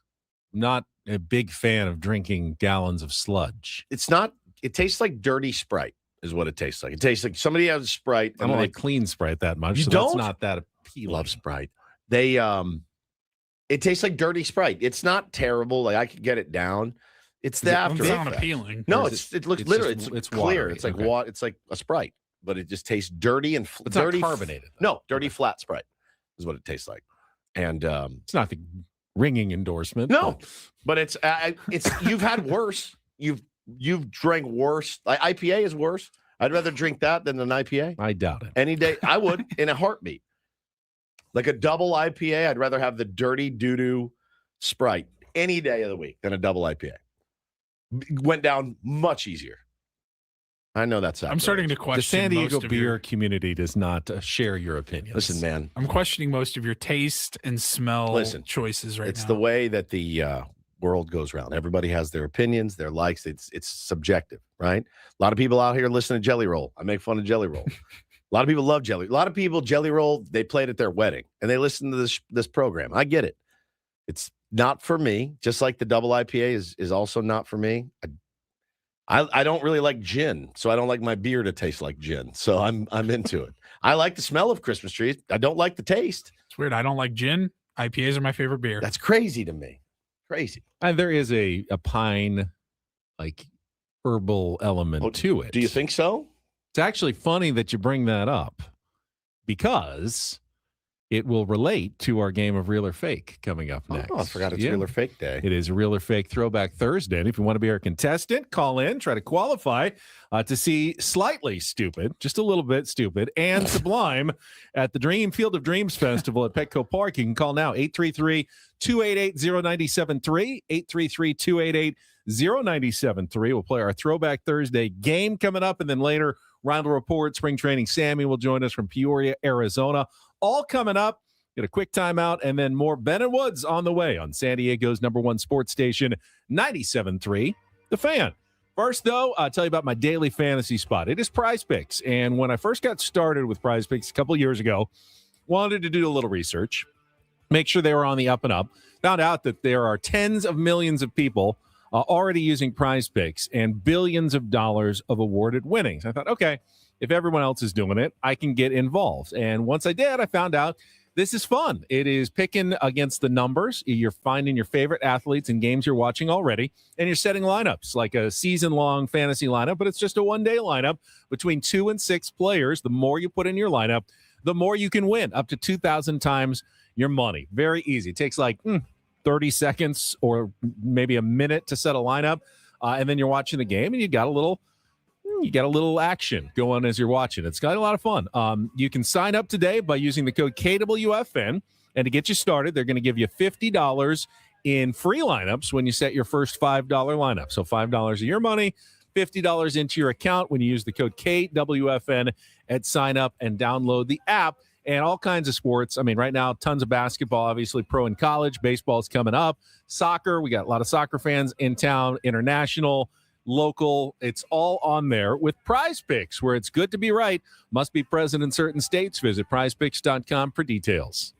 Speaker 4: I'm not a big fan of drinking gallons of sludge.
Speaker 1: It's not. It tastes like dirty Sprite is what it tastes like. It tastes like somebody has Sprite.
Speaker 4: I don't like clean Sprite that much.
Speaker 1: You
Speaker 4: so
Speaker 1: don't?
Speaker 4: That's not that appealing.
Speaker 1: Love Sprite. It tastes like dirty Sprite. It's not terrible. Like I could get it down. It's the after.
Speaker 2: It's not appealing.
Speaker 1: No, it looks literally. It's clear.
Speaker 4: Watery.
Speaker 1: It's like water. It's like a Sprite, but it just tastes dirty and
Speaker 4: it's
Speaker 1: dirty.
Speaker 4: Not carbonated.
Speaker 1: No, dirty flat Sprite is what it tastes like. And
Speaker 4: it's not the ringing endorsement.
Speaker 1: No, but it's you've had worse. You've drank worse. Like IPA is worse. I'd rather drink that than an IPA.
Speaker 4: I doubt it.
Speaker 1: Any day, I would in a heartbeat. Like a double IPA, I'd rather have the dirty doo-doo Sprite any day of the week than a double IPA. Went down much easier. I know that's.
Speaker 2: I'm starting to question.
Speaker 4: The San Diego beer community does not share your opinions.
Speaker 1: Listen, man.
Speaker 2: I'm questioning most of your taste and smell choices right now.
Speaker 1: It's the way that the world goes around. Everybody has their opinions, their likes. It's subjective, right? A lot of people out here listen to Jelly Roll. I make fun of Jelly Roll. A lot of people love Jelly. A lot of people, Jelly Roll, they played at their wedding, and they listen to this program. I get it. It's not for me, just like the double IPA is also not for me. I don't really like gin, so I don't like my beer to taste like gin. So I'm into it. I like the smell of Christmas trees. I don't like the taste.
Speaker 2: It's weird. I don't like gin. IPAs are my favorite beer.
Speaker 1: That's crazy to me. Crazy.
Speaker 4: And there is a pine, like, herbal element to it.
Speaker 1: Do you think so?
Speaker 4: It's actually funny that you bring that up because it will relate to our game of Real or Fake coming up next.
Speaker 1: Oh, I forgot it's Real or Fake Day.
Speaker 4: It is Real or Fake Throwback Thursday. And if you want to be our contestant, call in, try to qualify to see Slightly Stupid, just a little bit stupid, and Sublime at the Field of Dreams Festival at Petco Park. You can call now, 833-288-0973, 833-288-0973. We'll play our Throwback Thursday game coming up, and then later, Rindle Report, Spring Training Sammy will join us from Peoria, Arizona. All coming up. Get a quick timeout, and then more Ben and Woods on the way on San Diego's #1 sports station, 97.3 The Fan. First, though, I'll tell you about my daily fantasy spot. It is Prize Picks, and when I first got started with Prize Picks a couple years ago, wanted to do a little research, make sure they were on the up and up. Found out that there are tens of millions of people already using Prize Picks and billions of dollars of awarded winnings. I thought, okay, if everyone else is doing it, I can get involved. And once I did, I found out this is fun. It is picking against the numbers. You're finding your favorite athletes and games you're watching already, and you're setting lineups like a season-long fantasy lineup, but it's just a one-day lineup between 2 and 6 players. The more you put in your lineup, the more you can win, up to 2,000 times your money. Very easy. It takes like 30 seconds or maybe a minute to set a lineup, and then you're watching the game, and you got a little action going as you're watching. It's got a lot of fun. You can sign up today by using the code KWFN, and to get you started, they're going to give you $50 in free lineups when you set your first $5 lineup. So $5 of your money, $50 into your account when you use the code KWFN at sign up and download the app. And all kinds of sports. I mean, right now, tons of basketball, obviously pro and college. Baseball's coming up. Soccer, we got a lot of soccer fans in town, international, local. It's all on there with Prize Picks, where it's good to be right. Must be present in certain states. Visit prizepicks.com for details.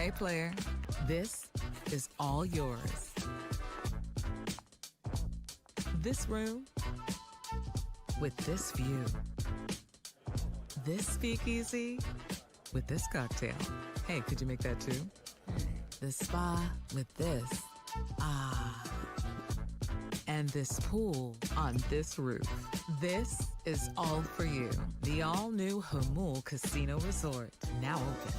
Speaker 3: Okay, player, this is all yours. This room with this view. This speakeasy with this cocktail. Hey, could you make that too? The spa with this. Ah. And this pool on this roof. This is all for you. The all-new Hamul Casino Resort, now open.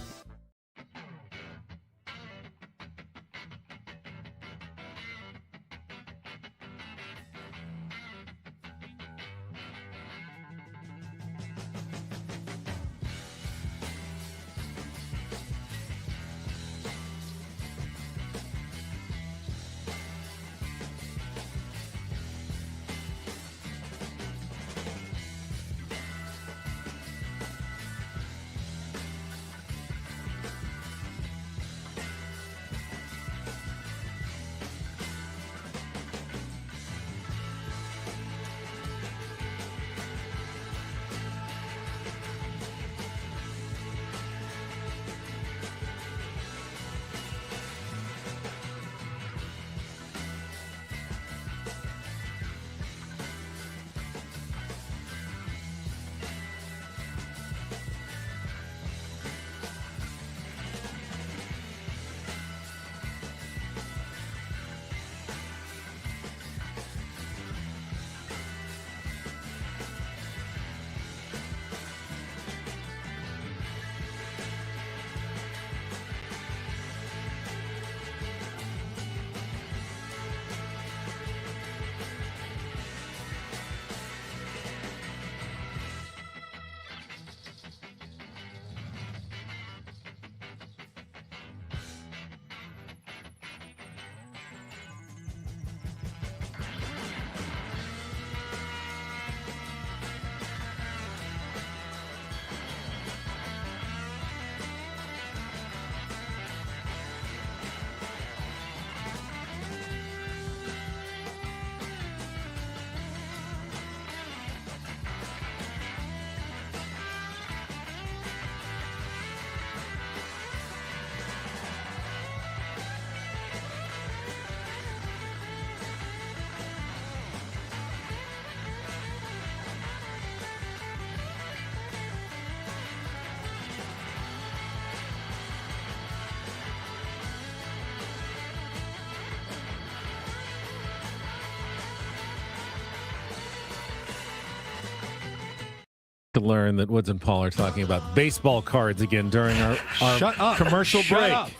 Speaker 4: To learn that Woods and Paul are talking about baseball cards again during our commercial break.
Speaker 2: Up.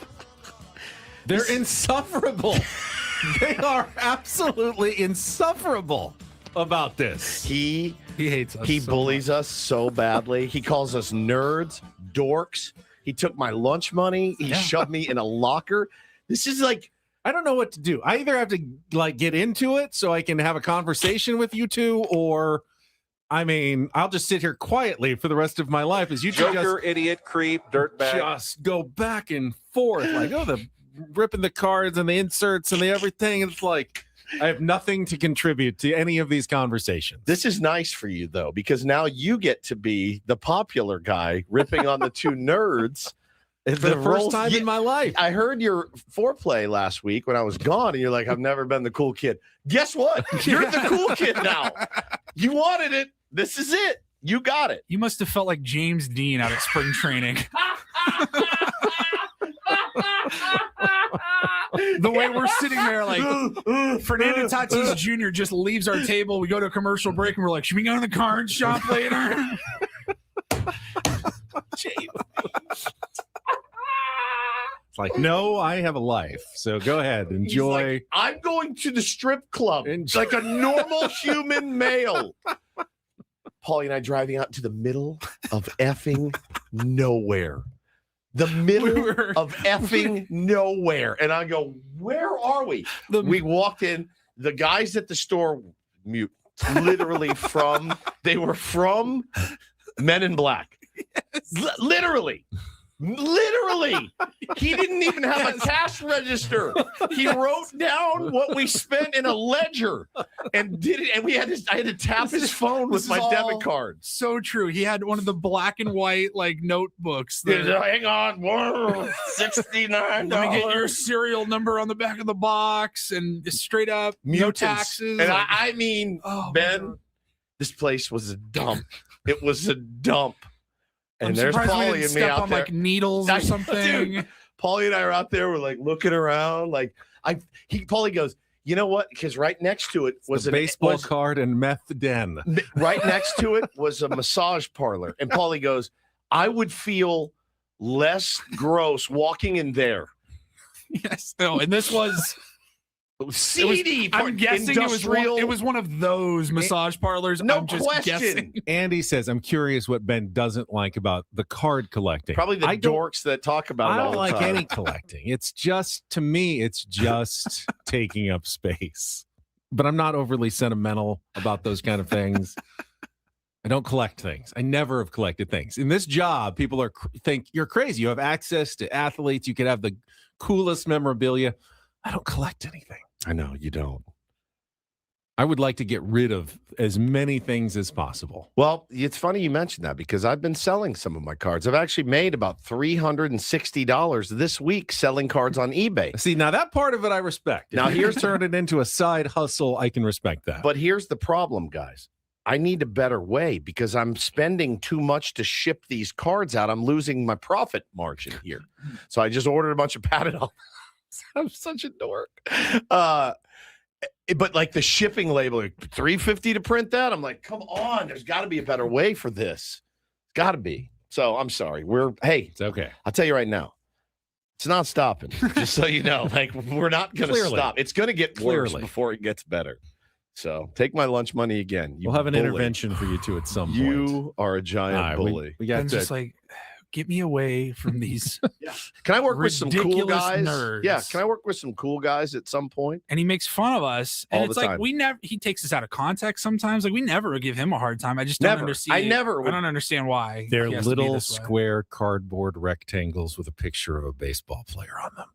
Speaker 4: They're insufferable. They are absolutely insufferable about this.
Speaker 1: He
Speaker 2: hates us.
Speaker 1: He
Speaker 2: so
Speaker 1: bullies
Speaker 2: much.
Speaker 1: us so badly. He calls us nerds, dorks. He took my lunch money. He shoved me in a locker. This is like,
Speaker 4: I don't know what to do. I either have to like get into it so I can have a conversation with you two, or I mean, I'll just sit here quietly for the rest of my life as you two
Speaker 13: Joker, idiot, creep, dirtbag.
Speaker 4: just go back and forth. Like, oh, the ripping the cards and the inserts and the everything. It's like I have nothing to contribute to any of these conversations.
Speaker 1: this is nice for you, though, because now you get to be the popular guy ripping on the two nerds.
Speaker 4: For the first time in my life.
Speaker 1: I heard your foreplay last week when I was gone, and you're like, I've never been the cool kid. Guess what? You're the cool kid now. You wanted it. This is it. You got it.
Speaker 2: You must have felt like James Dean out at spring training. The way we're sitting there, like Fernando Tatis Jr. just leaves our table. We go to a commercial break and we're like, should we go to the card shop later?
Speaker 4: It's like, no, I have a life. So go ahead, enjoy.
Speaker 1: He's like, I'm going to the strip club like a normal human male. Paulie and I driving out to the middle of effing nowhere. The middle of effing nowhere. And I go, where are we? We walked in. The guys at the store, mute, literally they were from Men in Black. Yes. Literally. Literally, he didn't even have a cash register. He wrote down what we spent in a ledger and did it. And I had to tap his phone with my debit card.
Speaker 2: So true. He had one of the black and white like notebooks.
Speaker 1: Hang on, whoa, $69.
Speaker 2: Let me get your serial number on the back of the box and straight up
Speaker 1: Mutants.
Speaker 2: no taxes.
Speaker 1: And I mean, Ben, this place was a dump. It was a dump. And there's Paulie and me out
Speaker 2: on
Speaker 1: there.
Speaker 2: Like needles or something.
Speaker 1: Dude, Paulie and I are out there. We're like looking around. Like Paulie goes, you know what? Because right next to it was
Speaker 4: a baseball card and meth den.
Speaker 1: Right next to it was a massage parlor. And Paulie goes, I would feel less gross walking in there.
Speaker 2: Yes. No, and this was
Speaker 1: seedy.
Speaker 2: I'm guessing it was one of those massage parlors.
Speaker 1: No
Speaker 2: I'm just
Speaker 1: question.
Speaker 2: Guessing.
Speaker 4: Andy says, I'm curious what Ben doesn't like about the card collecting.
Speaker 1: Probably the dorks that talk about it all the
Speaker 4: I don't like
Speaker 1: time.
Speaker 4: any collecting. It's just, to me, it's just taking up space. But I'm not overly sentimental about those kind of things. I don't collect things. I never have collected things. In this job, people think you're crazy. You have access to athletes. You could have the coolest memorabilia. I don't collect anything.
Speaker 1: I know you don't.
Speaker 4: I would like to get rid of as many things as possible.
Speaker 1: Well, it's funny you mentioned that because I've been selling some of my cards. I've actually made about $360 this week selling cards on eBay.
Speaker 4: See, now that part of it I respect.
Speaker 1: Now
Speaker 4: here's turned it into a side hustle. I can respect that.
Speaker 1: But here's the problem, guys. I need a better way because I'm spending too much to ship these cards out. I'm losing my profit margin here. So I just ordered a bunch of padded on. I'm such a dork. But like the shipping label, like $350 to print that. I'm like, come on, there's got to be a better way for this. Got to be. So I'm sorry.
Speaker 4: It's okay.
Speaker 1: I'll tell you right now, it's not stopping. Just so you know, like we're not going to stop. It's going to get worse before it gets better. So take my lunch money again.
Speaker 4: We'll have an intervention for you two at some point.
Speaker 1: You are a giant bully.
Speaker 4: We got
Speaker 2: just like, get me away from these.
Speaker 1: Can I work with some cool
Speaker 2: ridiculous
Speaker 1: guys?
Speaker 2: nerds.
Speaker 1: Yeah. Can I work with some cool guys at some point?
Speaker 2: And he makes fun of us. And
Speaker 1: All
Speaker 2: it's
Speaker 1: the
Speaker 2: like
Speaker 1: time.
Speaker 2: he takes us out of context sometimes. Like we never give him a hard time. I just don't
Speaker 1: Never.
Speaker 2: understand.
Speaker 1: I don't
Speaker 2: understand why.
Speaker 4: They're
Speaker 2: he has to be
Speaker 4: little
Speaker 2: this way.
Speaker 4: square cardboard rectangles with a picture of a baseball player on them.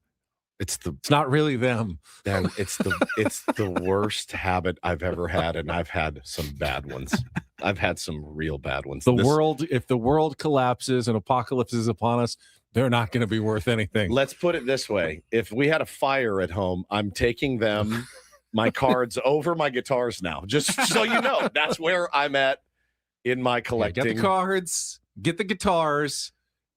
Speaker 1: It's
Speaker 4: not really them.
Speaker 1: Dan, it's the worst habit I've ever had, and I've had some bad ones. I've had some real bad ones.
Speaker 4: If the world collapses and apocalypse is upon us, they're not going to be worth anything.
Speaker 1: Let's put it this way. If we had a fire at home, I'm taking my cards over my guitars now. Just so you know, that's where I'm at in my collecting.
Speaker 4: Get the cards, get the guitars,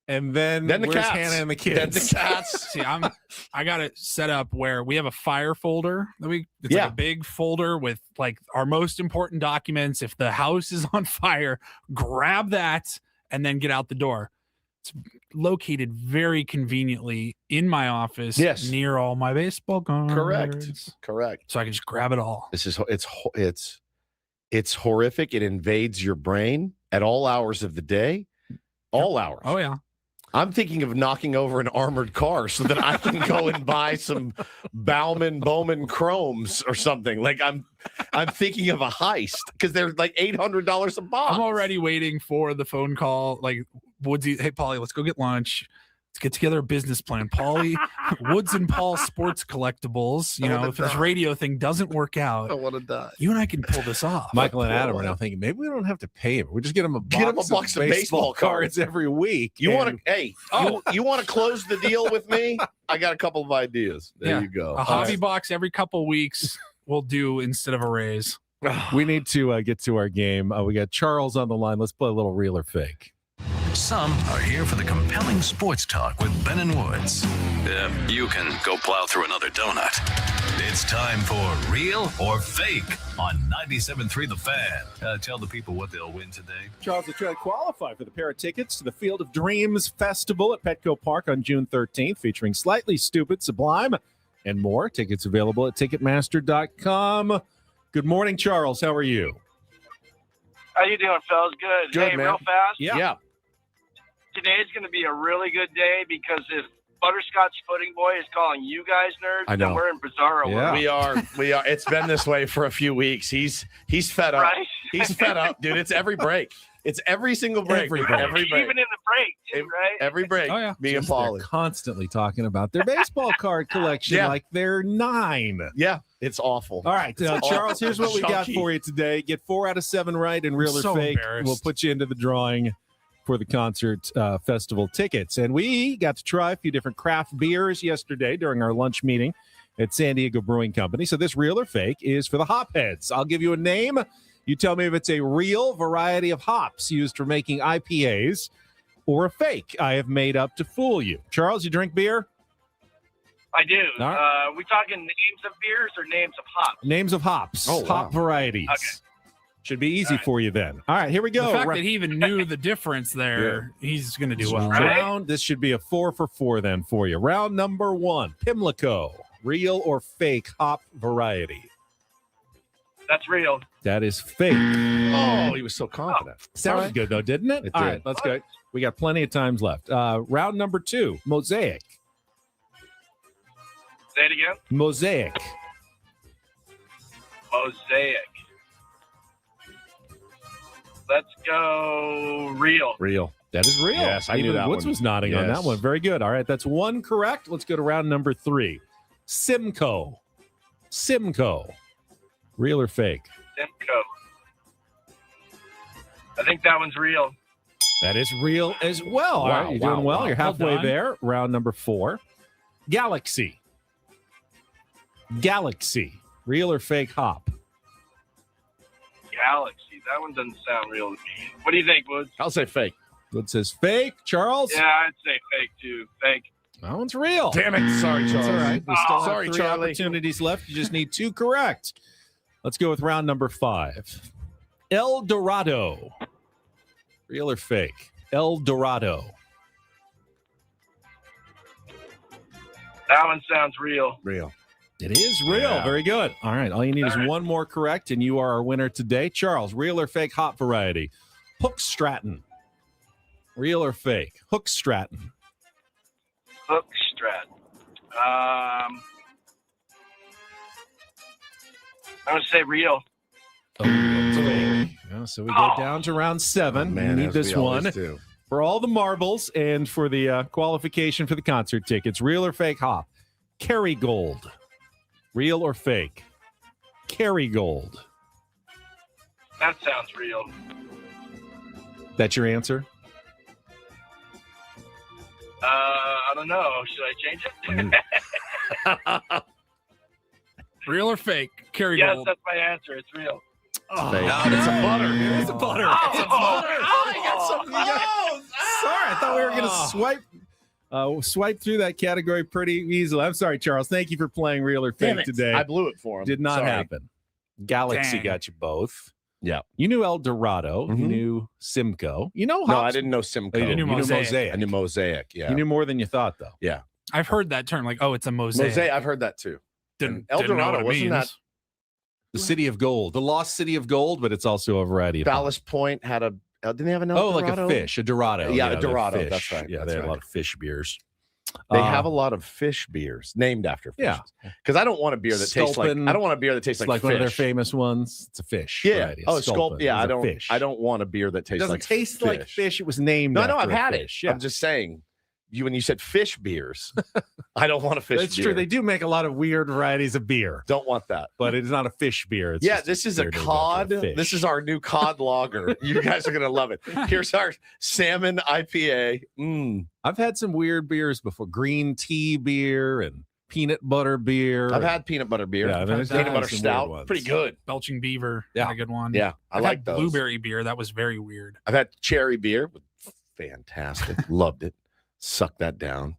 Speaker 4: and then
Speaker 1: the
Speaker 4: where's
Speaker 1: cats.
Speaker 4: Hannah and the kids?
Speaker 1: Then the cats.
Speaker 2: See, I got it set up where we have a fire folder. It's like a big folder with like our most important documents. If the house is on fire, grab that and then get out the door. It's located very conveniently in my office, near all my baseball cards.
Speaker 1: Correct.
Speaker 2: So I can just grab it all.
Speaker 1: It's horrific. It invades your brain at all hours of the day. All hours.
Speaker 2: Oh yeah.
Speaker 1: I'm thinking of knocking over an armored car so that I can go and buy some Bowman Chromes or something. Like I'm thinking of a heist because they're like $800 a box.
Speaker 2: I'm already waiting for the phone call. Like Woodsy, hey Paulie, let's go get lunch. Let's get together a business plan. Paulie, Woods and Paul Sports Collectibles. You know, if this radio thing doesn't work out,
Speaker 1: I want to die.
Speaker 2: You and I can pull this off.
Speaker 4: Michael and Adam are now thinking maybe we don't have to pay him. We just get him a box of baseball cards every week.
Speaker 1: You want to close the deal with me? I got a couple of ideas. There you go.
Speaker 2: A hobby box every couple of weeks will do instead of a raise.
Speaker 4: We need to get to our game. We got Charles on the line. Let's play a little real or fake.
Speaker 14: Some are here for the compelling sports talk with Ben and Woods. You can go plow through another donut. It's time for Real or Fake on 97.3 The Fan. Tell the people what they'll win today.
Speaker 4: Charles will try to qualify for the pair of tickets to the Field of Dreams Festival at Petco Park on June 13th, featuring Slightly Stupid, Sublime, and more. Tickets available at Ticketmaster.com. Good morning, Charles. How are you?
Speaker 15: How you doing, fellas? Good.
Speaker 1: Good,
Speaker 15: hey,
Speaker 1: man.
Speaker 15: real fast.
Speaker 1: Yeah.
Speaker 15: Today's going to be a really good day because if Butterscotch Pudding Boy is calling you guys nerds,
Speaker 1: I know.
Speaker 15: then we're in bizarro world.
Speaker 1: We are. It's been this way for a few weeks. He's fed up.
Speaker 15: Right?
Speaker 1: He's fed up, dude. It's every break. It's every single break.
Speaker 4: Every break.
Speaker 15: Even in the break, too, right?
Speaker 1: Every break.
Speaker 2: Oh, yeah.
Speaker 1: Me and
Speaker 4: They're
Speaker 1: Paulie.
Speaker 4: constantly talking about their baseball card collection
Speaker 1: Yeah.
Speaker 4: like they're 9.
Speaker 1: Yeah, it's awful.
Speaker 4: All right, Charles, here's what we got
Speaker 1: Chunky.
Speaker 4: for you today. Get 4 out of 7 right and real or
Speaker 2: so
Speaker 4: fake.
Speaker 2: embarrassed.
Speaker 4: We'll put you into the drawing for the concert festival tickets. And we got to try a few different craft beers yesterday during our lunch meeting at San Diego Brewing Company. So this real or fake is for the hop heads. I'll give you a name. You tell me if it's a real variety of hops used for making IPAs or a fake I have made up to fool you. Charles, you drink beer?
Speaker 15: I do.
Speaker 4: All right.
Speaker 15: We talking names of beers or names of hops?
Speaker 4: Names of hops.
Speaker 1: Oh, wow.
Speaker 4: Hop varieties.
Speaker 15: Okay.
Speaker 4: Should be easy for you then. All right, here we go.
Speaker 2: The fact that he even knew the difference there, he's going to do well.
Speaker 4: Round. This should be a 4 for 4 then for you. Round number 1. Pimlico. Real or fake hop variety?
Speaker 15: That's real.
Speaker 4: That is fake.
Speaker 1: Oh, he was so confident.
Speaker 4: Sounded good though, didn't it?
Speaker 1: It
Speaker 4: All
Speaker 1: did.
Speaker 4: right, let's go. We got plenty of times left. Round number 2. Mosaic.
Speaker 15: Say it again.
Speaker 4: Mosaic.
Speaker 15: Mosaic. Let's go real.
Speaker 1: Real.
Speaker 4: That is real.
Speaker 1: Yes, I knew
Speaker 4: Even
Speaker 1: that
Speaker 4: Woods
Speaker 1: one.
Speaker 4: was nodding on
Speaker 1: Yes.
Speaker 4: that one. Very good. All right, that's 1 correct. Let's go to round number 3. Simcoe. Simcoe. Real or fake?
Speaker 15: Simcoe. I think that one's real.
Speaker 4: That is real as well. All
Speaker 1: Wow,
Speaker 4: right, you're
Speaker 1: wow,
Speaker 4: doing well.
Speaker 1: wow.
Speaker 4: You're
Speaker 2: Well
Speaker 4: halfway
Speaker 2: done.
Speaker 4: there. Round number 4. Galaxy. Galaxy. Real or fake hop?
Speaker 15: Galaxy. That one doesn't sound real to me. What do you think, Woods?
Speaker 1: I'll say fake.
Speaker 4: Wood says fake. Charles?
Speaker 15: Yeah, I'd say fake too. Fake.
Speaker 4: That one's real.
Speaker 1: Damn it. Sorry, Charles.
Speaker 4: That's all right. We still
Speaker 1: Sorry,
Speaker 4: have 3
Speaker 1: Charlie.
Speaker 4: opportunities left. You just need 2 correct. Let's go with round number 5. El Dorado. Real or fake? El Dorado.
Speaker 15: That one sounds real.
Speaker 1: Real.
Speaker 4: It is real.
Speaker 1: Yeah.
Speaker 4: Very good. All right. All you need is 1 more correct, and you are our winner today. Charles, real or fake hop variety? Hook Stratton. Real or fake? Hook Stratton.
Speaker 15: Hook Strat. I'm going to say real.
Speaker 4: Oh, it's fake. Yeah, so we go down to round 7.
Speaker 1: Man,
Speaker 4: we need
Speaker 1: as
Speaker 4: this
Speaker 1: we always
Speaker 4: one
Speaker 1: do.
Speaker 4: for all the marbles and for the qualification for the concert tickets. Real or fake hop? Kerrygold. Real or fake? Kerrygold.
Speaker 15: That sounds real.
Speaker 4: That's your answer?
Speaker 15: I don't know. Should I change it?
Speaker 2: Real or fake? Carry
Speaker 15: Yes,
Speaker 2: gold.
Speaker 15: that's my answer. It's real.
Speaker 4: Oh,
Speaker 1: Fake.
Speaker 4: no,
Speaker 1: It's a butter.
Speaker 4: It's a butter.
Speaker 15: Oh,
Speaker 4: It's a butter.
Speaker 1: Oh, you got some.
Speaker 4: Sorry, I thought we were going to swipe through that category pretty easily. I'm sorry, Charles. Thank you for playing real or
Speaker 1: Damn
Speaker 4: fake
Speaker 1: it.
Speaker 4: today.
Speaker 1: I blew it for him.
Speaker 4: Did not
Speaker 1: Sorry.
Speaker 4: happen. Galaxy
Speaker 2: Dang.
Speaker 4: got you both.
Speaker 1: Yeah.
Speaker 4: You knew El Dorado. You
Speaker 1: Mhm.
Speaker 4: knew Simcoe. You know
Speaker 1: No,
Speaker 4: hops.
Speaker 1: I didn't know Simcoe.
Speaker 4: Oh, you
Speaker 2: knew
Speaker 4: knew
Speaker 2: Mosaic.
Speaker 1: I knew Mosaic. Yeah.
Speaker 4: You knew more than you thought, though.
Speaker 2: I've heard that term, like, oh, it's a mosaic.
Speaker 1: Mosaic. I've heard that too.
Speaker 2: Didn't,
Speaker 1: El
Speaker 2: didn't know
Speaker 1: Dorado,
Speaker 2: what it
Speaker 1: wasn't
Speaker 2: means.
Speaker 1: that
Speaker 4: The City of Gold. The Lost City of Gold, but it's also a variety of
Speaker 1: Ballast Point had a? Didn't they have an El
Speaker 4: Oh,
Speaker 1: Dorado?
Speaker 4: like a fish, a Dorado.
Speaker 1: Yeah, a
Speaker 4: they're
Speaker 1: Dorado,
Speaker 4: fish.
Speaker 1: that's right,
Speaker 4: Yeah,
Speaker 1: that's
Speaker 4: they had a
Speaker 1: right.
Speaker 4: lot of fish beers.
Speaker 1: They have a lot of fish beers named after fish.
Speaker 4: Yeah.
Speaker 1: Because I don't want a beer that tastes like.
Speaker 4: Sculpin.
Speaker 1: I don't want a beer that tastes
Speaker 4: It's
Speaker 1: like
Speaker 4: like one of their
Speaker 1: fish.
Speaker 4: famous ones. It's a fish.
Speaker 1: Yeah.
Speaker 4: variety.
Speaker 1: Oh,
Speaker 4: Sculpin.
Speaker 1: Yeah.
Speaker 4: It's
Speaker 1: I
Speaker 4: a
Speaker 1: don't.
Speaker 4: Fish.
Speaker 1: I don't want a beer that
Speaker 4: It
Speaker 1: tastes
Speaker 4: doesn't
Speaker 1: like
Speaker 4: taste
Speaker 1: fish.
Speaker 4: like fish. It was named.
Speaker 1: No, I know.
Speaker 4: after
Speaker 1: I've
Speaker 4: a
Speaker 1: had
Speaker 4: fish.
Speaker 1: it.
Speaker 4: Yeah.
Speaker 1: I'm just saying. When you said fish beers, I don't want a fish
Speaker 4: That's
Speaker 1: beer.
Speaker 4: true. They do make a lot of weird varieties of beer,
Speaker 1: Don't want that.
Speaker 4: but it's not a fish beer. It's
Speaker 1: Yeah,
Speaker 4: just
Speaker 1: this is
Speaker 4: beer
Speaker 1: a
Speaker 4: named after
Speaker 1: cod.
Speaker 4: fish.
Speaker 1: This is our new cod lager. You guys are gonna love it. Here's our salmon IPA.
Speaker 4: I've had some weird beers before. Green tea beer and peanut butter beer.
Speaker 1: I've had peanut butter beer.
Speaker 4: Yeah, there's
Speaker 1: peanut
Speaker 4: definitely
Speaker 1: butter
Speaker 4: some weird
Speaker 1: stout.
Speaker 4: ones.
Speaker 1: Pretty good.
Speaker 2: Belching Beaver.
Speaker 4: Yeah.
Speaker 2: Had a good one.
Speaker 1: Yeah, I
Speaker 2: I've
Speaker 1: like
Speaker 2: had
Speaker 1: those.
Speaker 2: blueberry beer. That was very weird.
Speaker 1: I've had cherry beer. Fantastic. Loved it. Suck that down.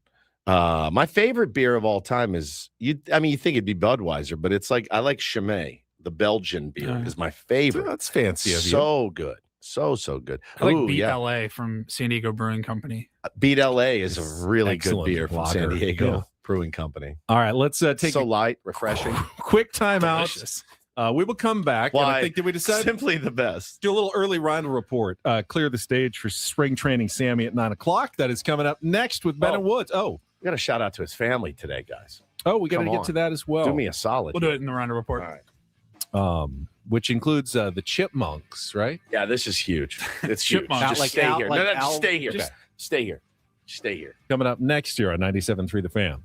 Speaker 1: My favorite beer of all time is you think it'd be Budweiser, but it's like I like Chimay, the Belgian beer, is my favorite.
Speaker 4: That's fancy of you.
Speaker 1: So good. So good.
Speaker 2: I like
Speaker 1: Ooh,
Speaker 2: Beat
Speaker 1: yeah.
Speaker 2: LA from San Diego Brewing Company.
Speaker 1: Beat LA is a really good
Speaker 4: Excellent
Speaker 1: beer from San
Speaker 4: lager.
Speaker 1: Diego
Speaker 4: Yeah.
Speaker 1: Brewing Company.
Speaker 4: All right, let's take
Speaker 1: So
Speaker 4: a
Speaker 1: light, refreshing.
Speaker 4: quick timeout.
Speaker 2: Delicious.
Speaker 4: We will come back. And I
Speaker 1: Why?
Speaker 4: think did we decide
Speaker 1: Simply the best.
Speaker 4: do a little early Rindle Report? Clear the stage for spring training Sammy at 9:00. That is coming up next with Ben and Woods.
Speaker 1: We got a shout out to his family today, guys.
Speaker 4: We got to
Speaker 1: Come
Speaker 4: get
Speaker 1: on.
Speaker 4: to that as well.
Speaker 1: Do me a solid.
Speaker 2: We'll do it in the Rindle Report.
Speaker 1: All right.
Speaker 4: Which includes the Chipmunks, right?
Speaker 1: Yeah, this is huge. It's huge.
Speaker 2: Chipmunk.
Speaker 1: Just
Speaker 4: Like
Speaker 1: stay
Speaker 4: Al-
Speaker 1: here.
Speaker 4: like
Speaker 1: No,
Speaker 4: Al-
Speaker 1: stay here.
Speaker 2: just-
Speaker 1: Stay here. Stay here.
Speaker 4: Coming up next year on 97.3 The Fan.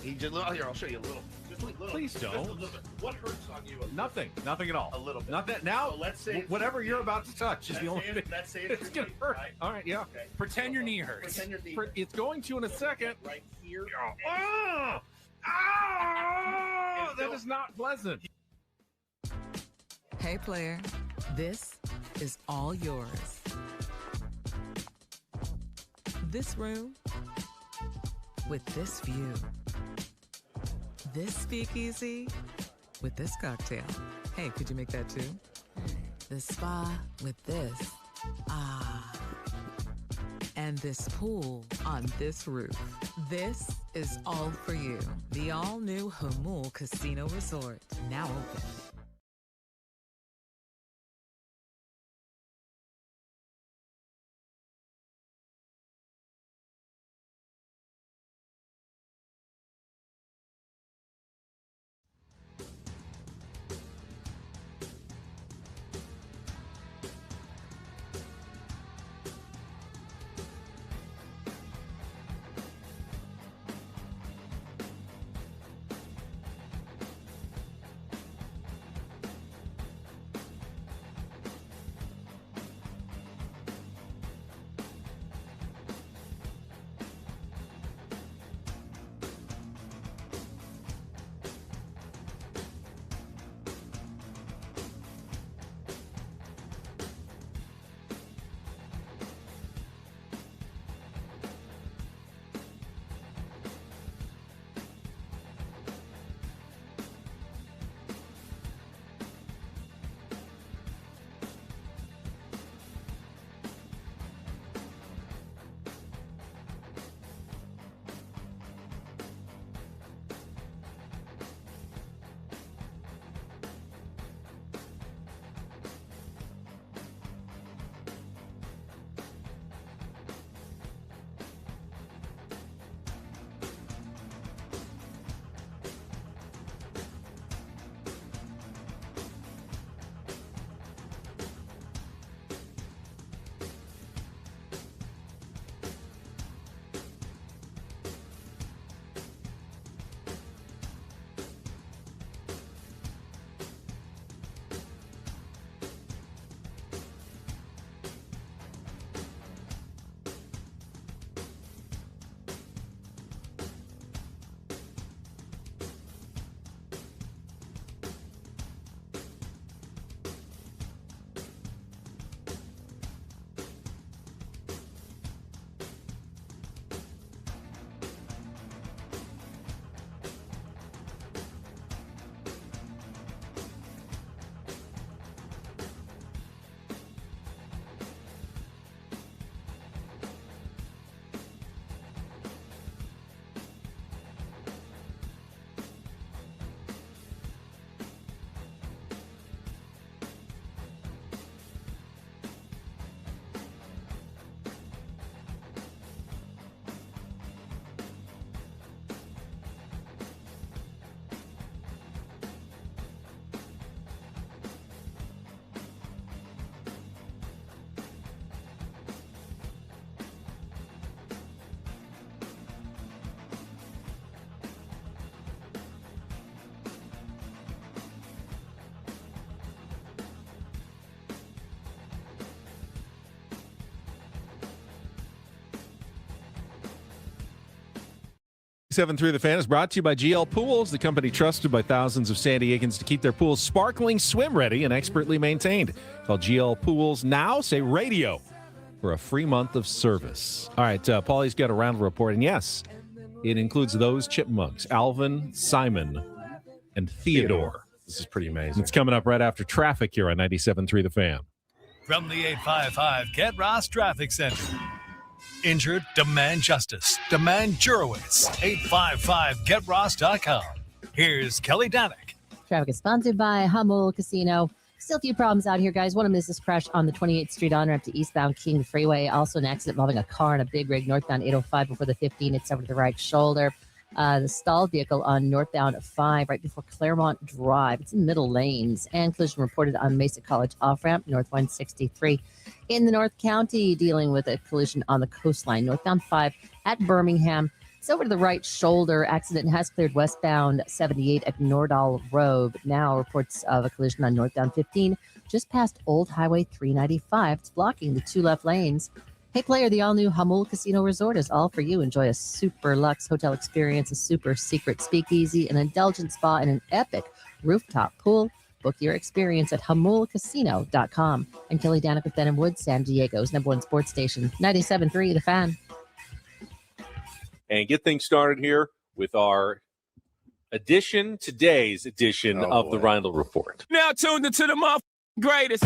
Speaker 1: He just here. I'll show you a little. Just a little.
Speaker 4: Please don't.
Speaker 1: Just a little bit. What hurts on you?
Speaker 4: Nothing at all.
Speaker 1: A little bit.
Speaker 4: Not that now.
Speaker 1: So let's say
Speaker 4: whatever you're about to touch is the only thing.
Speaker 1: Let's say
Speaker 4: It's gonna hurt.
Speaker 1: Right?
Speaker 4: All right, yeah.
Speaker 1: Okay.
Speaker 2: Pretend your knee hurts.
Speaker 1: Pretend your knee hurts.
Speaker 4: It's going to in a second.
Speaker 1: Right here.
Speaker 4: Oh, that is not pleasant.
Speaker 3: Hey, player, this is all yours. This room with this view. This speakeasy with this cocktail. Hey, could you make that too? The spa with this. Ah. And this pool on this roof. This is all for you. The all-new Hamul Casino Resort, now open.
Speaker 4: 97.3 The Fan is brought to you by GL Pools, the company trusted by thousands of San Diegans to keep their pools sparkling, swim-ready, and expertly maintained. Call GL Pools now. Say radio for a free month of service. All right, Paulie's got a round report, and yes, it includes those chipmunks, Alvin, Simon, and Theodore.
Speaker 1: This is pretty amazing.
Speaker 4: It's coming up right after traffic here on 97.3 The Fan.
Speaker 8: From the 855 Get Ross Traffic Center. Injured? Demand justice. Demand Jurowitz. 855GetRoss.com. Here's Kelly Danick.
Speaker 9: Traffic is sponsored by Hummel Casino. Still a few problems out here, guys. One of them is this crash on the 28th Street on-ramp to eastbound King Freeway. Also an accident involving a car and a big rig northbound 805 before the 15. It's over to the right shoulder. The stalled vehicle on northbound 5 right before Claremont Drive. It's in middle lanes. And collision reported on Mesa College off-ramp, north 163. In the North County, dealing with a collision on the coastline, northbound 5 at Birmingham. It's over to the right shoulder. Accident has cleared westbound 78 at Nordahl Road. Now reports of a collision on northbound 15 just past Old Highway 395. It's blocking the 2 left lanes. Hey, player, the all-new Hummel Casino Resort is all for you. Enjoy a super luxe hotel experience, a super secret speakeasy, an indulgent spa, and an epic rooftop pool. Book your experience at HummelCasino.com. And Kelly Danick with Ben and Woods, San Diego's #1 sports station, 97.3 The Fan.
Speaker 16: And get things started here with our today's edition of the Rindle Report.
Speaker 17: Now tuned into the greatest.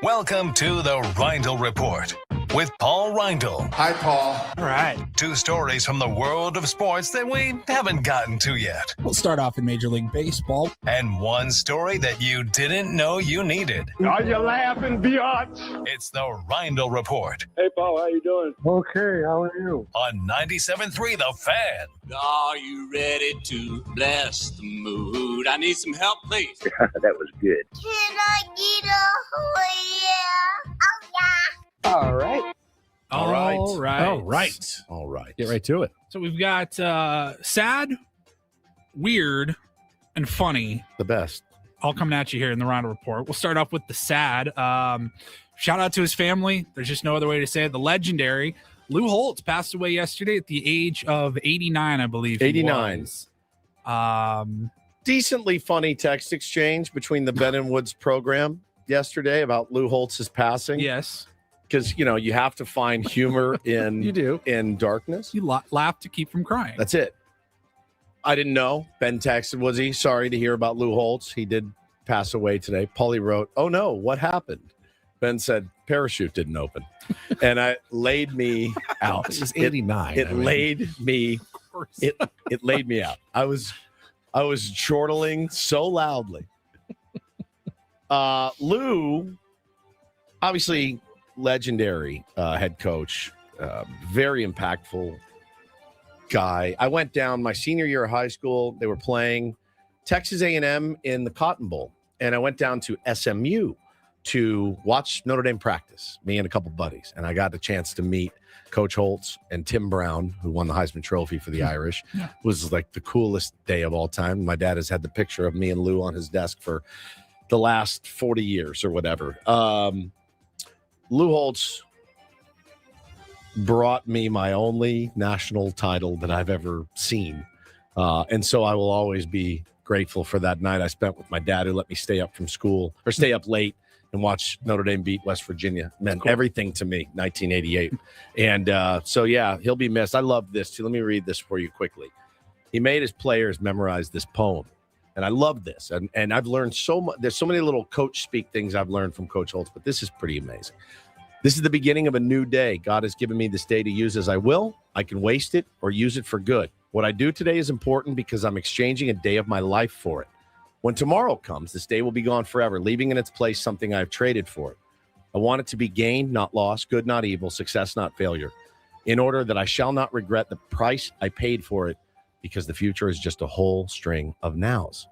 Speaker 14: Welcome to the Rindle Report with Paul Rindle.
Speaker 17: Hi, Paul.
Speaker 2: All right.
Speaker 14: 2 stories from the world of sports that we haven't gotten to yet.
Speaker 2: We'll start off in Major League Baseball.
Speaker 14: And 1 story that you didn't know you needed.
Speaker 17: Are you laughing, biatch?
Speaker 14: It's the Rindle Report
Speaker 17: Hey, Paul, how you doing? Okay, how are you?
Speaker 14: on 97.3 The Fan.
Speaker 18: Are you ready to bless the mood? I need some help, please.
Speaker 19: That was good.
Speaker 20: Can I get a yeah? Oh, yeah.
Speaker 2: All right.
Speaker 1: All right.
Speaker 4: Get right to it.
Speaker 2: So we've got sad, weird, and funny.
Speaker 1: The best.
Speaker 2: All coming at you here in the Rindle Report. We'll start off with the sad. Shout out to his family. There's just no other way to say it. The legendary Lou Holtz passed away yesterday at the age of 89, I believe.
Speaker 1: 89. Decently funny text exchange between the Ben and Woods program yesterday about Lou Holtz's passing.
Speaker 2: Yes.
Speaker 1: Because, you have to find humor in
Speaker 2: You do.
Speaker 1: in darkness.
Speaker 2: You laugh to keep from crying.
Speaker 1: That's it. I didn't know. Ben texted, was he sorry to hear about Lou Holtz? He did pass away today. Paulie wrote, oh no, what happened? Ben said, parachute didn't open. And I laid me out.
Speaker 4: It was 89.
Speaker 1: It laid me out. I was chortling so loudly. Lou, obviously legendary head coach, very impactful guy. I went down my senior year of high school. They were playing Texas A&M in the Cotton Bowl, and I went down to SMU to watch Notre Dame practice, me and a couple buddies, and I got the chance to meet Coach Holtz and Tim Brown, who won the Heisman Trophy for the Irish. It was like the coolest day of all time. My dad has had the picture of me and Lou on his desk for the last 40 years or whatever. Lou Holtz brought me my only national title that I've ever seen. And so I will always be grateful for that night I spent with my dad, who let me stay up from school or stay up late and watch Notre Dame beat West Virginia. It meant everything to me, 1988. And so, yeah, he'll be missed. I love this too. Let me read this for you quickly. He made his players memorize this poem. And I love this. And I've learned so much. There's so many little coach speak things I've learned from Coach Holtz, but this is pretty amazing. This is the beginning of a new day. God has given me this day to use as I will. I can waste it or use it for good. What I do today is important because I'm exchanging a day of my life for it. When tomorrow comes, this day will be gone forever, leaving in its place something I've traded for it. I want it to be gain, not loss, good, not evil, success, not failure, in order that I shall not regret the price I paid for it, because the future is just a whole string of nows.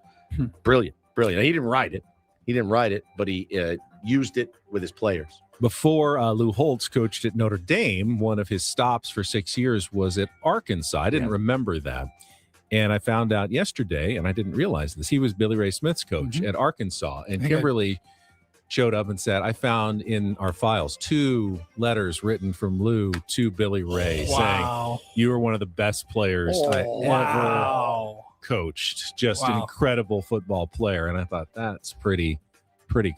Speaker 1: Brilliant. He didn't write it, but he used it with his players.
Speaker 4: Before Lou Holtz coached at Notre Dame, one of his stops for 6 years was at Arkansas. I didn't remember that. And I found out yesterday, and I didn't realize this, he was Billy Ray Smith's coach at Arkansas. And Kimberly showed up and said, I found in our files 2 letters written from Lou to Billy Ray saying, you were one of the best players I ever coached. Just an incredible football player. And I thought that's pretty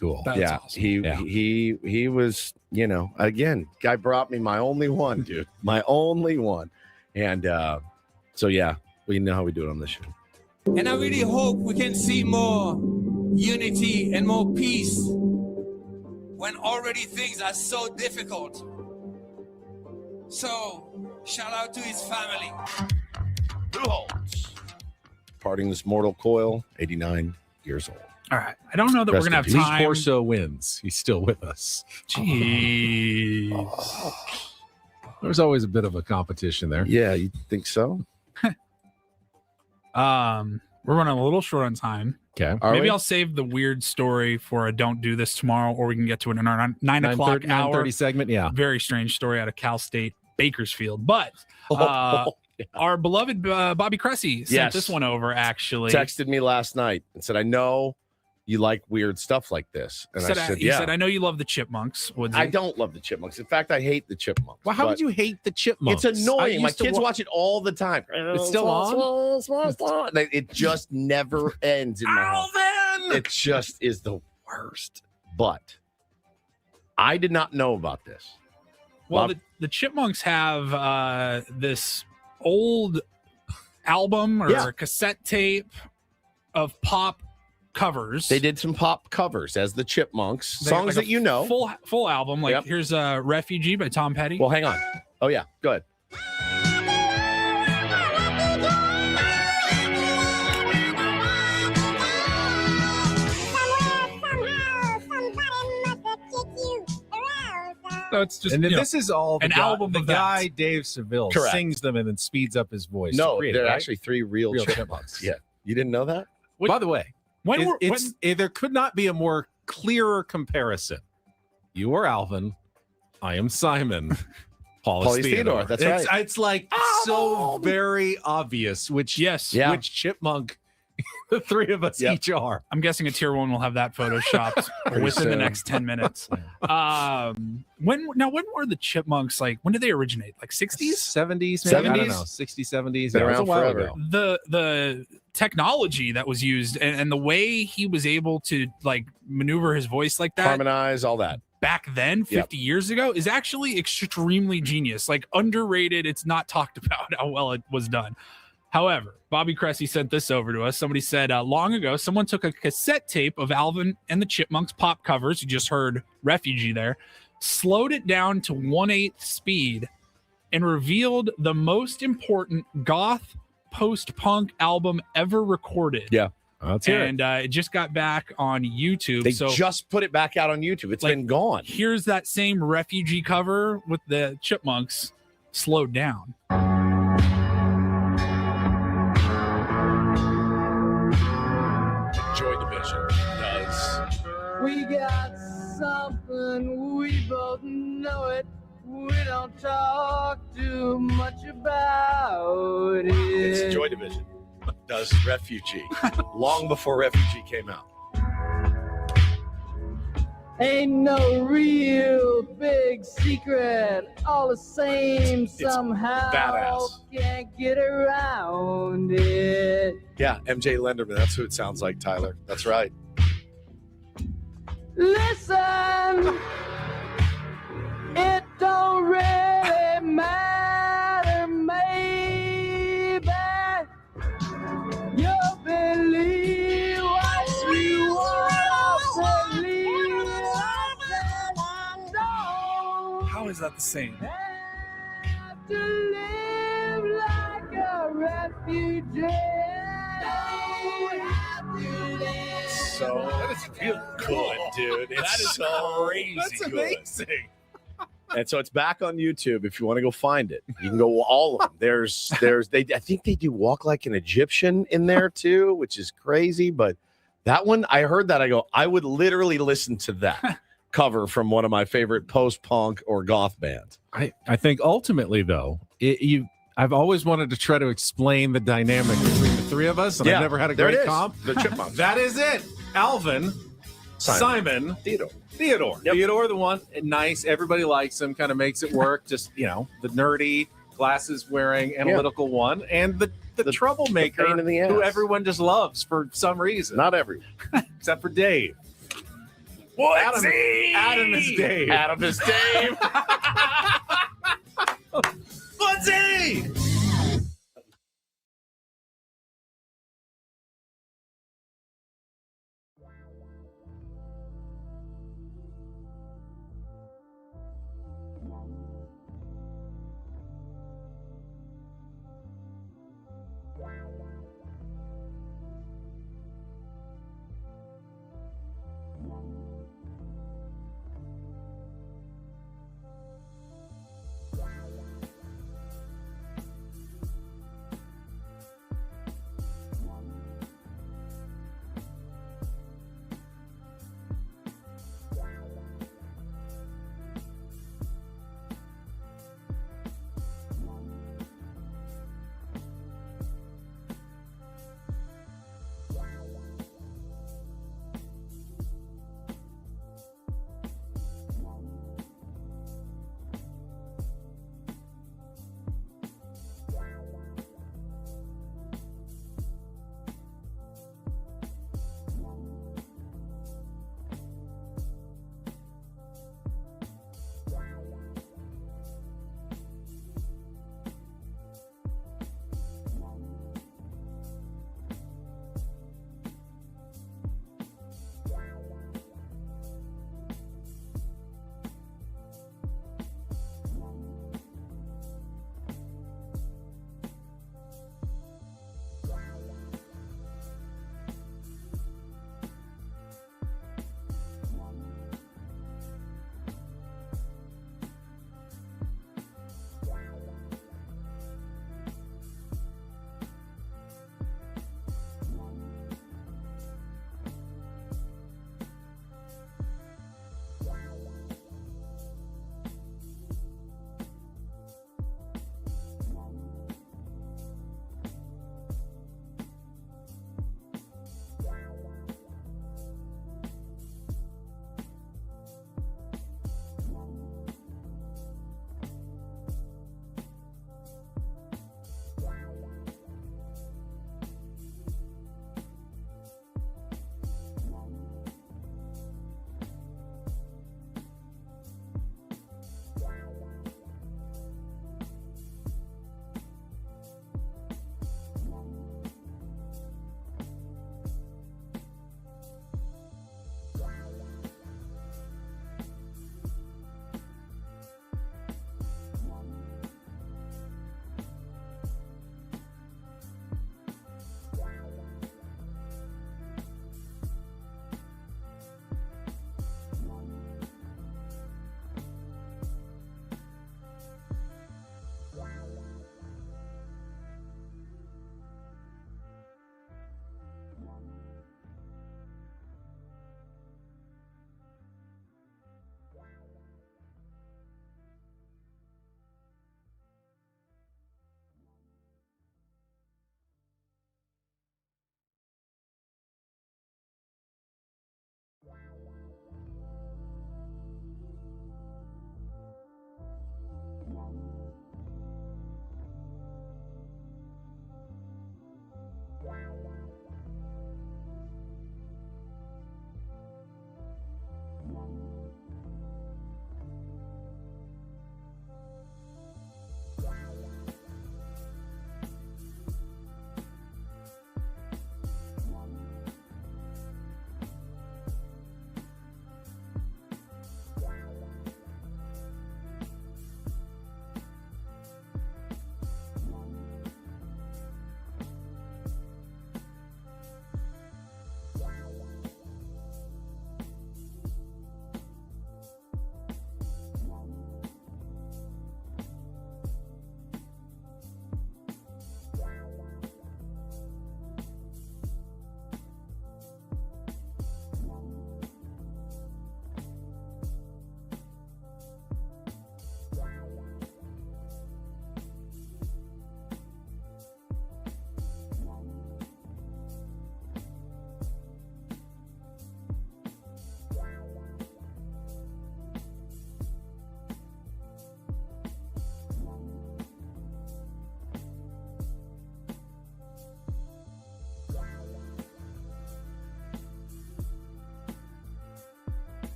Speaker 4: cool.
Speaker 1: That's awesome. He was, again, guy brought me my only one, dude. My only one. And so, we know how we do it on this show.
Speaker 19: And I really hope we can see more unity and more peace when already things are so difficult. So, shout out to his family.
Speaker 1: Who holds? Parting this mortal coil, 89 years old.
Speaker 2: All right. I don't know that we're going to have time.
Speaker 4: Corso wins. He's still with us.
Speaker 2: Jeez.
Speaker 4: There's always a bit of a competition there.
Speaker 1: Yeah, you think so?
Speaker 2: We're running a little short on time.
Speaker 4: Okay.
Speaker 2: Maybe I'll save the weird story for a don't do this tomorrow, or we can get to it in our 9 o'clock hour.
Speaker 4: 9:30 segment, yeah.
Speaker 2: Very strange story out of Cal State Bakersfield. But our beloved Bobby Cressy sent this one over, actually.
Speaker 1: Texted me last night and said, I know you like weird stuff like this. And I said,
Speaker 2: he said, I know you love the Chipmunks.
Speaker 1: I don't love the Chipmunks. In fact, I hate the Chipmunks.
Speaker 4: Well, how would you hate the Chipmunks?
Speaker 1: It's annoying. My kids watch it all the time.
Speaker 4: It's still on?
Speaker 1: It just never ends in my house. It just is the worst. But I did not know about this.
Speaker 2: Well, the Chipmunks have this old album or cassette tape of pop covers.
Speaker 1: They did some pop covers as the Chipmunks, songs that you know.
Speaker 2: Full album. Like here's Refugee by Tom Petty.
Speaker 1: Well, hang on. Oh, yeah. Go ahead.
Speaker 2: So it's just,
Speaker 4: and then this is all
Speaker 2: an album.
Speaker 4: The guy Dave Seville sings them and then speeds up his voice.
Speaker 1: No, they're actually 3 real Chipmunks. Yeah, you didn't know that?
Speaker 4: By the way, there could not be a more clearer comparison. You are Alvin, I am Simon. Pauly Theodore.
Speaker 1: That's right.
Speaker 4: It's like so very obvious which Chipmunk the 3 of us each are.
Speaker 2: I'm guessing a tier 1 will have that photoshopped within the next 10 minutes. When were the Chipmunks, like, when did they originate? Like 60s?
Speaker 4: 70s? Maybe? I don't know. 60s, 70s.
Speaker 1: Been around forever.
Speaker 2: The technology that was used and the way he was able to, like, maneuver his voice like that.
Speaker 1: Harmonize, all that.
Speaker 2: Back then, 50 years ago, is actually extremely genius. Like, underrated. It's not talked about how well it was done. However, Bobby Cressy sent this over to us. Somebody said, long ago, someone took a cassette tape of Alvin and the Chipmunks pop covers. You just heard Refugee there. Slowed it down to 1/8 speed and revealed the most important goth post-punk album ever recorded.
Speaker 1: Yeah.
Speaker 2: And it just got back on YouTube.
Speaker 1: They just put it back out on YouTube. It's been gone.
Speaker 2: Here's that same Refugee cover with the Chipmunks slowed down.
Speaker 1: Joy Division does.
Speaker 19: We got something, we both know it. We don't talk too much about it.
Speaker 1: It's Joy Division does Refugee long before Refugee came out.
Speaker 19: Ain't no real big secret, all the same somehow.
Speaker 1: Badass.
Speaker 19: Can't get around it.
Speaker 1: Yeah, MJ Lenderman. That's who it sounds like, Tyler. That's right.
Speaker 19: Listen, it don't really matter, maybe you'll believe what you want to believe.
Speaker 2: How is that the same?
Speaker 19: Have to live like a refugee.
Speaker 1: So that is real good, dude.
Speaker 2: That is so crazy.
Speaker 1: That's amazing. And so it's back on YouTube if you want to go find it. You can go all of them. There's I think they do Walk Like an Egyptian in there too, which is crazy. But that one, I heard that. I go, I would literally listen to that cover from one of my favorite post-punk or goth bands.
Speaker 4: I think ultimately, though, I've always wanted to try to explain the dynamic between the 3 of us, and I've never had a great comp.
Speaker 1: The Chipmunks.
Speaker 4: That is it. Alvin Simon. Theodore. Theodore, the one, nice. Everybody likes him, kind of makes it work. Just, the nerdy, glasses wearing, analytical one. And the troublemaker
Speaker 1: pain in the ass.
Speaker 4: who everyone just loves for some reason.
Speaker 1: Not everyone.
Speaker 4: Except for Dave.
Speaker 1: What's
Speaker 4: Adam is Dave.
Speaker 1: Adam is Dave.
Speaker 4: What's he?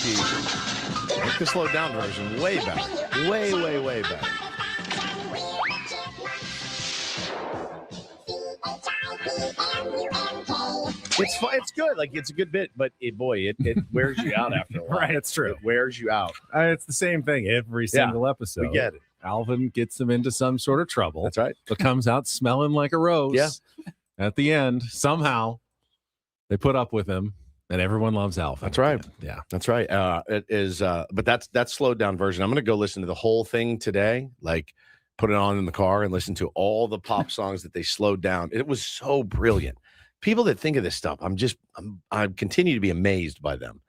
Speaker 1: Chipmunky. Like the slowed down version, way better. Way, way, way better. It's fun. It's good. Like, it's a good bit, but it wears you out after a while.
Speaker 4: Right, it's true.
Speaker 1: It wears you out.
Speaker 4: It's the same thing every single episode.
Speaker 1: We get it.
Speaker 4: Alvin gets them into some sort of trouble.
Speaker 1: That's right.
Speaker 4: But comes out smelling like a rose.
Speaker 1: Yeah.
Speaker 4: At the end, somehow, they put up with him, and everyone loves Alvin.
Speaker 1: That's right.
Speaker 4: Yeah.
Speaker 1: That's right. It is, but that's slowed down version. I'm going to go listen to the whole thing today. Like, put it on in the car and listen to all the pop songs that they slowed down. It was so brilliant. People that think of this stuff, I continue to be amazed by them.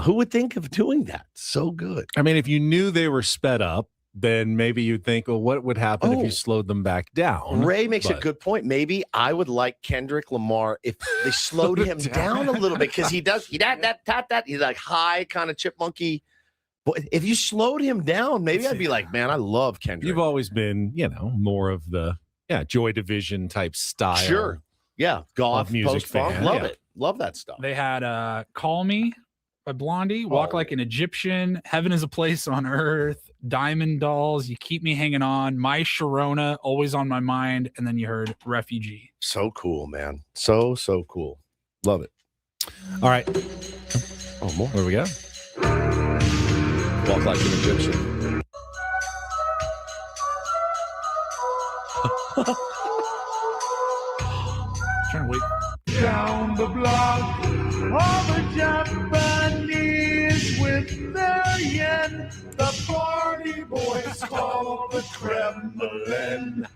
Speaker 1: Who would think of doing that? So good.
Speaker 4: I mean, if you knew they were sped up, then maybe you'd think, well, what would happen if you slowed them back down?
Speaker 1: Ray makes a good point. Maybe I would like Kendrick Lamar if they slowed him down a little bit, because he's like high kind of chipmunky. But if you slowed him down, maybe I'd be like, man, I love Kendrick.
Speaker 4: You've always been, more of the Joy Division type style.
Speaker 1: Sure. Yeah. Goth, post-punk. Love it. Love that stuff.
Speaker 2: They had Call Me by Blondie, Walk Like an Egyptian, Heaven is a Place on Earth, Diamond Dolls, You Keep Me Hanging On, My Sharona, Always on My Mind, and then you heard Refugee.
Speaker 1: So cool, man. So cool. Love it.
Speaker 4: All right.
Speaker 1: Oh, more.
Speaker 4: Where we go?
Speaker 1: Walk Like an Egyptian.
Speaker 2: Trying to wait.
Speaker 19: Down the block, all the Japanese with their yen, the party boys call the Kremlin,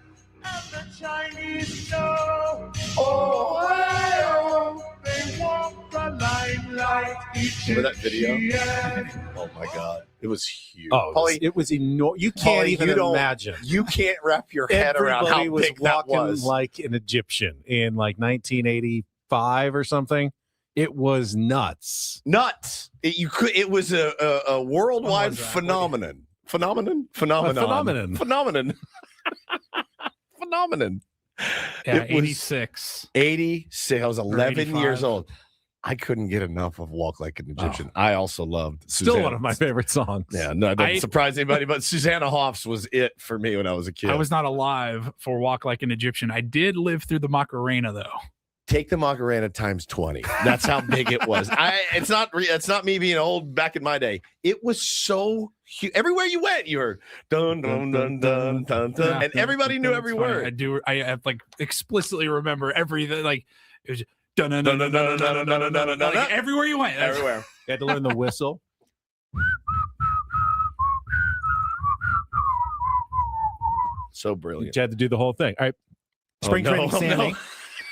Speaker 19: and the Chinese know, oh, they walk the line like Egyptian.
Speaker 1: Remember that video? Oh my God. It was huge.
Speaker 4: Oh,
Speaker 1: Paulie,
Speaker 4: it was enormous. You can't even imagine.
Speaker 1: You can't wrap your head around how
Speaker 4: Everybody was
Speaker 1: big that
Speaker 4: walking
Speaker 1: was.
Speaker 4: like an Egyptian in like 1985 or something. It was nuts.
Speaker 1: Nuts. It was a worldwide phenomenon. Phenomenon.
Speaker 2: Yeah,
Speaker 1: It was
Speaker 2: 86.
Speaker 1: 86. I was 11 years
Speaker 2: 85.
Speaker 1: old. I couldn't get enough of Walk Like an Egyptian. I also loved
Speaker 4: Still
Speaker 1: Susanna.
Speaker 4: one of my favorite songs.
Speaker 1: Yeah, no, that doesn't surprise anybody, but Susanna Hoffs was it for me when I was a kid.
Speaker 2: I was not alive for Walk Like an Egyptian. I did live through the Macarena, though.
Speaker 1: Take the Macarena times 20. That's how big it was. It's not me being old back in my day. It was so huge. Everywhere you went, you heard dun dun dun dun dun dun, and everybody knew every word.
Speaker 2: I have like explicitly remember everything. Like it was dun dun dun dun dun dun dun dun dun. Like everywhere you went,
Speaker 1: everywhere.
Speaker 4: You had to learn the whistle.
Speaker 1: So brilliant.
Speaker 4: You had to do the whole thing. All right. Spring training Sammy.
Speaker 1: No.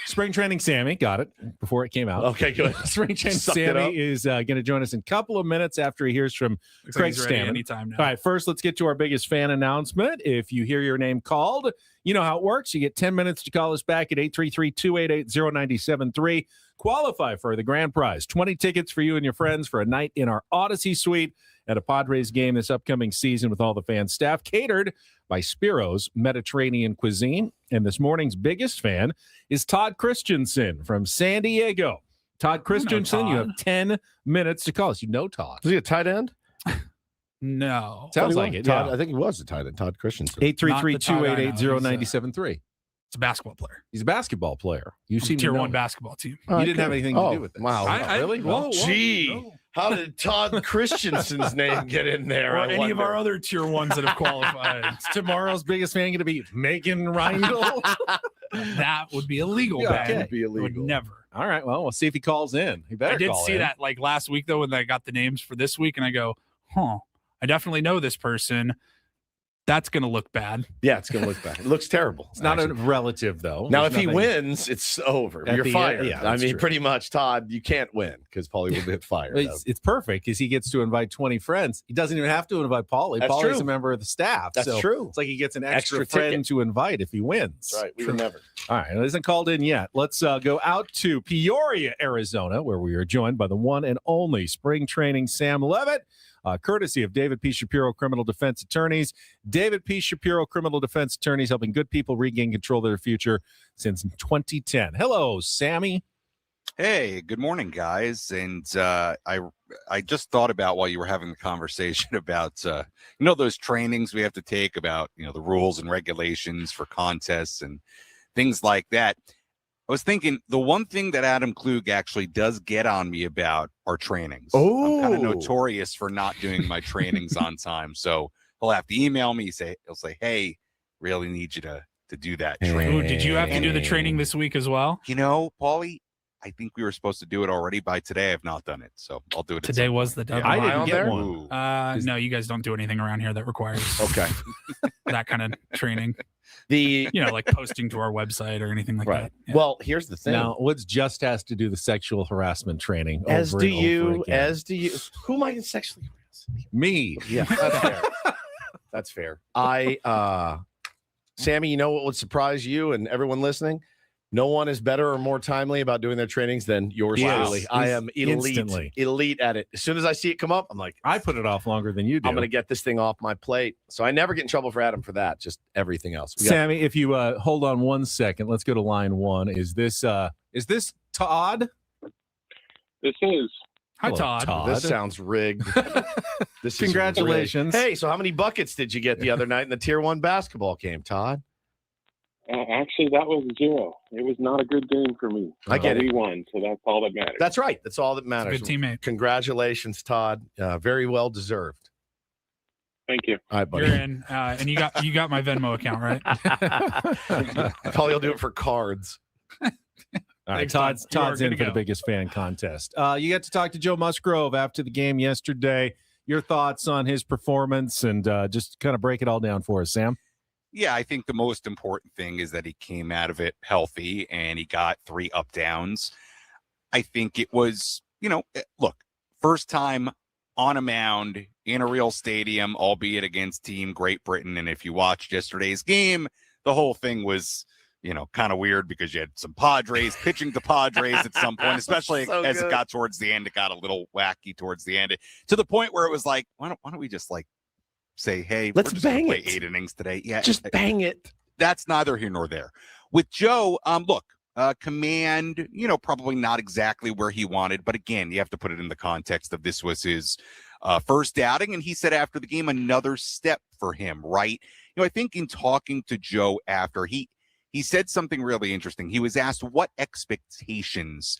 Speaker 4: Spring training Sammy. Got it before it came out.
Speaker 1: Okay, good.
Speaker 4: Spring training
Speaker 1: Sucked it up.
Speaker 4: Sammy is going to join us in a couple of minutes after he hears from
Speaker 2: Looks like
Speaker 4: Craig
Speaker 2: he's ready
Speaker 4: Stammen.
Speaker 2: anytime now.
Speaker 4: All right, first let's get to our biggest fan announcement. If you hear your name called, you know how it works. You get 10 minutes to call us back at 833-288-0973. Qualify for the grand prize, 20 tickets for you and your friends for a night in our Odyssey Suite at a Padres game this upcoming season with all the fan staff, catered by Spiro's Mediterranean Cuisine. And this morning's biggest fan is Todd Christensen from San Diego. Todd Christensen, you have 10 minutes to call us. You know Todd.
Speaker 1: Was he a tight end?
Speaker 2: No.
Speaker 4: Sounds like it,
Speaker 1: Todd,
Speaker 4: yeah.
Speaker 1: I think he was a tight end. Todd Christensen.
Speaker 4: 833-288-0973.
Speaker 2: It's a basketball player.
Speaker 4: He's a basketball player. You seem
Speaker 2: Tier
Speaker 4: to know
Speaker 2: 1
Speaker 4: him.
Speaker 2: basketball team.
Speaker 4: You didn't have anything to do with this.
Speaker 1: Wow.
Speaker 4: Really?
Speaker 2: Whoa,
Speaker 1: Gee.
Speaker 2: no.
Speaker 1: How did Todd Christensen's name get in there?
Speaker 2: Or
Speaker 1: I
Speaker 2: any of
Speaker 1: wonder.
Speaker 2: our other tier 1s that have qualified.
Speaker 4: Tomorrow's biggest fan going to be Megan Rindle.
Speaker 2: That would be illegal,
Speaker 4: Yeah,
Speaker 2: man.
Speaker 4: okay.
Speaker 1: Would be illegal.
Speaker 2: Would never.
Speaker 4: All right. Well, we'll see if he calls in. He better
Speaker 2: I did
Speaker 4: call
Speaker 2: see
Speaker 4: in.
Speaker 2: that like last week though when I got the names for this week, and I go, I definitely know this person. That's gonna look bad.
Speaker 1: Yeah, it's gonna look bad. It looks terrible.
Speaker 4: It's not a relative, though.
Speaker 1: Now,
Speaker 4: There's
Speaker 1: if he
Speaker 4: nothing-
Speaker 1: wins, it's over.
Speaker 4: At
Speaker 1: You're
Speaker 4: the
Speaker 1: fired.
Speaker 4: end, yeah,
Speaker 1: I
Speaker 4: that's
Speaker 1: mean,
Speaker 4: true.
Speaker 1: pretty much, Todd, you can't win because Paulie will get fired.
Speaker 4: It's perfect because he gets to invite 20 friends. He doesn't even have to invite Paulie.
Speaker 1: That's
Speaker 4: Paulie's
Speaker 1: true.
Speaker 4: a member of the staff.
Speaker 1: That's
Speaker 4: so
Speaker 1: true.
Speaker 4: It's like he gets an extra
Speaker 1: Extra
Speaker 4: friend
Speaker 1: ticket.
Speaker 4: to invite if he wins.
Speaker 1: That's right. We would never.
Speaker 4: All right. It isn't called in yet. Let's go out to Peoria, Arizona, where we are joined by the one and only spring training Sam Levit, courtesy of David P. Shapiro Criminal Defense Attorneys. David P. Shapiro Criminal Defense Attorneys, helping good people regain control of their future since 2010. Hello, Sammy.
Speaker 21: Hey, good morning, guys. And I just thought about while you were having the conversation about those trainings we have to take about the rules and regulations for contests and things like that. I was thinking the one thing that Adam Klug actually does get on me about are trainings. I'm kind of notorious for not doing my trainings on time, so he'll have to email me. He'll say, "Hey, really need you to do that training."
Speaker 2: Ooh, did you have to do the training this week as well?
Speaker 21: Paulie, I think we were supposed to do it already by today. I've not done it, so I'll do it.
Speaker 2: Today was the deadline.
Speaker 4: I didn't get one.
Speaker 2: No, you guys don't do anything around here that requires that kind of training. Like posting to our website or anything like that. Yeah.
Speaker 1: Well, here's the thing.
Speaker 4: Now, Woods just has to do the sexual harassment training.
Speaker 1: As
Speaker 4: over
Speaker 1: do
Speaker 4: and over
Speaker 1: you.
Speaker 4: again.
Speaker 1: As do you. Who am I going to sexually harass?
Speaker 4: Me.
Speaker 1: Yeah, that's fair. That's fair. Sammy, you know what would surprise you and everyone listening? No one is better or more timely about doing their trainings than yours truly. I am elite at it. As soon as I see it come up, I'm like,
Speaker 4: I put it off longer than you do.
Speaker 1: I'm going to get this thing off my plate. So I never get in trouble for Adam for that. Just everything else.
Speaker 4: Sammy, if you hold on 1 second, let's go to line 1. Is this Todd?
Speaker 17: This is.
Speaker 2: Hi,
Speaker 4: Hello,
Speaker 2: Todd.
Speaker 1: This sounds rigged.
Speaker 4: Congratulations.
Speaker 1: Hey, so how many buckets did you get the other night in the Tier 1 basketball game, Todd?
Speaker 17: Actually, that was 0. It was not a good game for me.
Speaker 1: I get it.
Speaker 17: We won, so that's all that matters.
Speaker 1: That's right. That's all that matters.
Speaker 2: Good teammate.
Speaker 1: Congratulations, Todd. Very well deserved.
Speaker 17: Thank you.
Speaker 1: All right, buddy.
Speaker 2: You're in, and you got my Venmo account, right?
Speaker 1: Probably will do it for cards.
Speaker 4: All right, Todd's in for the biggest fan contest. You got to talk to Joe Musgrove after the game yesterday. Your thoughts on his performance and just kind of break it all down for us, Sam.
Speaker 21: Yeah, I think the most important thing is that he came out of it healthy and he got 3 up downs. I think it was, look, first time on a mound in a real stadium, albeit against Team Great Britain. And if you watched yesterday's game, the whole thing was, kind of weird because you had some Padres pitching to Padres at some point, especially as it got towards the end. It got a little wacky towards the end to the point where it was like, why don't we just say, hey,
Speaker 1: let's bang
Speaker 21: play
Speaker 1: it.
Speaker 21: 8 innings today. Yeah,
Speaker 1: just bang it.
Speaker 21: That's neither here nor there. With Joe, look, command, probably not exactly where he wanted, but again, you have to put it in the context of this was his first outing, and he said after the game, another step for him, right? I think in talking to Joe after, he said something really interesting. He was asked what expectations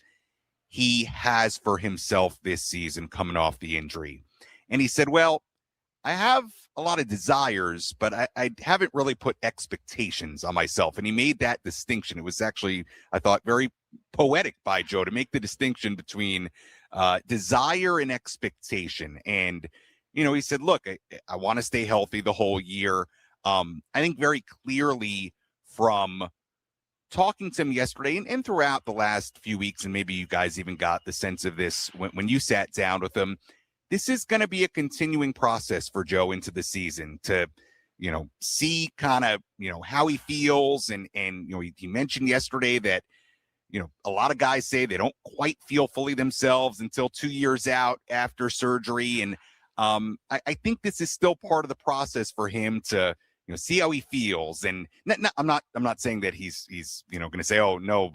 Speaker 21: he has for himself this season coming off the injury, and he said, well, I have a lot of desires, but I haven't really put expectations on myself. And he made that distinction. It was actually, I thought, very poetic by Joe to make the distinction between desire and expectation. And, he said, look, I want to stay healthy the whole year. I think very clearly from talking to him yesterday and throughout the last few weeks, and maybe you guys even got the sense of this when you sat down with him, this is going to be a continuing process for Joe into the season to, see kind of, how he feels. And he mentioned yesterday that, a lot of guys say they don't quite feel fully themselves until 2 years out after surgery. And I think this is still part of the process for him to, see how he feels. And I'm not saying that he's going to say, oh no,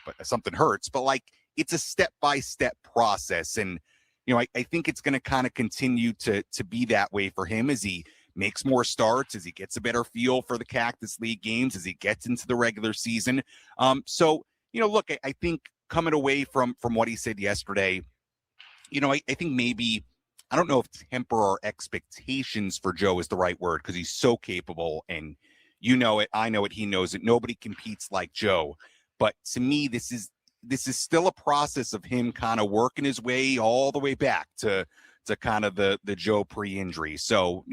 Speaker 21: but something hurts, but it's a step-by-step process. And, I think it's going to kind of continue to be that way for him as he makes more starts, as he gets a better feel for the Cactus League games, as he gets into the regular season. So, look, I think coming away from what he said yesterday, I think maybe, I don't know if temper or expectations for Joe is the right word because he's so capable and it, I know it, he knows it. Nobody competes like Joe. But to me, this is still a process of him kind of working his way all the way back to kind of the Joe pre-injury. So,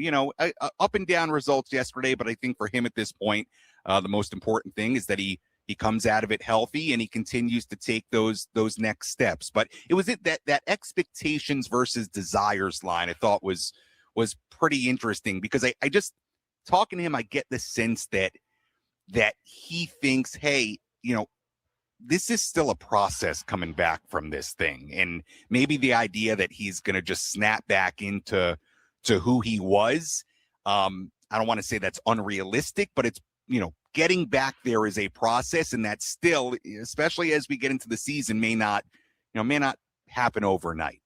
Speaker 21: up and down results yesterday, but I think for him at this point, the most important thing is that he comes out of it healthy and he continues to take those next steps. But it was that expectations versus desires line I thought was pretty interesting because I just talking to him, I get the sense that he thinks, hey, this is still a process coming back from this thing. And maybe the idea that he's going to just snap back into who he was. I don't want to say that's unrealistic, but it's, getting back there is a process, and that still, especially as we get into the season, may not happen overnight.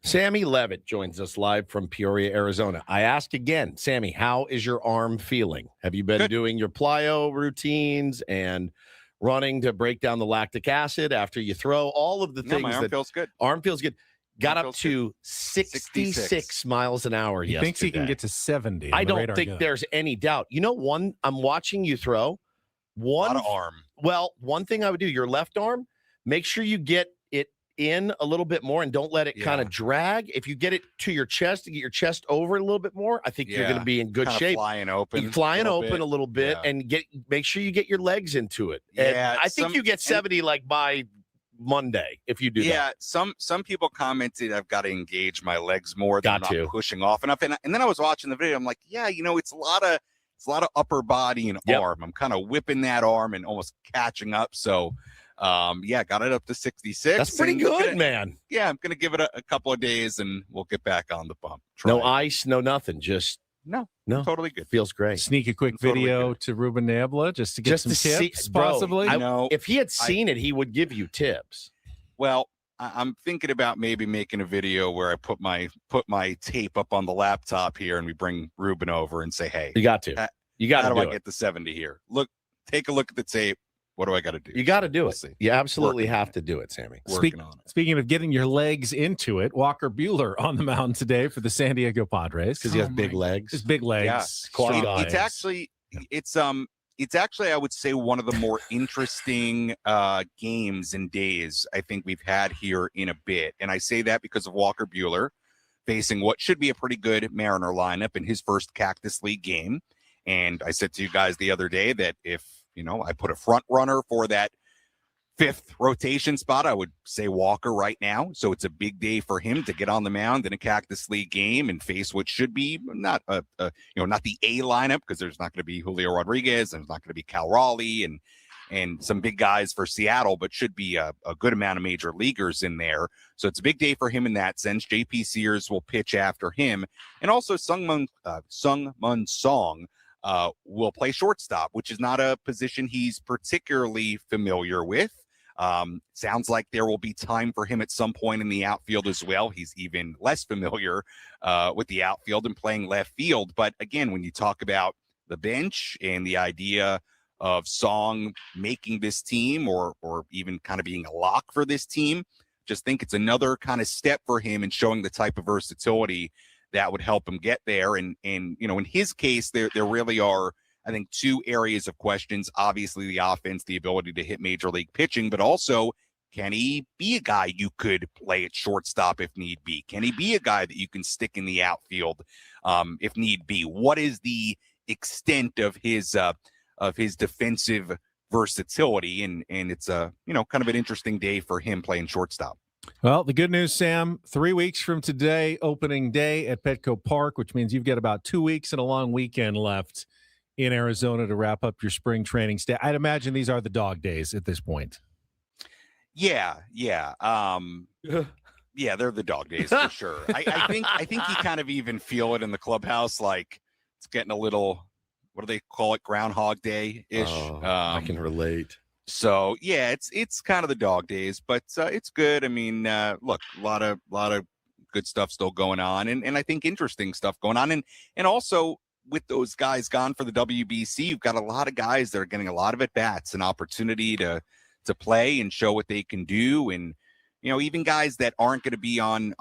Speaker 1: Sammy Levit joins us live from Peoria, Arizona. I ask again, Sammy, how is your arm feeling? Have you been doing your plyo routines and running to break down the lactic acid after you throw? All of the things.
Speaker 21: My arm feels good.
Speaker 1: Arm feels good. Got up to 66 miles an hour yesterday.
Speaker 4: He thinks he can get to 70.
Speaker 1: I don't think there's any doubt. You know, I'm watching you throw.
Speaker 21: A lot of arm.
Speaker 1: Well, one thing I would do, your left arm, make sure you get it in a little bit more and don't let it kind of drag. If you get it to your chest and get your chest over a little bit more, I think you're going to be in good
Speaker 21: Kinda
Speaker 1: shape.
Speaker 21: Flying open
Speaker 1: a little bit and make sure you get your legs into it. And I think you get 70 like by Monday if you do that.
Speaker 21: Yeah, some people commented I've got to engage my legs more. Not pushing off enough. And then I was watching the video. I'm like, yeah, it's a lot of upper body and arm. I'm kind of whipping that arm and almost catching up. So got it up to 66.
Speaker 1: That's pretty good, man.
Speaker 21: Yeah, I'm gonna give it a couple of days and we'll get back on the bump.
Speaker 1: No ice, no nothing. Just
Speaker 21: no, totally good.
Speaker 1: Feels great.
Speaker 4: Sneak a quick video to Ruben Niebla just to get some tips, possibly.
Speaker 1: If he had seen it, he would give you tips.
Speaker 21: Well, I'm thinking about maybe making a video where I put my tape up on the laptop here and we bring Ruben over and say, hey,
Speaker 1: you got to.
Speaker 21: How do I get the 70 here? Take a look at the tape. What do I got to do?
Speaker 1: You got to do it. You absolutely have to do it, Sammy.
Speaker 4: Speaking of getting your legs into it, Walker Buehler on the mound today for the San Diego Padres
Speaker 1: because he has big legs.
Speaker 4: His big legs.
Speaker 21: Yeah. It's actually I would say one of the more interesting games and days I think we've had here in a bit, and I say that because of Walker Buehler facing what should be a pretty good Mariner lineup in his first Cactus League game. And I said to you guys the other day that if I put a front runner for that 5th rotation spot, I would say Walker right now. So it's a big day for him to get on the mound in a Cactus League game and face what should be not not the A lineup, because there's not going to be Julio Rodriguez and there's not going to be Cal Raleigh and some big guys for Seattle, but should be a good amount of major leaguers in there. So it's a big day for him in that sense. JP Sears will pitch after him, and also Sung Mun Song will play shortstop, which is not a position he's particularly familiar with. Sounds like there will be time for him at some point in the outfield as well. He's even less familiar with the outfield and playing left field. But again, when you talk about the bench and the idea of Song making this team or even kind of being a lock for this team, just think it's another kind of step for him in showing the type of versatility that would help him get there. And in his case, there really are, I think, 2 areas of questions. Obviously, the offense, the ability to hit major league pitching, but also, can he be a guy you could play at shortstop if need be? Can he be a guy that you can stick in the outfield if need be? What is the extent of his defensive versatility? And it's kind of an interesting day for him playing shortstop.
Speaker 4: Well, the good news, Sam, 3 weeks from today, opening day at Petco Park, which means you've got about 2 weeks and a long weekend left in Arizona to wrap up your spring training stay. I'd imagine these are the dog days at this point.
Speaker 21: Yeah. Yeah, they're the dog days for sure. I think you kind of even feel it in the clubhouse, like it's getting a little, what do they call it, Groundhog Day-ish.
Speaker 1: I can relate.
Speaker 21: So yeah, it's kind of the dog days, but it's good. I mean, look, a lot of good stuff still going on, and I think interesting stuff going on, and also with those guys gone for the WBC, you've got a lot of guys that are getting a lot of at bats, an opportunity to play and show what they can do, and even guys that aren't going to be on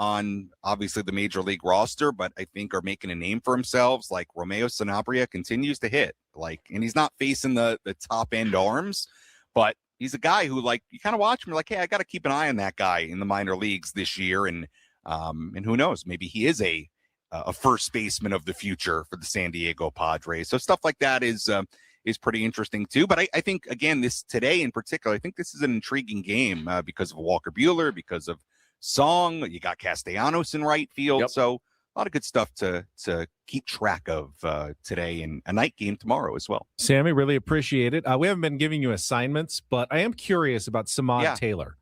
Speaker 21: obviously the major league roster, but I think are making a name for themselves, like Romeo Sanabria continues to hit, and he's not facing the top end arms. But he's a guy who, you kind of watch him, you're like, hey, I got to keep an eye on that guy in the minor leagues this year. And who knows, maybe he is a first baseman of the future for the San Diego Padres. So stuff like that is pretty interesting too. But I think, again, today in particular, I think this is an intriguing game because of Walker Buehler, because of Song. You got Castellanos in right field. Yep. So a lot of good stuff to keep track of today, and a night game tomorrow as well.
Speaker 4: Sammy, really appreciate it. We haven't been giving you assignments, but I am curious about Samad Taylor.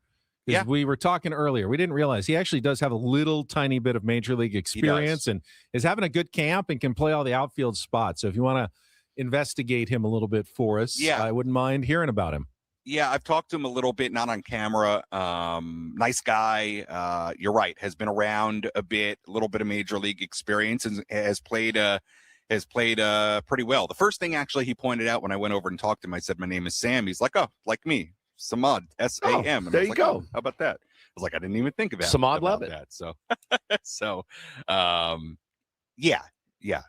Speaker 4: Because we were talking earlier, we didn't realize he actually does have a little tiny bit of major league experience and is having a good camp and can play all the outfield spots. So if you want to investigate him a little bit for us,
Speaker 21: Yeah.
Speaker 4: I wouldn't mind hearing about him.
Speaker 21: Yeah, I've talked to him a little bit, not on camera. Nice guy. You're right. Has been around a bit, a little bit of major league experience, and has played pretty well. The first thing actually he pointed out when I went over and talked to him, I said, "My name is Sam." He's like, "Oh, like me, Samad, S-A-M." And
Speaker 1: there
Speaker 21: I was
Speaker 1: you
Speaker 21: like,
Speaker 1: go.
Speaker 21: "Oh, how about that?" I was like, I didn't even think about
Speaker 1: Samad
Speaker 21: about
Speaker 1: Levit.
Speaker 21: that. So, yeah.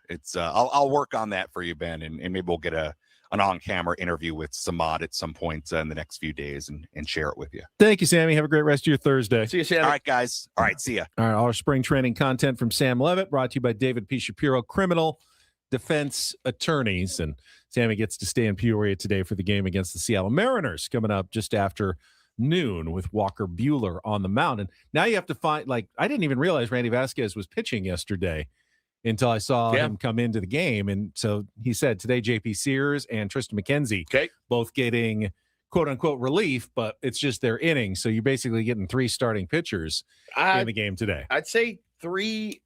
Speaker 21: It's I'll work on that for you, Ben, and maybe we'll get an on-camera interview with Samad at some point in the next few days and share it with you.
Speaker 4: Thank you, Sammy. Have a great rest of your Thursday.
Speaker 1: See you, Sammy.
Speaker 21: All right, guys. All right, see ya.
Speaker 4: All right, our spring training content from Sam Levit, brought to you by David P. Shapiro, criminal defense attorneys. And Sammy gets to stay in Peoria today for the game against the Seattle Mariners coming up just after noon with Walker Buehler on the mound. And now you have to find, I didn't even realize Randy Vasquez was pitching yesterday until I saw him come into the game. And so he said today JP Sears and Tristan McKenzie both getting quote-unquote relief, but it's just their innings. So you're basically getting 3 starting pitchers in the game today.
Speaker 1: I'd say three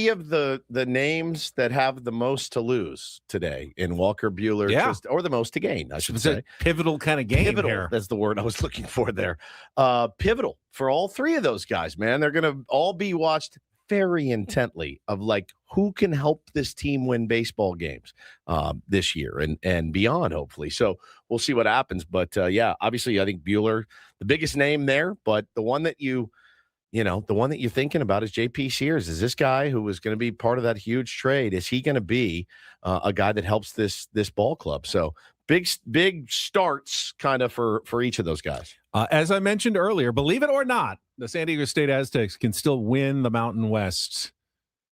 Speaker 1: of the names that have the most to lose today in Walker Buehler, Tristan, or the most to gain, I should say.
Speaker 4: Pivotal kind of game.
Speaker 1: Pivotal,
Speaker 4: here.
Speaker 1: that's the word I was looking for there. Pivotal for all 3 of those guys, man. They're going to all be watched very intently of who can help this team win baseball games this year and beyond, hopefully. So we'll see what happens. But obviously I think Buehler, the biggest name there, but the one that you're thinking about is JP Sears. Is this guy who was going to be part of that huge trade? Is he going to be a guy that helps this ball club? So big starts kind of for each of those guys.
Speaker 4: As I mentioned earlier, believe it or not, the San Diego State Aztecs can still win the Mountain West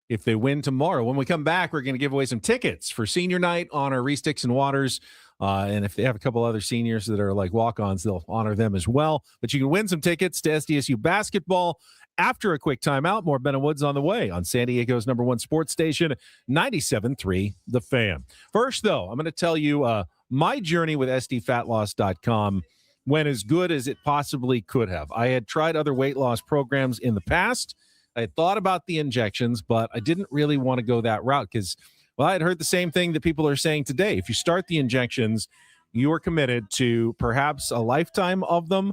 Speaker 4: if they win tomorrow. When we come back, we're going to give away some tickets for senior night, honor Reese Dixon Waters. And if they have a couple other seniors that are like walk-ons, they'll honor them as well. But you can win some tickets to SDSU basketball after a quick timeout. More Ben and Woods on the way on San Diego's #1 sports station, 97.3 The Fan. First, though, I'm going to tell you my journey with SDFatLoss.com went as good as it possibly could have. I had tried other weight loss programs in the past. I had thought about the injections, but I didn't really want to go that route because, well, I had heard the same thing that people are saying today. If you start the injections, you are committed to perhaps a lifetime of them,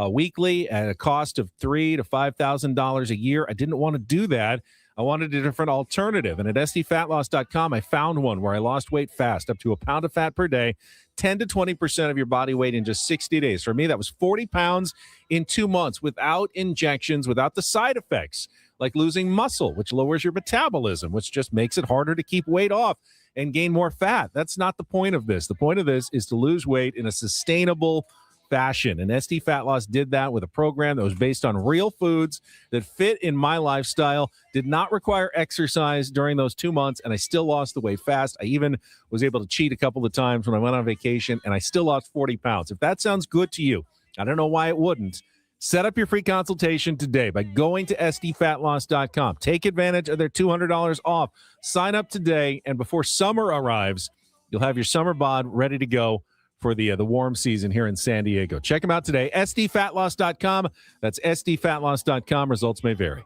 Speaker 4: weekly at a cost of $3,000 to $5,000 a year. I didn't want to do that. I wanted a different alternative. And at SDFatLoss.com, I found one where I lost weight fast, up to a pound of fat per day, 10 to 20% of your body weight in just 60 days. For me, that was 40 pounds in 2 months without injections, without the side effects, like losing muscle, which lowers your metabolism, which just makes it harder to keep weight off and gain more fat. That's not the point of this. The point of this is to lose weight in a sustainable fashion. And SD Fat Loss did that with a program that was based on real foods that fit in my lifestyle, did not require exercise during those 2 months, and I still lost the weight fast. I even was able to cheat a couple of times when I went on vacation, and I still lost 40 pounds. If that sounds good to you, I don't know why it wouldn't. Set up your free consultation today by going to SDFatLoss.com. Take advantage of their $200 off. Sign up today, and before summer arrives, you'll have your summer bod ready to go for the warm season here in San Diego. Check them out today, SDFatLoss.com. That's SDFatLoss.com. Results may vary.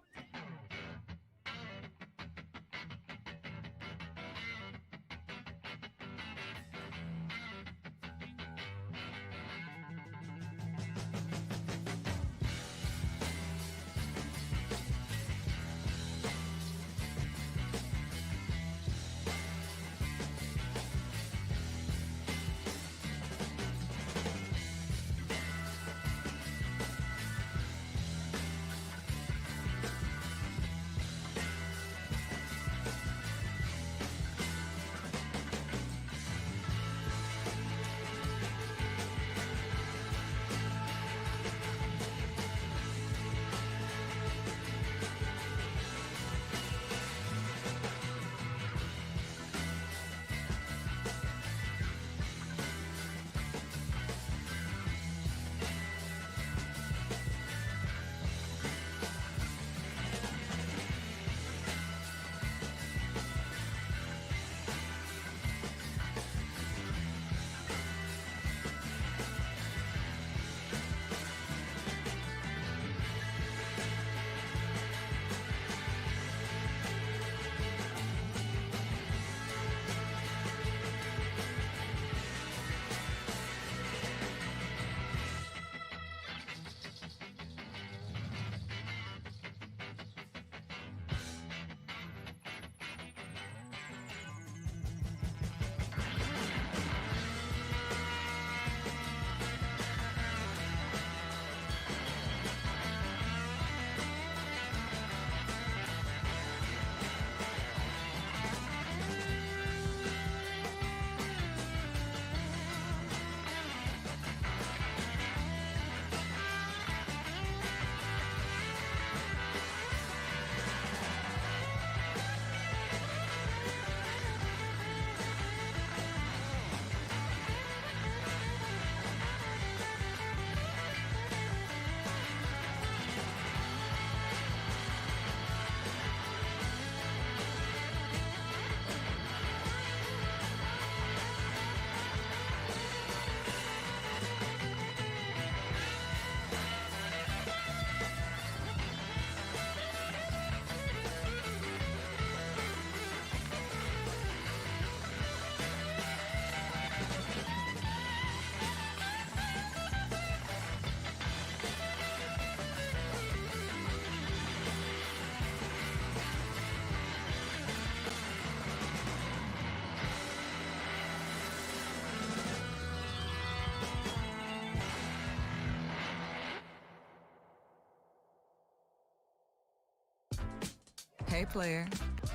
Speaker 3: Hey, player,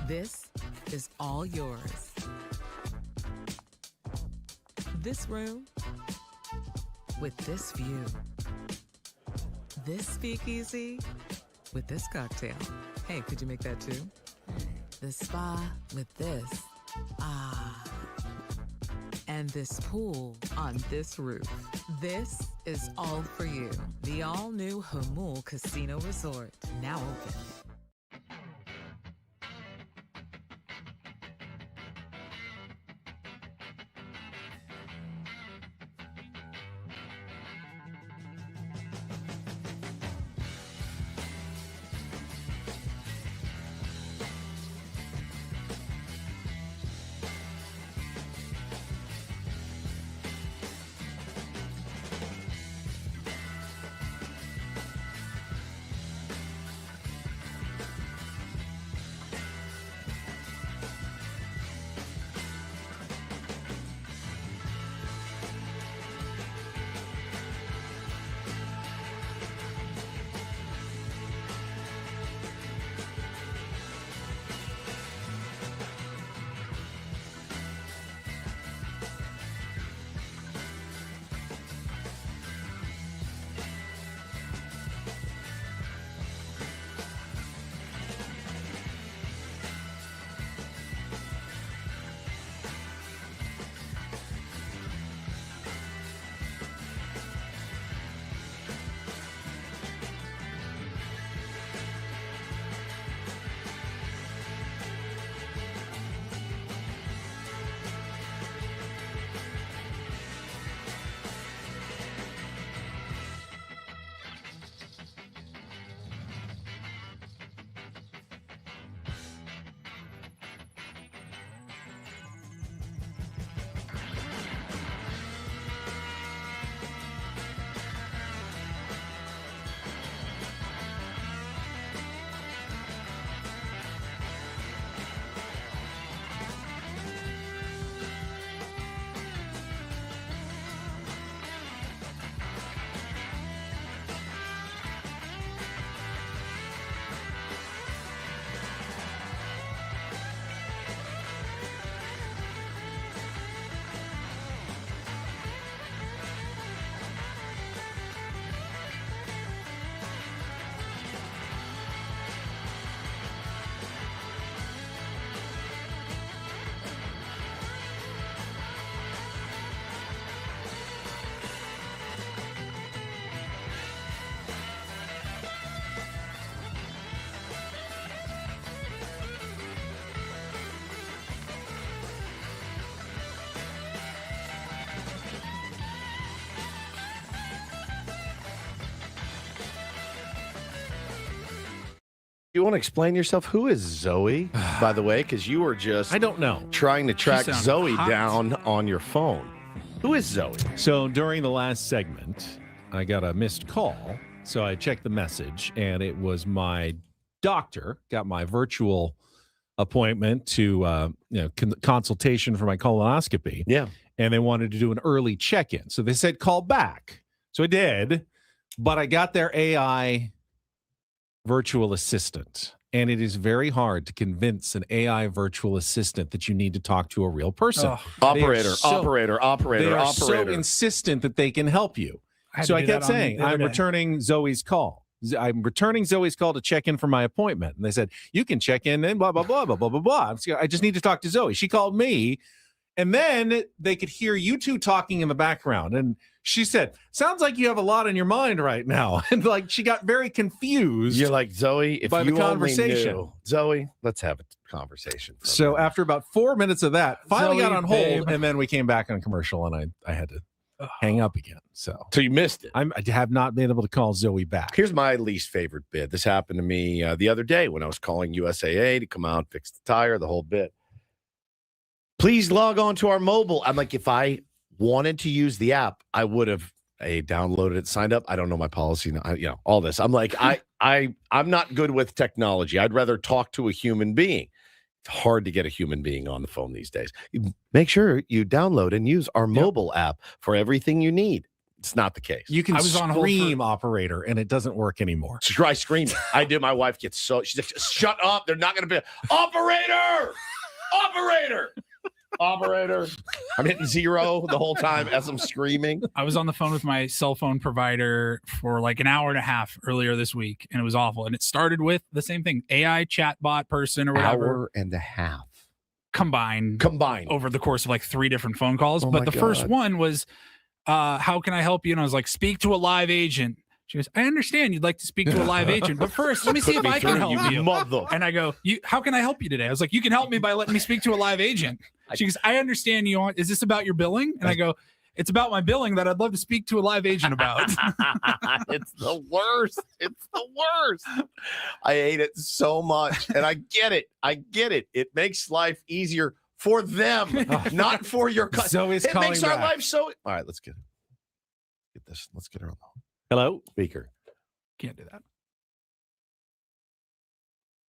Speaker 3: this is all yours. This room with this view. This speakeasy with this cocktail. Hey, could you make that too? The spa with this. Ah. And this pool on this roof. This is all for you. The all-new Hamul Casino Resort, now open.
Speaker 1: You want to explain yourself? Who is Zoe, by the way? Because you were just
Speaker 4: I don't know
Speaker 1: trying to track
Speaker 2: sounded
Speaker 1: Zoe
Speaker 2: hot.
Speaker 1: down on your phone. Who is Zoe?
Speaker 4: So during the last segment, I got a missed call. So I checked the message, and it was my doctor. Got my virtual appointment to consultation for my colonoscopy.
Speaker 1: Yeah.
Speaker 4: And they wanted to do an early check-in. So they said call back. So I did, but I got their AI virtual assistant. And it is very hard to convince an AI virtual assistant that you need to talk to a real person.
Speaker 1: Operator.
Speaker 4: They are so insistent that they can help you. So I kept saying, I'm returning Zoe's call. I'm returning Zoe's call to check in for my appointment. And they said, you can check in and blah, blah, blah, blah, blah, blah, blah. I just need to talk to Zoe. She called me. And then they could hear you two talking in the background. And she said, sounds like you have a lot on your mind right now. And like, she got very confused.
Speaker 1: You're like, Zoe, if
Speaker 4: by
Speaker 1: you
Speaker 4: the conversation.
Speaker 1: Only knew. Zoe, let's have a conversation.
Speaker 4: So after about 4 minutes of that, finally
Speaker 2: Zoe,
Speaker 4: got on hold.
Speaker 2: babe.
Speaker 4: And then we came back on commercial and I had to hang up again. So
Speaker 1: you missed it.
Speaker 4: I have not been able to call Zoe back.
Speaker 1: Here's my least favorite bit. This happened to me the other day when I was calling USAA to come out, fix the tire, the whole bit. Please log on to our mobile. I'm like, if I wanted to use the app, I would have downloaded it, signed up. I don't know my policy now. All this. I'm like, I'm not good with technology. I'd rather talk to a human being. It's hard to get a human being on the phone these days. Make sure you download and use our mobile app for everything you need. It's not the case.
Speaker 4: You can
Speaker 2: I was on hold
Speaker 4: scream operator, and it doesn't work anymore.
Speaker 1: Try screaming. I do. My wife gets so she's like, shut up. They're not going to be operator. I'm hitting 0 the whole time as I'm screaming.
Speaker 2: I was on the phone with my cell phone provider for like an hour and a half earlier this week, and it was awful. And it started with the same thing, AI chatbot person or whatever.
Speaker 1: Hour and a half.
Speaker 2: Combined
Speaker 1: over
Speaker 2: the course of like 3 different phone calls.
Speaker 1: Oh
Speaker 2: But
Speaker 1: my
Speaker 2: the first
Speaker 1: God.
Speaker 2: one was, how can I help you? And I was like, speak to a live agent. She goes, I understand you'd like to speak to a live agent, but first, let me see if I can help you. And I go, how can I help you today? I was like, you can help me by letting me speak to a live agent. She goes, I understand you want, is this about your billing? And I go, it's about my billing that I'd love to speak to a live agent about.
Speaker 1: It's the worst. I hate it so much. And I get it. It makes life easier for them, not for your
Speaker 4: Zoe's
Speaker 1: It
Speaker 4: calling
Speaker 1: makes our
Speaker 4: back.
Speaker 1: life so. All right, let's get this. Let's get her on the phone.
Speaker 4: Hello?
Speaker 1: Speaker.
Speaker 2: Can't do that.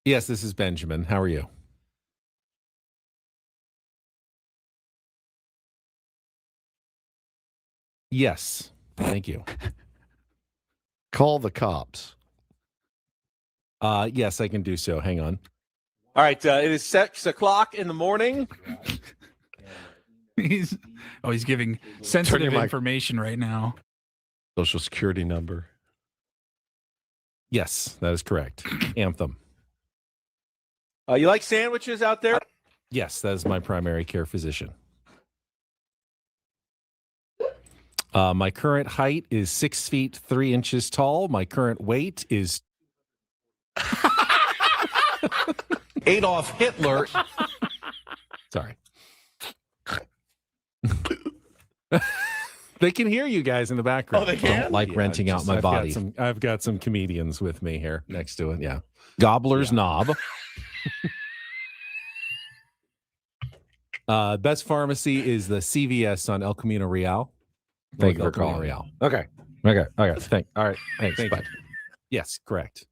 Speaker 4: Yes, this is Benjamin. How are you? Yes. Thank you.
Speaker 1: Call the cops.
Speaker 4: Yes, I can do so. Hang on.
Speaker 13: All right, it is 6 o'clock in the morning.
Speaker 2: He's giving sensitive
Speaker 1: mic-
Speaker 2: information right now.
Speaker 1: Social security number.
Speaker 4: Yes, that is correct. Anthem.
Speaker 13: You like sandwiches out there?
Speaker 4: Yes, that is my primary care physician. My current height is 6 feet 3 inches tall. My current weight is Adolf Hitler. Sorry. They can hear you guys in the background.
Speaker 1: Oh, they can?
Speaker 4: Don't like renting out my body. I've got some comedians with me here next to it. Yeah. Gobbler's Knob. Best pharmacy is the CVS on El Camino Real.
Speaker 1: Thank you
Speaker 4: El
Speaker 1: for
Speaker 4: Camino
Speaker 1: calling.
Speaker 4: Real.
Speaker 1: Okay.
Speaker 4: All right. Thanks.
Speaker 1: Thank
Speaker 4: Bye.
Speaker 1: you.
Speaker 4: Yes, correct.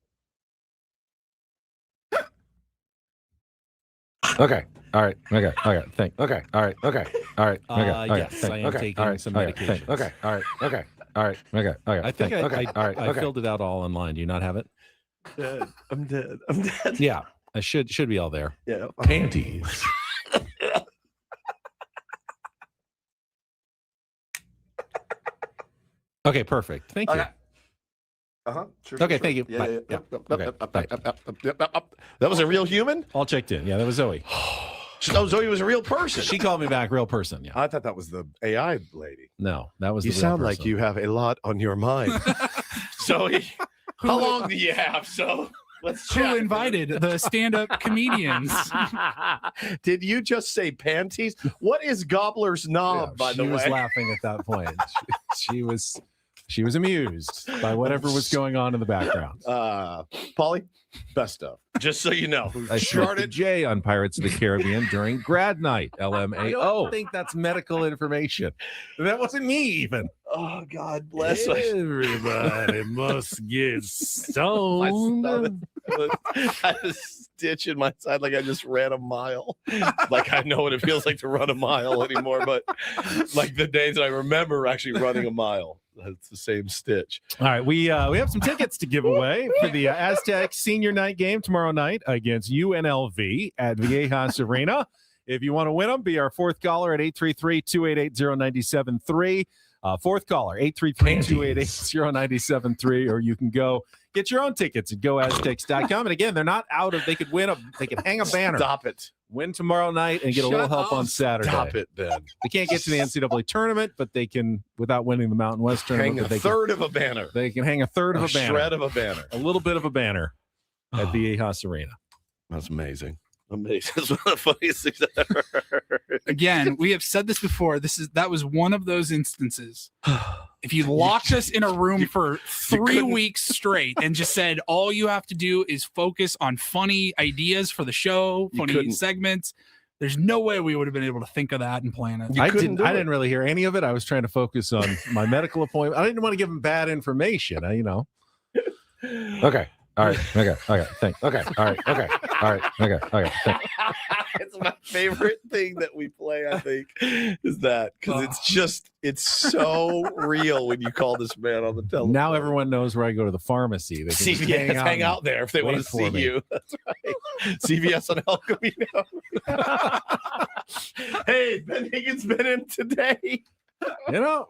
Speaker 1: Okay.
Speaker 4: All right. Okay. Thank.
Speaker 1: Okay. All right. Okay. All right. Okay.
Speaker 4: Yes, I am taking some medication.
Speaker 1: Okay. All right. Okay. All right. Okay.
Speaker 4: I think I
Speaker 1: Okay.
Speaker 4: filled it out all online. Do you not have it?
Speaker 1: I'm dead.
Speaker 4: Yeah, I should be all there.
Speaker 1: Yeah.
Speaker 4: Panties. Okay, perfect. Thank you.
Speaker 1: Sure.
Speaker 4: Okay, thank you.
Speaker 1: Yeah.
Speaker 4: Bye. Yeah. Okay, bye.
Speaker 1: That was a real human?
Speaker 4: All checked in. Yeah, that was Zoe.
Speaker 1: So Zoe was a real person.
Speaker 4: She called me back, real person. Yeah.
Speaker 1: I thought that was the AI lady.
Speaker 4: No, that was.
Speaker 1: You
Speaker 4: the real
Speaker 1: sound like
Speaker 4: person.
Speaker 1: you have a lot on your mind. Zoe, how long do you have? So let's
Speaker 2: Who
Speaker 1: chat.
Speaker 2: invited the stand-up comedians?
Speaker 1: Did you just say panties? What is Gobbler's Knob, by the
Speaker 4: She was
Speaker 1: way?
Speaker 4: laughing at that point. She was amused by whatever was going on in the background.
Speaker 1: Paulie, best stuff. Just so you know.
Speaker 4: I started J on Pirates of the Caribbean during grad night. LMAO. I don't think that's medical information. That wasn't me even.
Speaker 1: Oh, God bless
Speaker 4: Everybody must get stoned.
Speaker 1: I had a stitch in my side like I just ran a mile. Like I know what it feels like to run a mile anymore, but like the days I remember actually running a mile. That's the same stitch.
Speaker 4: All right, we have some tickets to give away for the Aztec Senior Night game tomorrow night against UNLV at Viejas Arena. If you want to win them, be our fourth caller at 833-288-0973. Fourth caller, 833-288-0973, or you can go get your own tickets at goaztecs.com. And again, they're not out of, they could hang a banner.
Speaker 1: Stop it.
Speaker 4: Win tomorrow night and get a little help on Saturday.
Speaker 1: Stop it, Ben.
Speaker 4: They can't get to the NCAA tournament, but they can, without winning the Mountain West tournament,
Speaker 1: Hang a
Speaker 4: they
Speaker 1: third of a banner.
Speaker 4: They can hang a third of a banner.
Speaker 1: Shred of a banner.
Speaker 4: A little bit of a banner at Viejas Arena.
Speaker 1: That's amazing. Amazing. That's one of the funniest things I've ever heard.
Speaker 2: Again, we have said this before. That was one of those instances. If you locked us in a room for 3 weeks straight and just said all you have to do is focus on funny ideas for the show, funny segments, there's no way we would have been able to think of that and plan it.
Speaker 4: I didn't really hear any of it. I was trying to focus on my medical appointment. I didn't want to give them bad information.
Speaker 1: Okay. All right. Okay. Thanks. Okay. All right. Okay.
Speaker 4: All right. Okay.
Speaker 1: It's my favorite thing that we play, I think, is that because it's so real when you call this man on the telephone.
Speaker 4: Now everyone knows where I go to the pharmacy. They can just
Speaker 1: hang out there if they want to see
Speaker 4: me.
Speaker 1: you. That's right. CVS on El Camino. Hey, Ben Higgins been in today.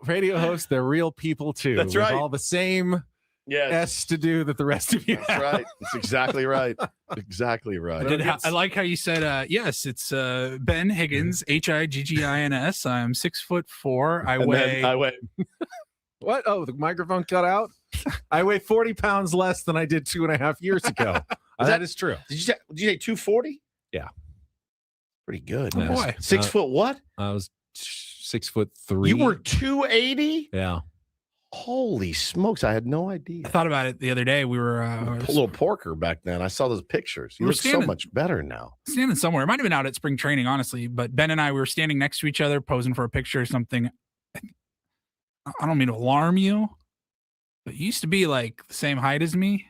Speaker 4: Radio hosts, they're real people too.
Speaker 1: That's
Speaker 4: with
Speaker 1: right.
Speaker 4: all the same S to do that the rest of you
Speaker 1: That's
Speaker 4: have.
Speaker 1: right. That's exactly right. Exactly right.
Speaker 2: I like how you said, yes, it's Ben Higgins, Higgins. I'm 6'4". I weigh.
Speaker 4: What? Oh, the microphone cut out? I weigh 40 pounds less than I did 2.5 years ago. That is true.
Speaker 1: Did you say 240?
Speaker 4: Yeah.
Speaker 1: Pretty good.
Speaker 4: Oh, boy.
Speaker 1: 6 foot what?
Speaker 4: I was 6'3".
Speaker 1: You were 280?
Speaker 4: Yeah.
Speaker 1: Holy smokes! I had no idea.
Speaker 2: I thought about it the other day. We were
Speaker 1: a little porker back then. I saw those pictures. You look so much better now.
Speaker 2: Standing somewhere. It might have been out at spring training, honestly. But Ben and I, we were standing next to each other, posing for a picture or something. I don't mean to alarm you, but you used to be like the same height as me.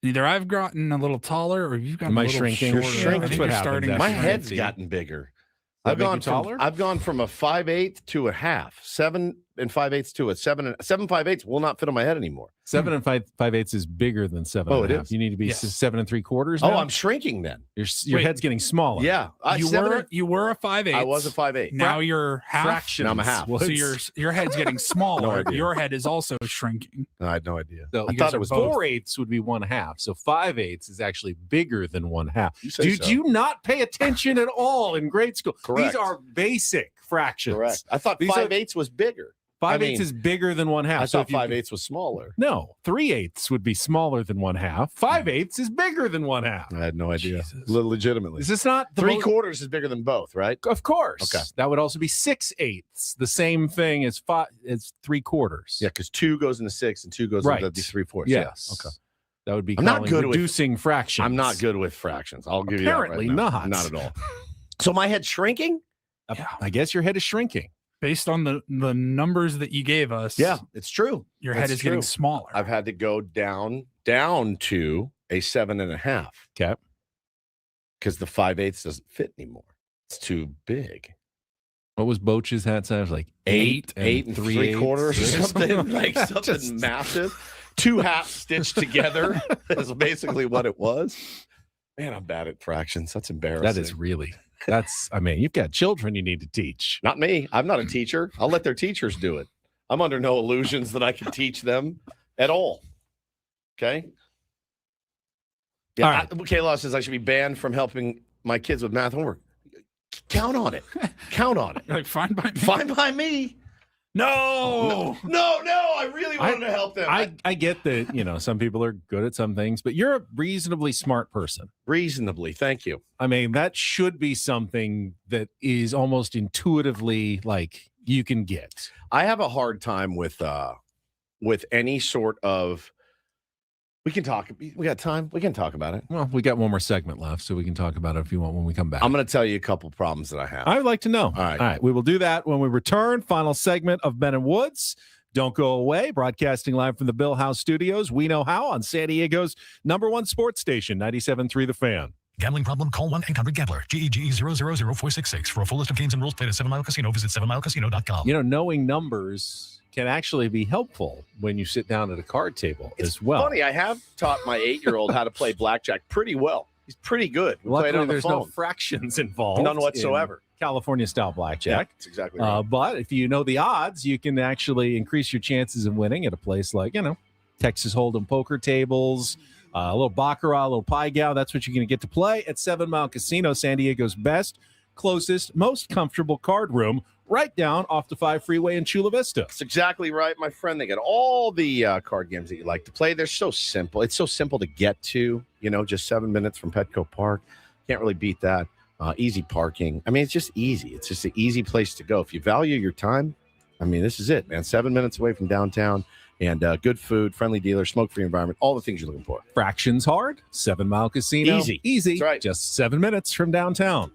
Speaker 2: Either I've gotten a little taller, or you've gotten a little
Speaker 4: shrinking?
Speaker 2: shorter.
Speaker 1: You're shrinking.
Speaker 2: That's what happens.
Speaker 1: My head's gotten bigger. I've gone from a 5/8 to a half. 7 5/8 to a 7 5/8 will not fit on my head anymore.
Speaker 4: 7 5/8 is bigger than 7
Speaker 1: Oh,
Speaker 4: and a
Speaker 1: it
Speaker 4: half.
Speaker 1: is?
Speaker 4: You need to be 7 3/4.
Speaker 1: Oh,
Speaker 4: now?
Speaker 1: I'm shrinking then.
Speaker 4: Your head's getting smaller.
Speaker 1: Yeah,
Speaker 2: You were a 5/8.
Speaker 1: I was a 5/8.
Speaker 2: Now you're half.
Speaker 4: Fractions.
Speaker 1: Now I'm a half.
Speaker 2: So your head's getting smaller.
Speaker 1: No idea.
Speaker 2: Your head is also shrinking.
Speaker 1: I had no idea.
Speaker 4: So
Speaker 1: I thought it was
Speaker 4: 4/8 would be 1/2. So 5/8 is actually bigger than 1/2.
Speaker 1: say
Speaker 4: Did
Speaker 1: so.
Speaker 4: you not pay attention at all in grade school?
Speaker 1: Correct.
Speaker 4: These are basic fractions.
Speaker 1: Correct. I thought 5/8 was bigger.
Speaker 4: 5/8 is bigger than 1/2.
Speaker 1: I
Speaker 4: So
Speaker 1: thought
Speaker 4: if you-
Speaker 1: 5/8 was smaller.
Speaker 4: No, 3/8 would be smaller than 1/2. 5/8 is bigger than 1/2.
Speaker 1: I had no idea. Legitimately.
Speaker 4: Is this not the
Speaker 1: 3/4 is bigger than both, right?
Speaker 4: Of course.
Speaker 1: Okay.
Speaker 4: That would also be 6/8. The same thing as 3/4.
Speaker 1: Yeah, because 2 goes into 6 and 2 goes
Speaker 4: Right.
Speaker 1: into 3/4.
Speaker 4: Yes.
Speaker 1: Yeah. Okay.
Speaker 4: That would be
Speaker 1: I'm not good with
Speaker 4: reducing fractions.
Speaker 1: I'm not good with fractions. I'll give
Speaker 4: Apparently
Speaker 1: you that right now.
Speaker 4: not.
Speaker 1: Not at all. So my head's shrinking?
Speaker 4: I guess your head is shrinking.
Speaker 2: Based on the numbers that you gave us.
Speaker 1: Yeah, it's true.
Speaker 2: Your
Speaker 1: That's
Speaker 2: head is
Speaker 1: true.
Speaker 2: getting smaller.
Speaker 1: I've had to go down to a 7.5.
Speaker 4: Okay.
Speaker 1: Because the 5/8 doesn't fit anymore. It's too big.
Speaker 4: What was Boch's hat size? Like
Speaker 1: 8 and 3/4 or something. Like something
Speaker 4: Just-
Speaker 1: massive. 2 halves stitched together is basically what it was. Man, I'm bad at fractions. That's embarrassing.
Speaker 4: That is really. You've got children you need to teach.
Speaker 1: Not me. I'm not a teacher. I'll let their teachers do it. I'm under no illusions that I can teach them at all. Okay. Yeah.
Speaker 4: All right.
Speaker 1: Kayla says I should be banned from helping my kids with math homework. Count on it. Count on it.
Speaker 2: You're like, fine by me.
Speaker 1: Fine by me.
Speaker 2: No.
Speaker 1: I really wanted to help them.
Speaker 4: I get that, some people are good at some things, but you're a reasonably smart person.
Speaker 1: Reasonably. Thank you.
Speaker 4: I mean, that should be something that is almost intuitively like you can get.
Speaker 1: I have a hard time with any sort of. We can talk. We got time. We can talk about it.
Speaker 4: Well, we got one more segment left, so we can talk about it if you want when we come back.
Speaker 1: I'm going to tell you a couple problems that I have.
Speaker 4: I would like to know.
Speaker 1: All right.
Speaker 4: All right. We will do that when we return. Final segment of Ben and Woods. Don't go away. Broadcasting live from the Bill House Studios. We know how on San Diego's #1 sports station, 97.3 The Fan.
Speaker 8: Gambling problem? Call 1-800-GAMBLER. GEGE 000-466. For a full list of games and rules, play at 7 Mile Casino. Visit 7milecasino.com.
Speaker 4: Knowing numbers can actually be helpful when you sit down at a card table as well.
Speaker 1: Funny, I have taught my 8-year-old how to play blackjack pretty well. He's pretty good. We played
Speaker 4: Luckily,
Speaker 1: on the
Speaker 4: there's
Speaker 1: phone.
Speaker 4: no fractions involved.
Speaker 1: None whatsoever.
Speaker 4: California-style blackjack.
Speaker 1: That's exactly right.
Speaker 4: But if you know the odds, you can actually increase your chances of winning at a place like, Texas Hold'em poker tables, a little baccarat, a little pie gow. That's what you're going to get to play at 7 Mile Casino, San Diego's best, closest, most comfortable card room, right down off the 5 freeway in Chula Vista.
Speaker 1: That's exactly right, my friend. They got all the card games that you like to play. They're so simple. It's so simple to get to, just 7 minutes from Petco Park. Can't really beat that. Easy parking. I mean, it's just easy. It's just an easy place to go. If you value your time, this is it, man. 7 minutes away from downtown and good food, friendly dealer, smoke-free environment, all the things you're looking for.
Speaker 4: Fractions hard, 7 Mile Casino. Easy.
Speaker 1: That's right.
Speaker 4: Just 7 minutes from downtown.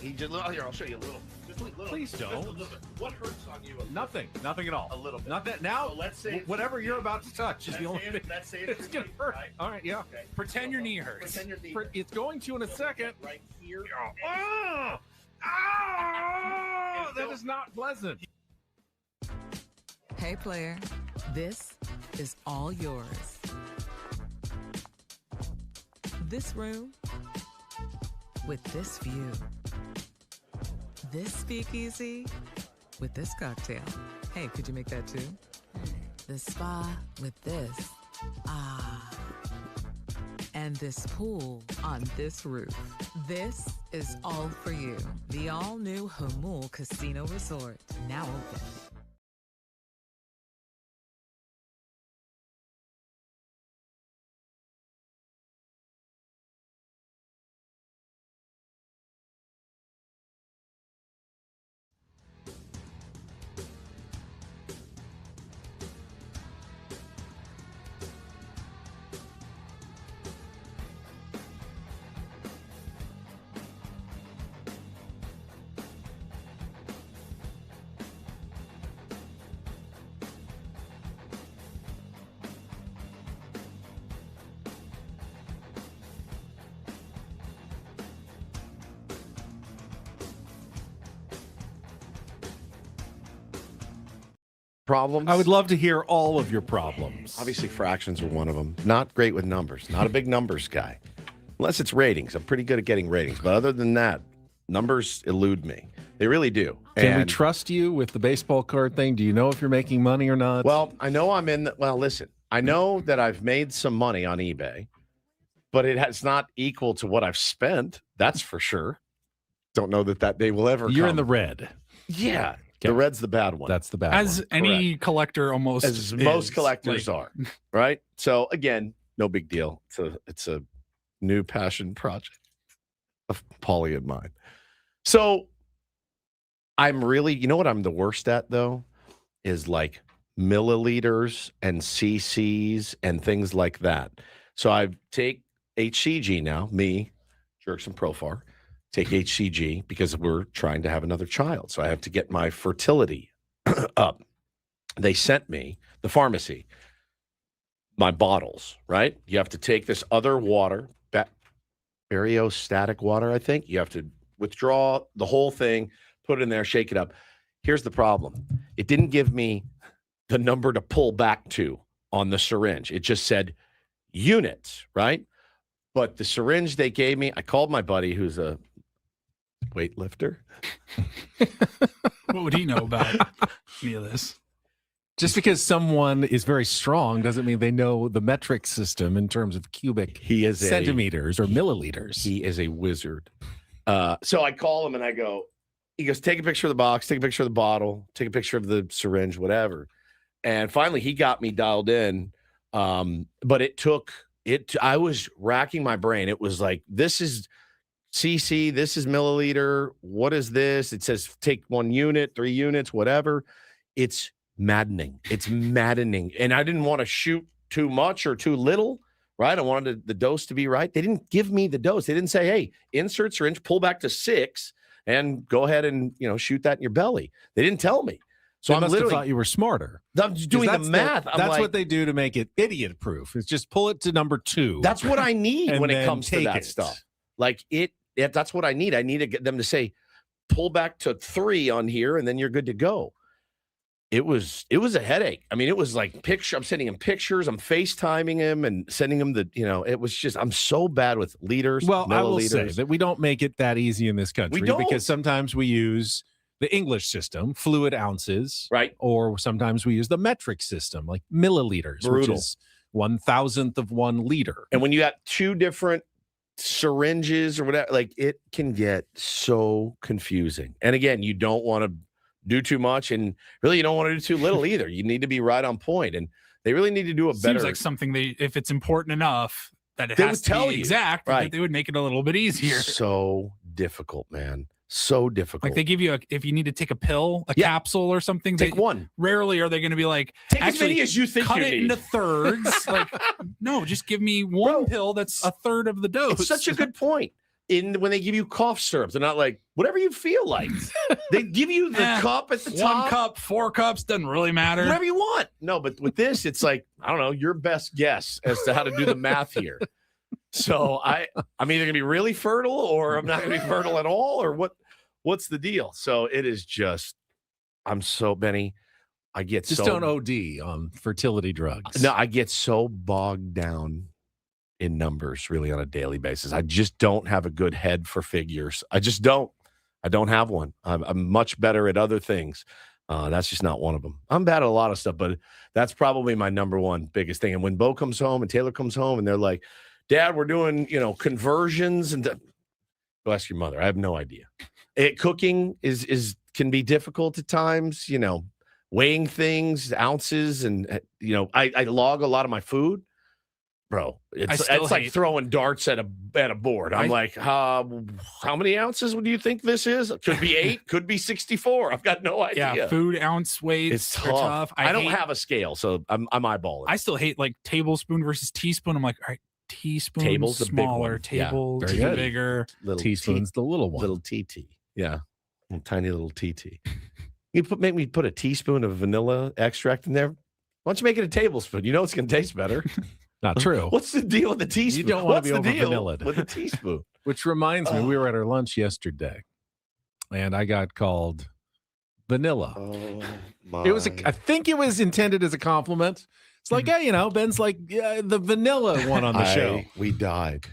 Speaker 1: He just here. I'll show you a little. Just a little.
Speaker 4: Please don't.
Speaker 1: Just a little bit. What hurts on you?
Speaker 4: Nothing at all.
Speaker 1: A little bit.
Speaker 4: Not that now.
Speaker 1: So let's say
Speaker 4: whatever you're about to touch is the only thing.
Speaker 1: Let's say
Speaker 4: it's gonna hurt.
Speaker 1: Right?
Speaker 4: All right, yeah.
Speaker 1: Okay.
Speaker 2: Pretend your knee hurts.
Speaker 1: Pretend your knee.
Speaker 4: It's going to in a second.
Speaker 1: Right here.
Speaker 4: Oh, that is not pleasant.
Speaker 3: Hey, player, this is all yours. This room with this view. This speakeasy with this cocktail. Hey, could you make that too? The spa with this. Ah. And this pool on this roof. This is all for you. The all-new Hamul Casino Resort, now open.
Speaker 1: Problems.
Speaker 4: I would love to hear all of your problems.
Speaker 1: Obviously, fractions are one of them. Not great with numbers. Not a big numbers guy. Unless it's ratings. I'm pretty good at getting ratings. But other than that, numbers elude me. They really do.
Speaker 4: Can we trust you with the baseball card thing? Do you know if you're making money or not?
Speaker 1: Well, I know I'm in. Well, listen. I know that I've made some money on eBay, but it has not equal to what I've spent. That's for sure. Don't know that they will ever.
Speaker 4: You're
Speaker 1: come.
Speaker 4: in the red.
Speaker 1: Yeah. The red's the bad one.
Speaker 4: That's the bad
Speaker 2: As
Speaker 4: one.
Speaker 2: any collector almost
Speaker 1: As most
Speaker 2: is,
Speaker 1: collectors are, right? So again, no big deal. It's a new passion project of Paulie and mine. So I'm really, you know what I'm the worst at though, is like milliliters and cc's and things like that. So I take HCG now, me, Jerks and Profar. Take HCG because we're trying to have another child. So I have to get my fertility up. They sent me, the pharmacy, my bottles, right? You have to take this other water, bariostatic water, I think. You have to withdraw the whole thing, put it in there, shake it up. Here's the problem. It didn't give me the number to pull back to on the syringe. It just said units, right? But the syringe they gave me, I called my buddy who's a weightlifter.
Speaker 2: What would he know about any of this?
Speaker 4: Just because someone is very strong doesn't mean they know the metric system in terms of cubic centimeters or milliliters.
Speaker 1: He is a wizard. So I call him and I go, he goes, take a picture of the box, take a picture of the bottle, take a picture of the syringe, whatever. And finally he got me dialed in. But it took I was racking my brain. It was like, this is cc, this is milliliter. What is this? It says take 1 unit, 3 units, whatever. It's maddening. It's maddening. And I didn't want to shoot too much or too little, right? I wanted the dose to be right. They didn't give me the dose. They didn't say, hey, insert syringe, pull back to 6 and go ahead and, shoot that in your belly. They didn't tell me. So
Speaker 4: I
Speaker 1: I'm
Speaker 4: must
Speaker 1: literally
Speaker 4: have thought you were smarter.
Speaker 1: I'm doing the math.
Speaker 4: That's what they do to make it idiot proof. It's just pull it to number 2.
Speaker 1: That's what I need when it comes to
Speaker 4: take
Speaker 1: that
Speaker 4: it.
Speaker 1: stuff. Like that's what I need. I need to get them to say, pull back to 3 on here, and then you're good to go. It was a headache. I mean, it was like I'm sending him pictures. I'm FaceTiming him and sending him it was just, I'm so bad with liters.
Speaker 4: Well, I will say
Speaker 1: milliliters.
Speaker 4: that we don't make it that easy in this country
Speaker 1: We don't.
Speaker 4: because sometimes we use the English system, fluid ounces,
Speaker 1: right?
Speaker 4: Or sometimes we use the metric system, like milliliters,
Speaker 1: Brutal.
Speaker 4: which is 1,000th of 1 liter.
Speaker 1: And when you got 2 different syringes or whatever, like it can get so confusing. And again, you don't want to do too much, and really you don't want to do too little either. You need to be right on point, and they really need to do a better.
Speaker 2: Seems like something if it's important enough that it
Speaker 1: They
Speaker 2: has
Speaker 1: would
Speaker 2: to
Speaker 1: tell
Speaker 2: be
Speaker 1: you.
Speaker 2: exact,
Speaker 1: Right.
Speaker 2: they would make it a little bit easier.
Speaker 1: So difficult, man. So difficult.
Speaker 2: Like they give you if you need to take a pill, a capsule or something.
Speaker 1: Take one.
Speaker 2: Rarely are they going to be like,
Speaker 1: Take as
Speaker 2: actually,
Speaker 1: many as you think
Speaker 2: cut
Speaker 1: you
Speaker 2: it
Speaker 1: need.
Speaker 2: into thirds. Like, no, just give me one pill that's a third of the dose.
Speaker 1: It's such a good point. when they give you cough syrup, they're not like, whatever you feel like. They give you the cup at the top.
Speaker 2: 1 cup, 4 cups, doesn't really matter.
Speaker 1: Whatever you want. No, but with this, it's like, I don't know, your best guess as to how to do the math here. So I'm either going to be really fertile or I'm not going to be fertile at all, or what's the deal? So it is just, Benny, I get
Speaker 4: just don't OD on fertility drugs.
Speaker 1: No, I get so bogged down in numbers really on a daily basis. I just don't have a good head for figures. I just don't. I don't have one. I'm much better at other things. That's just not one of them. I'm bad at a lot of stuff, but that's probably my number one biggest thing. And when Bo comes home and Taylor comes home and they're like, Dad, we're doing, conversions, and go ask your mother. I have no idea. Cooking can be difficult at times, weighing things, ounces, and I log a lot of my food. Bro, it's like throwing darts at a board. I'm like, how many ounces would you think this is? Could be 8, could be 64. I've got no idea.
Speaker 2: Yeah, food ounce weights.
Speaker 1: It's tough. I don't have a scale, so I'm eyeballing.
Speaker 2: I still hate like tablespoon versus teaspoon. I'm like, all right, teaspoon,
Speaker 1: table's
Speaker 2: smaller, table, bigger.
Speaker 4: Little teaspoon's the little one.
Speaker 1: Little TT. Yeah, tiny little TT. You make me put a teaspoon of vanilla extract in there. Why don't you make it a tablespoon? You know it's going to taste better.
Speaker 4: Not true.
Speaker 1: What's the deal with the teaspoon?
Speaker 4: You don't want to be over vanilla
Speaker 1: with a teaspoon.
Speaker 4: Which reminds me, we were at our lunch yesterday, and I got called vanilla.
Speaker 1: Oh,
Speaker 4: I think it was intended as a compliment. It's like, hey, Ben's like the vanilla one on the show.
Speaker 1: We died.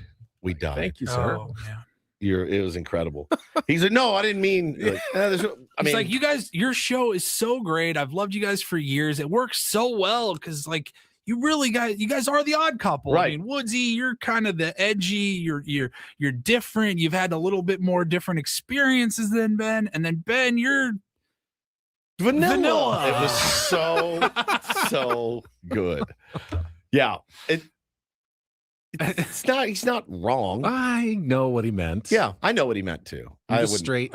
Speaker 4: Thank you, sir.
Speaker 2: Oh, yeah.
Speaker 1: It was incredible. He's like, no, I didn't mean.
Speaker 2: It's like, you guys, your show is so great. I've loved you guys for years. It works so well because, like, you guys are the odd couple.
Speaker 1: Right.
Speaker 2: I mean, Woodsy, you're kind of the edgy. You're different. You've had a little bit more different experiences than Ben, and then Ben, you're vanilla.
Speaker 1: It was so good. Yeah. He's not wrong.
Speaker 4: I know what he meant.
Speaker 1: Yeah, I know what he meant too.
Speaker 4: I'm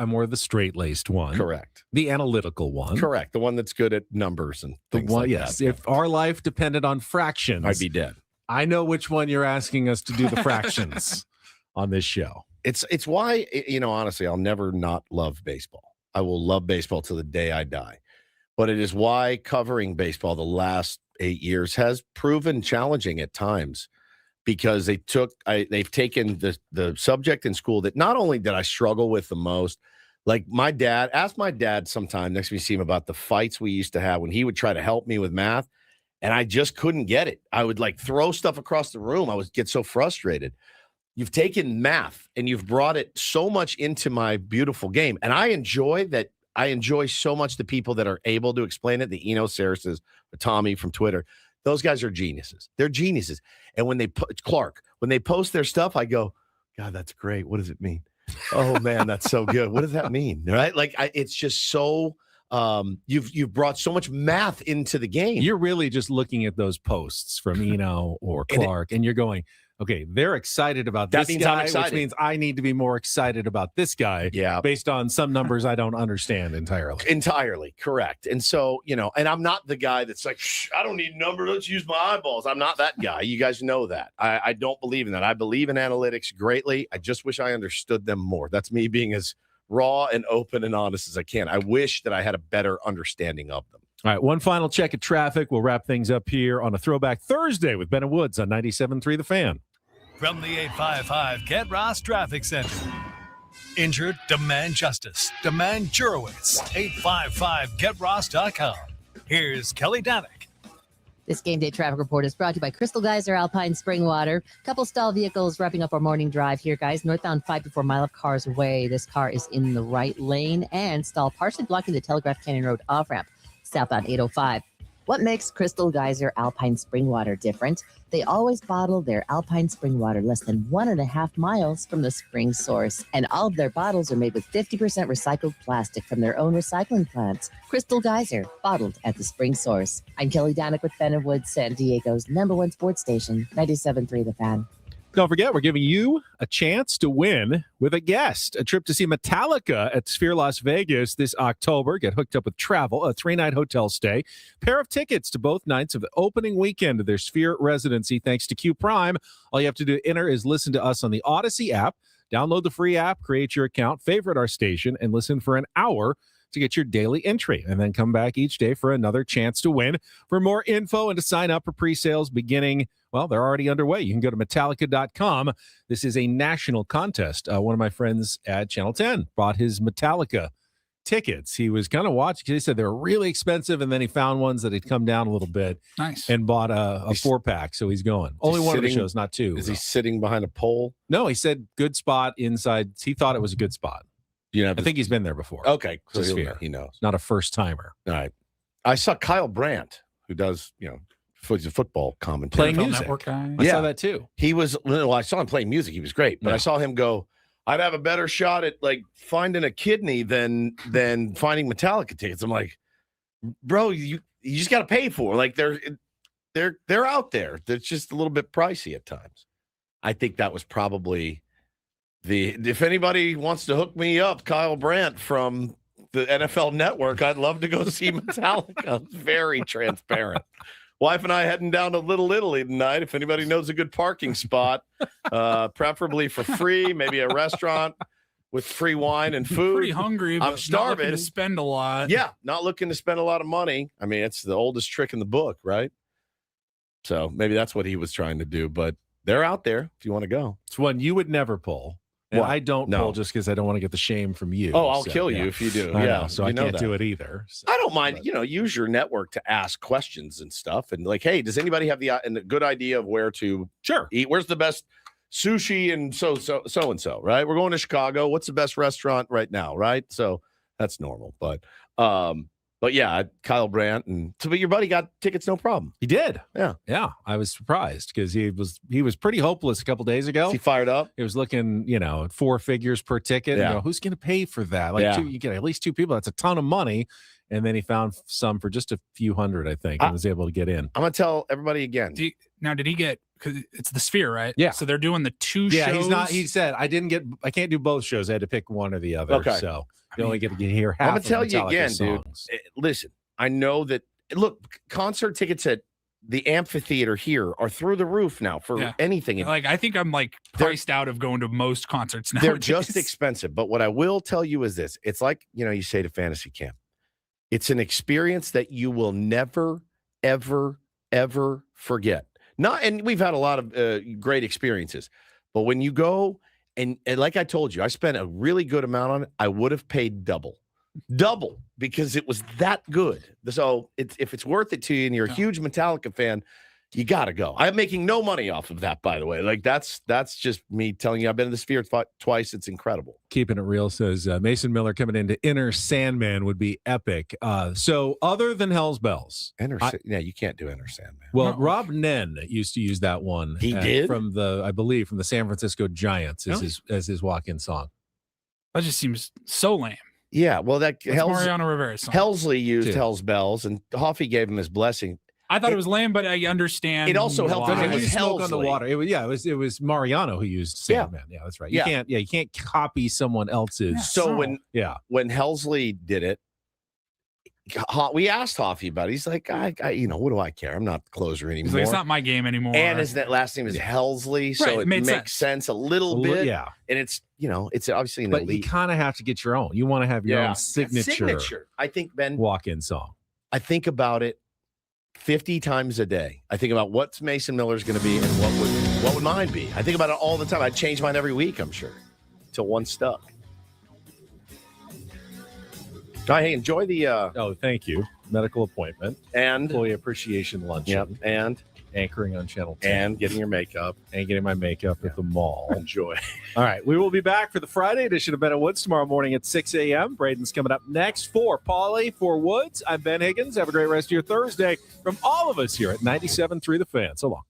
Speaker 4: more the straight-laced one.
Speaker 1: Correct.
Speaker 4: The analytical one.
Speaker 1: Correct. The one that's good at numbers and things like
Speaker 4: yes.
Speaker 1: that.
Speaker 4: If our life depended on fractions,
Speaker 1: I'd be dead.
Speaker 4: I know which one you're asking us to do the fractions on this show.
Speaker 1: It's why, honestly, I'll never not love baseball. I will love baseball till the day I die. But it is why covering baseball the last 8 years has proven challenging at times. Because they've taken the subject in school that not only did I struggle with the most, like ask my dad sometime next time you see him about the fights we used to have when he would try to help me with math, and I just couldn't get it. I would like throw stuff across the room. I would get so frustrated. You've taken math and you've brought it so much into my beautiful game, and I enjoy that. I enjoy so much the people that are able to explain it. The Eno Sarases, the Tommy from Twitter. Those guys are geniuses. They're geniuses. And when they post their stuff, I go, God, that's great. What does it mean? Oh man, that's so good. What does that mean? Right? Like it's just so you've brought so much math into the game.
Speaker 4: You're really just looking at those posts from Eno or Clark, and you're going, okay, they're excited about this guy, which means I need to be more excited about this guy.
Speaker 1: Yeah.
Speaker 4: Based on some numbers I don't understand entirely.
Speaker 1: Entirely correct. And so, and I'm not the guy that's like, I don't need numbers. Let's use my eyeballs. I'm not that guy. You guys know that. I don't believe in that. I believe in analytics greatly. I just wish I understood them more. That's me being as raw and open and honest as I can. I wish that I had a better understanding of them.
Speaker 4: All right, one final check of traffic. We'll wrap things up here on a Throwback Thursday with Ben and Woods on 97.3 The Fan.
Speaker 8: From the 855 Get Ross Traffic Center. Injured? Demand justice. Demand Jurowitz. 855GetRoss.com. Here's Kelly Danick.
Speaker 9: This game day traffic report is brought to you by Crystal Geyser Alpine Spring Water. Couple stall vehicles wrapping up our morning drive here, guys. Northbound 54 mile of cars away. This car is in the right lane and stall partially blocking the Telegraph Canyon Road off-ramp. Southbound 805. What makes Crystal Geyser Alpine Spring Water different? They always bottle their Alpine Spring Water less than 1.5 miles from the spring source. And all of their bottles are made with 50% recycled plastic from their own recycling plants. Crystal Geyser, bottled at the spring source. I'm Kelly Danick with Ben and Woods, San Diego's #1 sports station, 97.3 The Fan.
Speaker 4: Don't forget, we're giving you a chance to win with a guest. A trip to see Metallica at Sphere Las Vegas this October. Get hooked up with travel, a 3-night hotel stay, pair of tickets to both nights of the opening weekend of their Sphere residency thanks to Q Prime. All you have to do to enter is listen to us on the Odyssey app. Download the free app, create your account, favorite our station, and listen for an hour to get your daily entry, and then come back each day for another chance to win. For more info and to sign up for pre-sales beginning, well, they're already underway. You can go to Metallica.com. This is a national contest. One of my friends at Channel 10 bought his Metallica tickets. He was kind of watching. He said they were really expensive, and then he found ones that had come down a little bit.
Speaker 2: Nice.
Speaker 4: And bought a 4-pack, so he's going. Only one of the shows, not two.
Speaker 1: Is he sitting behind a pole?
Speaker 4: No, he said good spot inside. He thought it was a good spot. I think he's been there before.
Speaker 1: Okay, so
Speaker 4: he
Speaker 1: knows.
Speaker 4: Not a first timer.
Speaker 1: All right. I saw Kyle Brandt, who does, he's a football commentator.
Speaker 4: Playing music.
Speaker 2: Network guy.
Speaker 4: I saw that too.
Speaker 1: He was, well, I saw him playing music. He was great, but I saw him go, I'd have a better shot at like finding a kidney than finding Metallica tickets. I'm like, bro, you just got to pay for it. Like they're out there. They're just a little bit pricey at times. I think that was probably if anybody wants to hook me up, Kyle Brandt from the NFL Network, I'd love to go see Metallica. It's very transparent. Wife and I heading down to Little Italy tonight. If anybody knows a good parking spot, preferably for free, maybe a restaurant with free wine and food.
Speaker 2: Pretty hungry. But
Speaker 1: I'm starving.
Speaker 2: Not looking to spend a lot.
Speaker 1: Yeah, not looking to spend a lot of money. I mean, it's the oldest trick in the book, right? So maybe that's what he was trying to do. But they're out there if you want to go.
Speaker 4: It's one you would never pull. And
Speaker 1: What?
Speaker 4: I don't
Speaker 1: No.
Speaker 4: pull just because I don't want to get the shame from you.
Speaker 1: Oh, I'll
Speaker 4: So,
Speaker 1: kill
Speaker 4: yeah.
Speaker 1: you if you do.
Speaker 4: I
Speaker 1: Yeah,
Speaker 4: know, so
Speaker 1: you
Speaker 4: I
Speaker 1: know
Speaker 4: can't
Speaker 1: that.
Speaker 4: do it either. So.
Speaker 1: I don't mind, use your network to ask questions and stuff. And like, hey, does anybody have a good idea of where to eat? Where's the best sushi and so and so, right? We're going to Chicago. What's the best restaurant right now, right? So that's normal. But yeah, Kyle Brandt but your buddy got tickets, no problem.
Speaker 4: He did.
Speaker 1: Yeah.
Speaker 4: I was surprised because he was pretty hopeless a couple days ago.
Speaker 1: Is he fired up?
Speaker 4: He was looking, at 4 figures per ticket.
Speaker 1: Yeah.
Speaker 4: Who's going to pay for that? You get at least 2 people. That's a ton of money. And then he found some for just a few hundred, I think, and was able to get in.
Speaker 1: I'm gonna tell everybody again.
Speaker 2: Did he get? Because it's the Sphere, right?
Speaker 4: Yeah.
Speaker 2: So they're doing the 2 shows.
Speaker 4: Yeah, he's not. He said I can't do both shows. I had to pick one or the other.
Speaker 1: Okay.
Speaker 4: So you only get to hear half.
Speaker 1: I'm gonna tell you
Speaker 4: Metallica
Speaker 1: again,
Speaker 4: songs.
Speaker 1: dude. Listen, I know that. Look, concert tickets at the amphitheater here are through the roof now for anything.
Speaker 2: Like I think I'm priced out of going to most concerts now.
Speaker 1: They're just expensive. But what I will tell you is this: it's like you say to fantasy camp. It's an experience that you will never, ever, ever forget. And we've had a lot of great experiences, but when you go and like I told you, I spent a really good amount on it. I would have paid double because it was that good. So if it's worth it to you and you're a huge Metallica fan, you got to go. I'm making no money off of that, by the way. Like that's just me telling you, I've been in the Sphere twice. It's incredible.
Speaker 4: Keeping it real says Mason Miller coming into Inner Sandman would be epic. So other than Hell's Bells,
Speaker 1: you can't do Inner Sandman.
Speaker 4: Well, Rob Nen used to use that one.
Speaker 1: He did
Speaker 4: from the San Francisco Giants as his walk-in song.
Speaker 2: That just seems so lame.
Speaker 1: Yeah, well,
Speaker 2: Mariano Rivera's song.
Speaker 1: Helsley used Hell's Bells, and Hoffy gave him his blessing.
Speaker 2: I thought it was lame, but I understand.
Speaker 1: It also helped him. It was
Speaker 4: Smoke on the Water. It was Mariano who used Sandman. Yeah, that's right. You can't copy someone else's.
Speaker 1: So when Helsley did it, we asked Hoffy about it. He's like, I what do I care? I'm not the closer anymore.
Speaker 2: He's like, it's not my game anymore.
Speaker 1: And his last name is Helsley, so it makes sense a little bit.
Speaker 4: Yeah,
Speaker 1: and it's it's obviously an
Speaker 4: elite.
Speaker 1: But
Speaker 4: you kind of have to get your own. You want to have your own signature.
Speaker 1: I think, Ben,
Speaker 4: walk-in song.
Speaker 1: I think about it 50 times a day. I think about what's Mason Miller's going to be and what would mine be. I think about it all the time. I'd change mine every week, I'm sure, till one stuck. Hey, enjoy the
Speaker 4: thank you. Medical appointment
Speaker 1: and
Speaker 4: employee appreciation luncheon.
Speaker 1: Yep, and
Speaker 4: anchoring on Channel 10
Speaker 1: and getting your makeup
Speaker 4: and getting my makeup at the mall.
Speaker 1: Enjoy.
Speaker 4: All right, we will be back for the Friday edition of Ben and Woods tomorrow morning at 6 a.m. Braden's coming up next for Paulie for Woods. I'm Ben Higgins. Have a great rest of your Thursday from all of us here at 97.3 The Fan. So long.